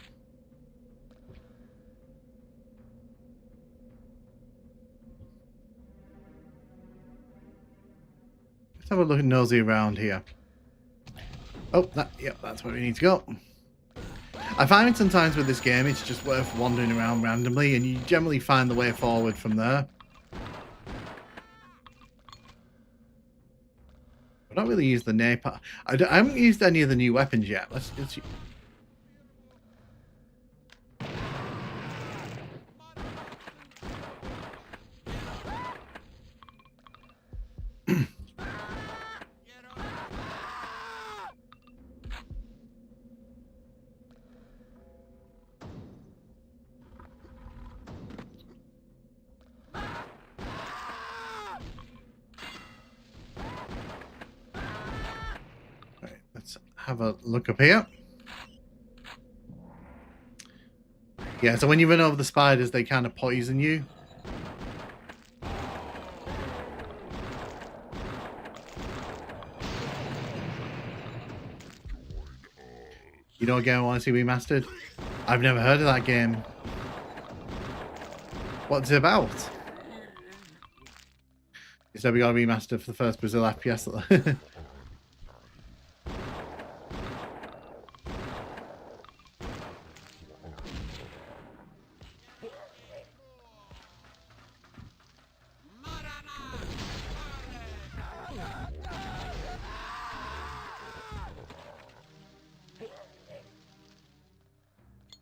Let's have a look at nosy around here. Oh, yep, that's where we need to go. I find sometimes with this game it's just worth wandering around randomly and you generally find the way forward from there. I don't really use the napalm. I haven't used any of the new weapons yet. Let's have a look up here. Yeah, so when you run over the spiders, they kind of poison you. You know a game I want to see remastered? I've never heard of that game. What's it about? You said we got a remaster for the first Brazil FPS.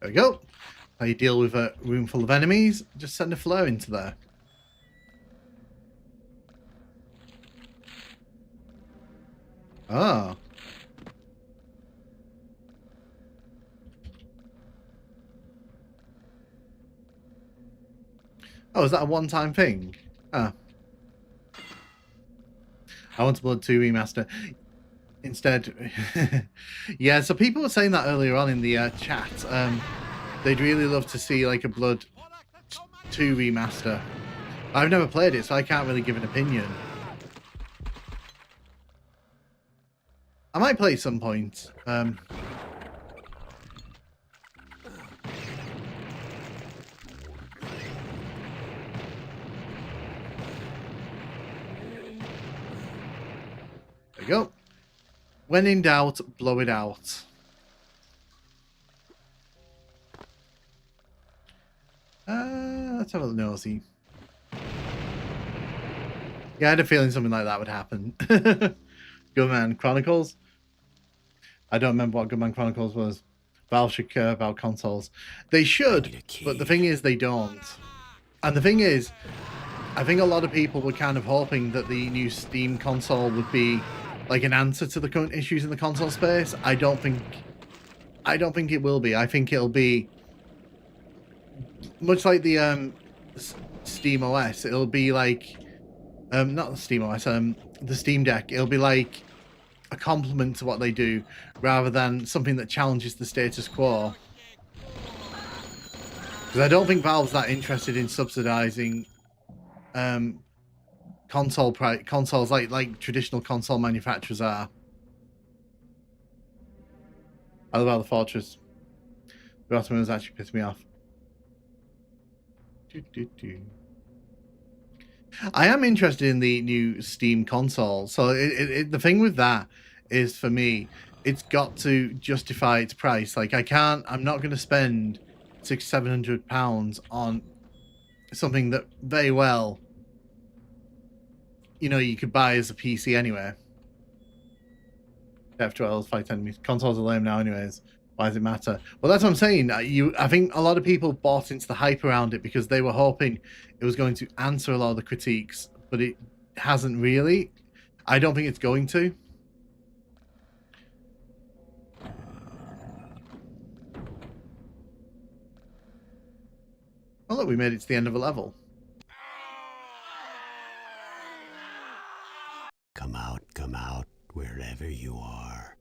There we go. How you deal with a room full of enemies? Just send a flare into there. Oh. Oh, is that a one-time thing? Ah. I want Blood 2 remaster. Instead, yeah, so people were saying that earlier on in the chat. They'd really love to see like a Blood 2 remaster. I've never played it, so I can't really give an opinion. I might play at some point. There we go. When in doubt, blow it out. Let's have a nosy. Yeah, I had a feeling something like that would happen. Gunman Chronicles. I don't remember what Gunman Chronicles was. Valve should care about consoles. They should, but the thing is they don't. And the thing is, I think a lot of people were kind of hoping that the new Steam console would be like an answer to the current issues in the console space. I don't think it will be. I think it'll be much like the Steam OS. It'll be like not the Steam OS, the Steam Deck. It'll be like a complement to what they do rather than something that challenges the status quo. Because I don't think Valve's that interested in subsidizing consoles like traditional console manufacturers are. I love how the Fortress. The Ottomans actually pissed me off. I am interested in the new Steam console. So the thing with that is, for me, it's got to justify its price. Like, I'm not going to spend £600-700 on something that very well, you could buy as a PC anyway. F12, fight enemies. Consoles are lame now anyways. Why does it matter? Well, that's what I'm saying. I think a lot of people bought into the hype around it because they were hoping it was going to answer a lot of the critiques, but it hasn't really. I don't think it's going to. Oh, look, we made it to the end of a level. Come out, wherever you are.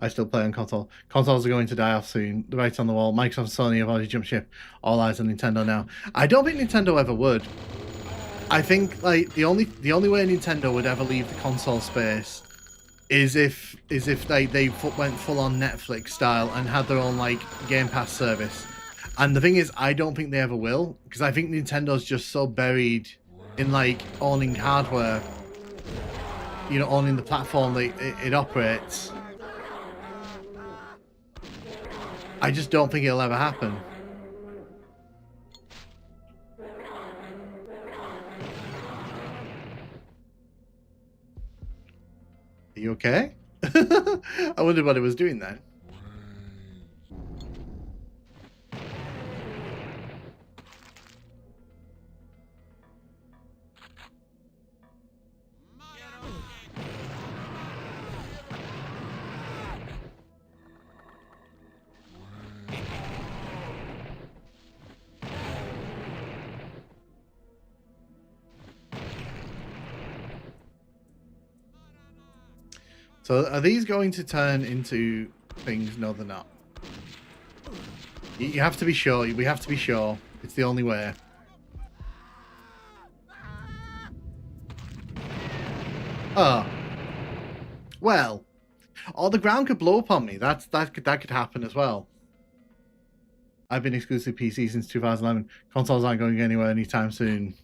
I still play on console. Consoles are going to die off soon. The writing's on the wall. Microsoft and Sony have already jumped ship. All eyes on Nintendo now. I don't think Nintendo ever would. I think like the only way Nintendo would ever leave the console space is if they went full on Netflix style and had their own like Game Pass service. And the thing is, I don't think they ever will, because I think Nintendo's just so buried in like owning hardware, owning the platform that it operates. I just don't think it'll ever happen. Are you okay? I wondered what it was doing then. So are these going to turn into things? No, they're not. You have to be sure. We have to be sure. It's the only way. Oh. Well. Oh, the ground could blow up on me. That could happen as well. I've been exclusive PC since 2011. Consoles aren't going anywhere anytime soon.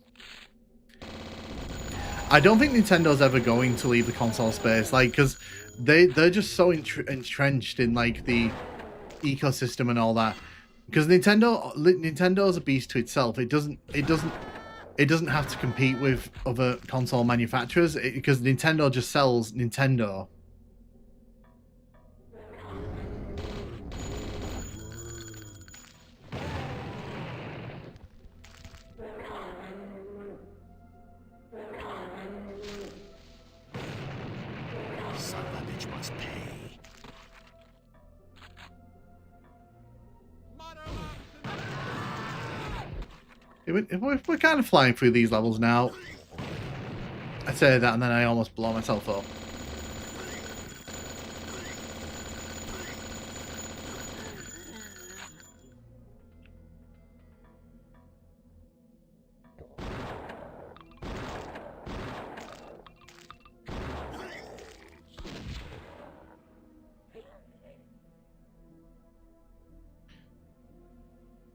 I don't think Nintendo's ever going to leave the console space, like, because they're just so entrenched in like the ecosystem and all that. Because Nintendo's a beast to itself. It doesn't have to compete with other console manufacturers because Nintendo just sells Nintendo. Son of a bitch must pay. We're kind of flying through these levels now. I say that and then I almost blow myself up.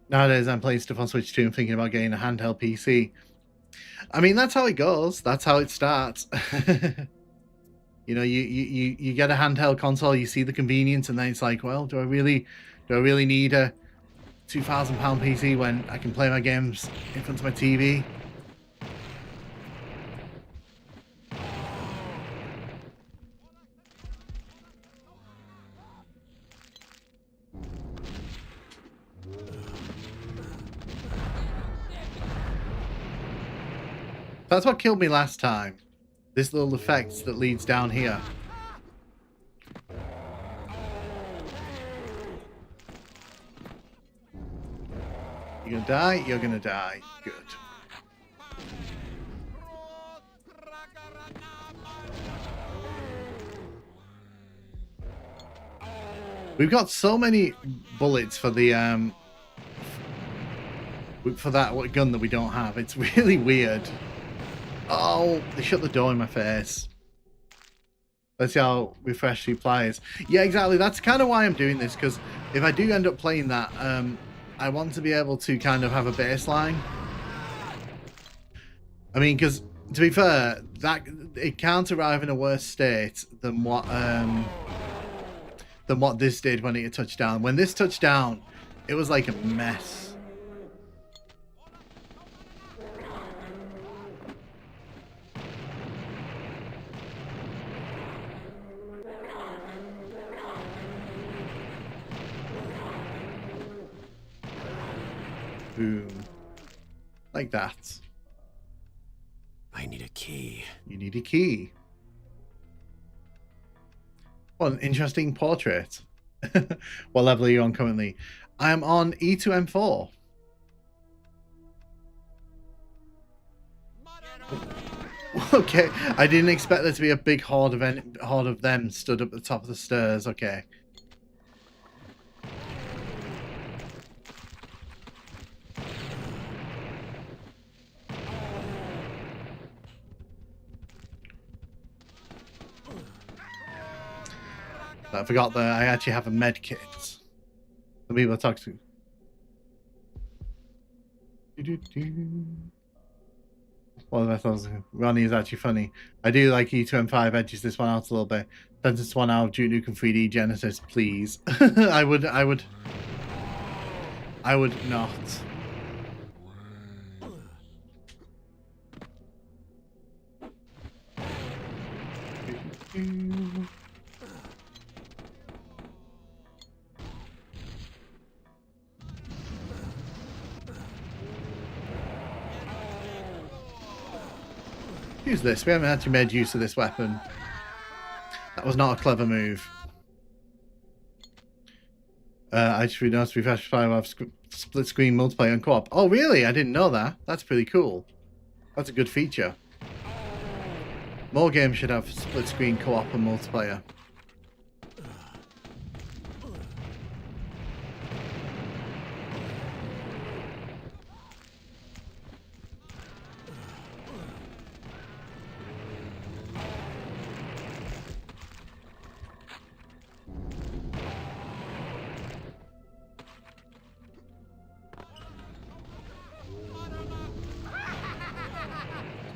Nowadays, I'm playing stuff on Switch 2 and thinking about getting a handheld PC. I mean, that's how it goes. That's how it starts. You know, you get a handheld console, you see the convenience, and then it's like, well, do I really need a £2,000 PC when I can play my games in front of my TV? That's what killed me last time. This little effect that leads down here. You're gonna die, you're gonna die. Good. We've got so many bullets for the for that gun that we don't have. It's really weird. Oh, they shut the door in my face. Let's see how refresh supplies. Yeah, exactly. That's kind of why I'm doing this, because if I do end up playing that, I want to be able to kind of have a baseline. I mean, because to be fair, that it can't arrive in a worse state than what this did when it touched down. When this touched down, it was like a mess. Boom. Like that. I need a key. You need a key. What an interesting portrait. What level are you on currently? I'm on E2M4. Okay, I didn't expect there to be a big horde of them stood up at the top of the stairs. Okay. I forgot that I actually have a med kit. The people I talk to. Well, I thought Ronnie is actually funny. I do like E2M5 edges this one out a little bit. Send this one out of Duke Nukem 3D Genesis, please. I would not. Use this. We haven't actually made use of this weapon. That was not a clever move. I just realized we've actually have split screen multiplayer and co-op. Oh, really? I didn't know that. That's pretty cool. That's a good feature. More games should have split screen co-op and multiplayer.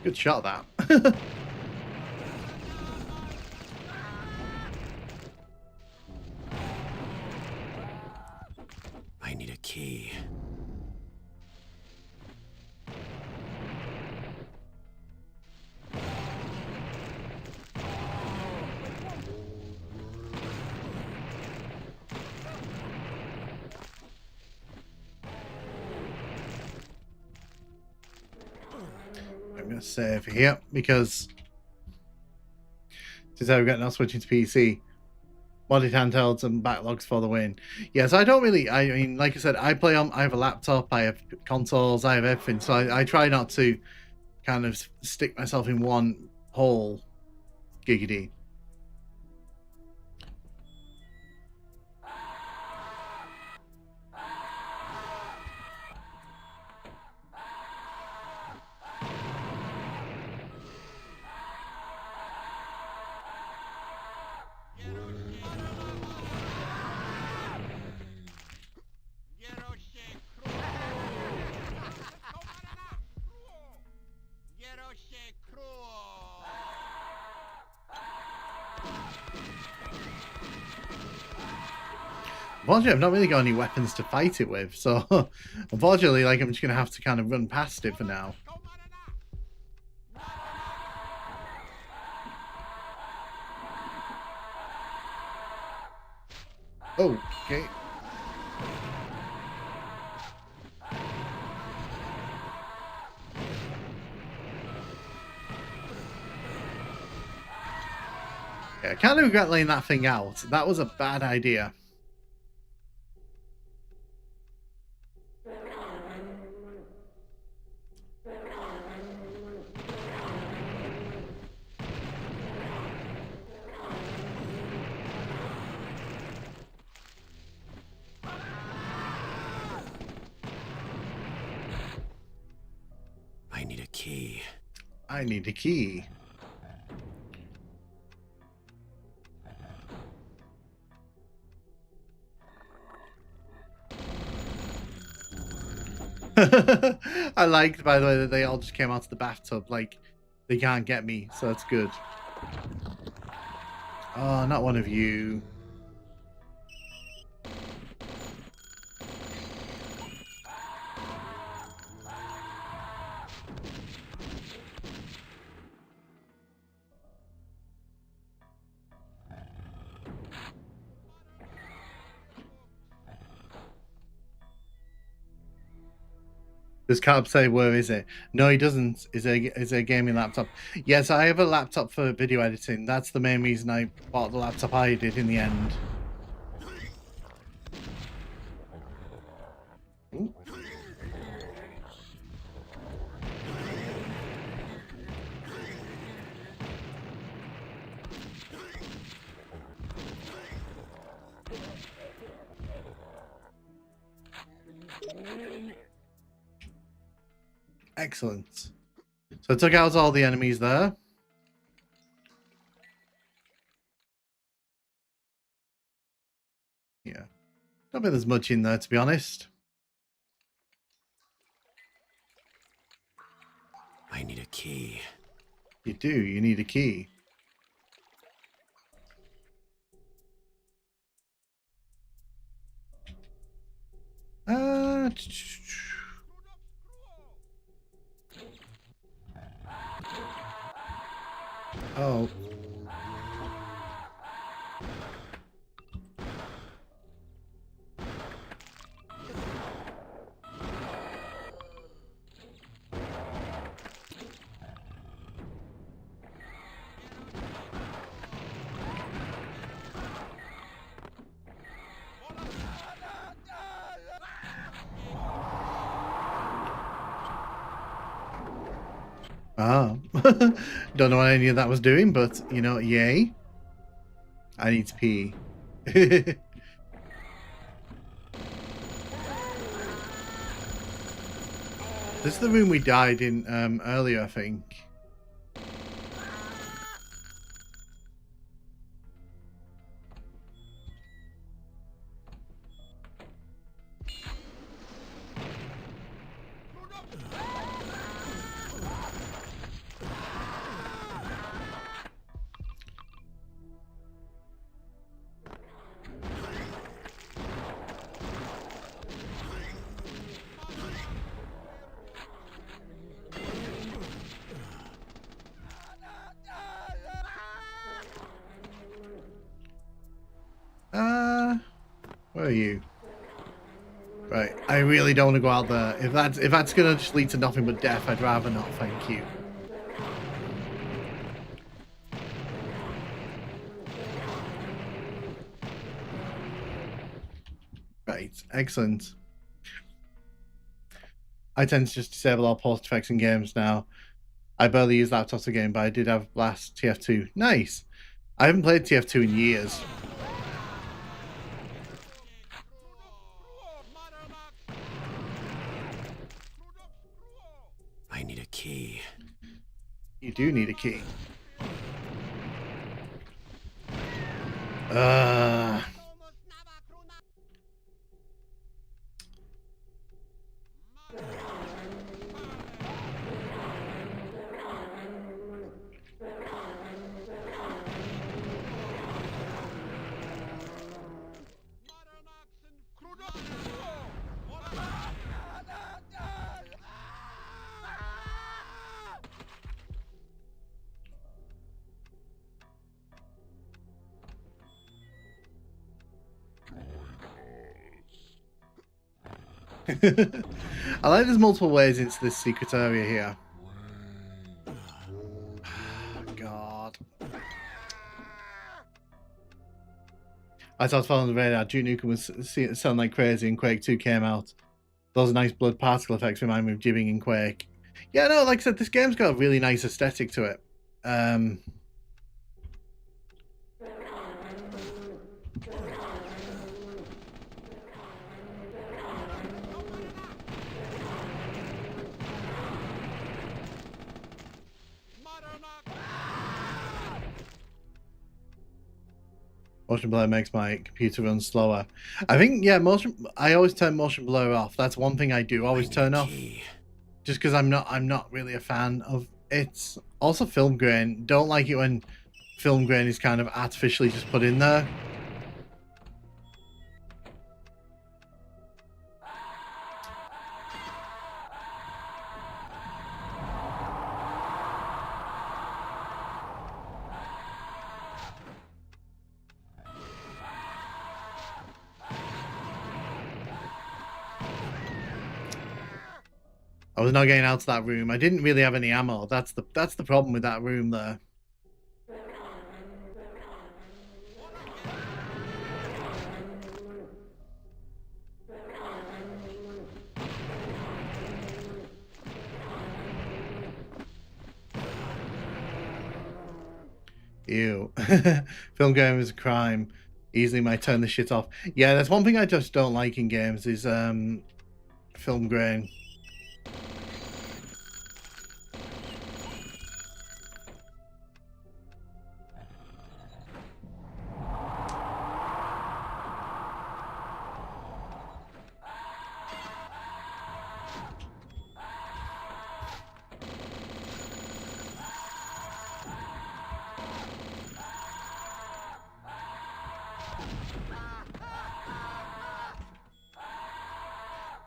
Good shot, that. I need a key. I'm going to save here because this is how we're getting now switching to PC. Modded handhelds and backlogs for the win. Yeah, so I don't really, I mean, like I said, I have a laptop, I have consoles, I have everything. So I try not to kind of stick myself in one hole. Giggity. Unfortunately, I've not really got any weapons to fight it with, so unfortunately, like, I'm just gonna have to kind of run past it for now. Oh, okay. Yeah, I kind of regret laying that thing out. That was a bad idea. I need a key. I need a key. I liked, by the way, that they all just came out of the bathtub. Like, they can't get me, so that's good. Oh, not one of you. Does Carb say, where is it? No, he doesn't. Is a gaming laptop? Yes, I have a laptop for video editing. That's the main reason I bought the laptop I did in the end. Ooh. Excellent. So I took out all the enemies there. Yeah. Don't think there's much in there, to be honest. I need a key. You do. You need a key. Oh. Ah. Don't know what any of that was doing, but, you know, yay. I need to pee. This is the room we died in earlier, I think. Where are you? Right, I really don't want to go out there. If that's gonna just lead to nothing but death, I'd rather not. Thank you. Right, excellent. I tend to just disable all post effects in games now. I barely use laptops again, but I did have last TF2. Nice. I haven't played TF2 in years. I need a key. You do need a key. I like there's multiple ways into this secret area here. God. I thought following the radar, Duke Nukem was sound like crazy and Quake 2 came out. Those nice blood particle effects remind me of jibbing in Quake. Yeah, no, like I said, this game's got a really nice aesthetic to it. Motion blur makes my computer run slower. I think, yeah, I always turn motion blur off. That's one thing I do always turn off, just because I'm not really a fan of it. Also, film grain. Don't like it when film grain is kind of artificially just put in there. I was not getting out to that room. I didn't really have any ammo. That's the problem with that room there. Ew. Film game is a crime. Easily might turn the shit off. Yeah, that's one thing I just don't like in games is film grain.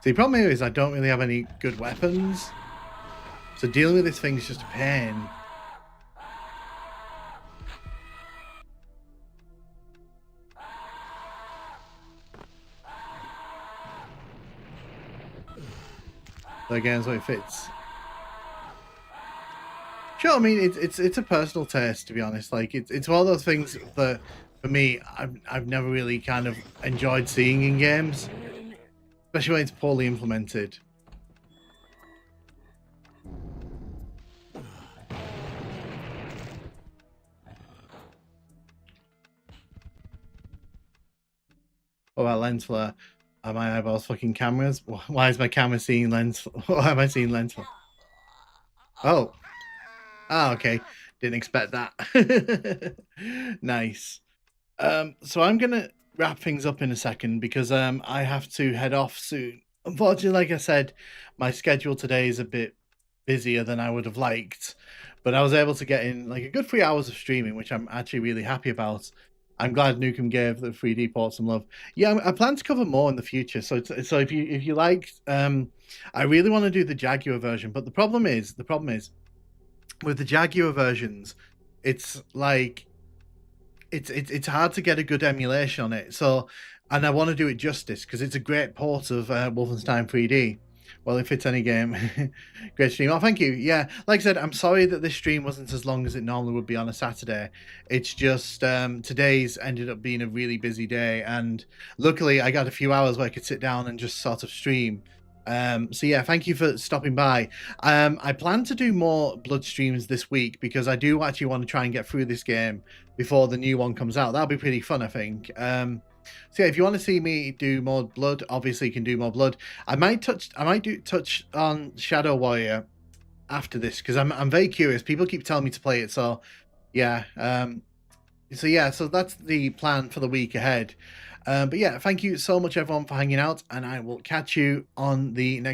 The problem here is I don't really have any good weapons, so dealing with this thing is just a pain. So again, so it fits. Sure, I mean it's a personal taste, to be honest. Like it's one of those things that for me I've never really kind of enjoyed seeing in games. Especially when it's poorly implemented. What about lens flare? Are my eyeballs fucking cameras? Why is my camera seeing lens? Why am I seeing lens flare? Oh. Ah, okay. Didn't expect that. Nice. So I'm gonna wrap things up in a second because I have to head off soon. Unfortunately, like I said, my schedule today is a bit busier than I would have liked, but I was able to get in like a good 3 hours of streaming, which I'm actually really happy about. I'm glad Nukem gave the 3D port some love. Yeah, I plan to cover more in the future. So if you like, I really want to do the Jaguar version, but the problem is with the Jaguar versions, it's like it's hard to get a good emulation on it. So, and I want to do it justice because it's a great port of Wolfenstein 3D. Well, if it's any game, great stream. Oh, thank you. Yeah, like I said, I'm sorry that this stream wasn't as long as it normally would be on a Saturday. It's just today's ended up being a really busy day, and luckily I got a few hours where I could sit down and just sort of stream. So yeah, thank you for stopping by. I plan to do more Blood streams this week because I do actually want to try and get through this game before the new one comes out. That'll be pretty fun, I think. So yeah, if you want to see me do more Blood, obviously you can do more Blood. I might touch on Shadow Warrior after this because I'm very curious. People keep telling me to play it, so yeah. So that's the plan for the week ahead. But yeah, thank you so much everyone for hanging out, and I will catch you on the next